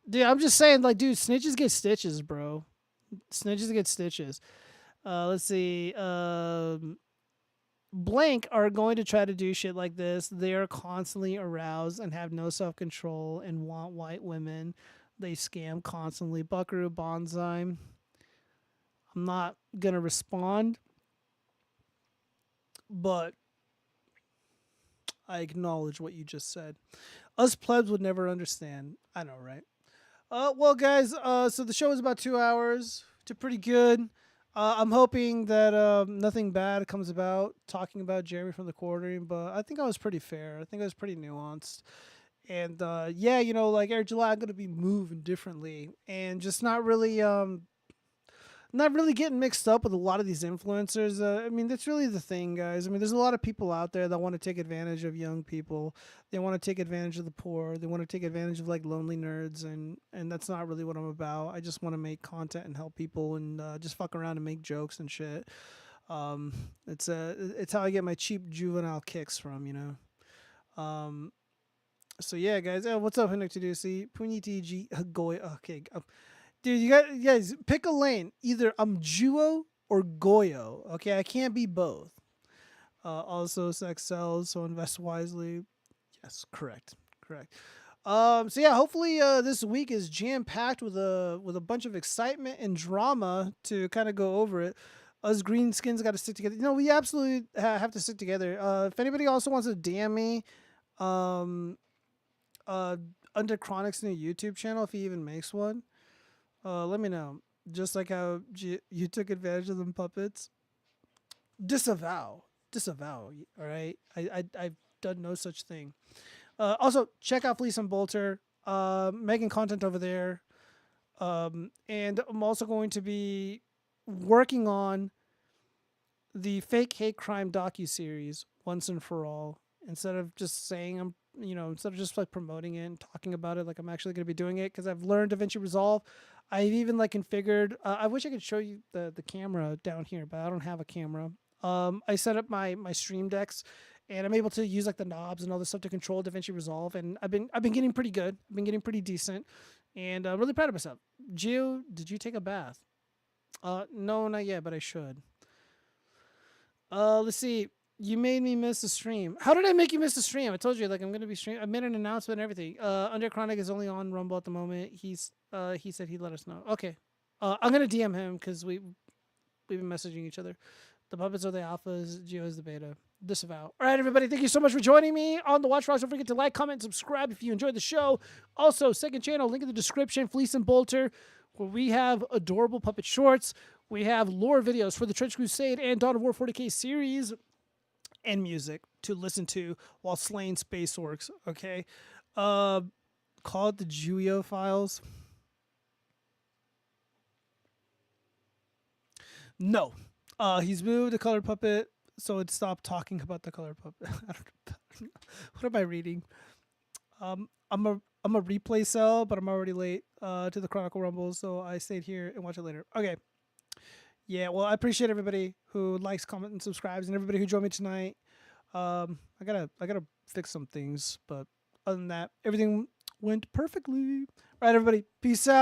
Dude, I'm just saying, like, dude, snitches get stitches, bro. Snitches get stitches. Let's see. Blank are going to try to do shit like this. They are constantly aroused and have no self-control and want white women. They scam constantly. Buckaroo Banzai. I'm not going to respond, but I acknowledge what you just said. Us plebs would never understand. I know, right? Well, guys, so the show is about 2 hours. Did pretty good. I'm hoping that nothing bad comes about talking about Jeremy from the Quartering, but I think I was pretty fair. I think I was pretty nuanced. And yeah, like Air July, I'm going to be moving differently and just not really getting mixed up with a lot of these influencers. I mean, that's really the thing, guys. I mean, there's a lot of people out there that want to take advantage of young people. They want to take advantage of the poor. They want to take advantage of like lonely nerds, and that's not really what I'm about. I just want to make content and help people and just fuck around and make jokes and shit. It's how I get my cheap juvenile kicks from, So yeah, guys. What's up, Hinnick to do? See, Puniti G Goy. Okay. Dude, you guys pick a lane. Either I'm Juo or Goyo. Okay, I can't be both. Also, sex sells, so invest wisely. Yes, correct. So yeah, hopefully this week is jam packed with a bunch of excitement and drama to kind of go over it. Us greenskins got to stick together. You know, we absolutely have to stick together. If anybody also wants to DM me, under Chronic's new YouTube channel, if he even makes one, let me know. Just like how you took advantage of them puppets. Disavow. All right. I've done no such thing. Also, check out Fleece and Bolter, making content over there. And I'm also going to be working on the fake hate crime docuseries once and for all. Instead of just saying instead of just like promoting it and talking about it, like I'm actually going to be doing it because I've learned DaVinci Resolve. I've even like configured. I wish I could show you the camera down here, but I don't have a camera. I set up my stream decks, and I'm able to use like the knobs and all this stuff to control DaVinci Resolve, and I've been getting pretty good. I've been getting pretty decent, and I'm really proud of myself. Gio, did you take a bath? No, not yet, but I should. Let's see. You made me miss the stream. How did I make you miss the stream? I told you, like, I'm gonna be streaming. I made an announcement and everything. Under Chronic is only on Rumble at the moment. He said he'd let us know. Okay. I'm gonna DM him because we've been messaging each other. The puppets are the alphas. Geo is the beta. Disavow. All right, everybody. Thank you so much for joining me on the Watchfrogs. Don't forget to like, comment, and subscribe if you enjoyed the show. Also, second channel, link in the description. Fleece and Bolter, where we have adorable puppet shorts. We have lore videos for the Trench Crusade and Dawn of War 40k series, and music to listen to while slaying space orcs. Okay, call it the Juio Files. No, he's moved the color puppet, so it stopped talking about the color puppet. What am I reading? I'm a replay cell, but I'm already late to the Chronicle Rumble, so I stayed here and watch it later. Okay. Yeah, well, I appreciate everybody who likes, comments, and subscribes, and everybody who joined me tonight. I gotta fix some things, but other than that, everything went perfectly. All right, everybody, peace out.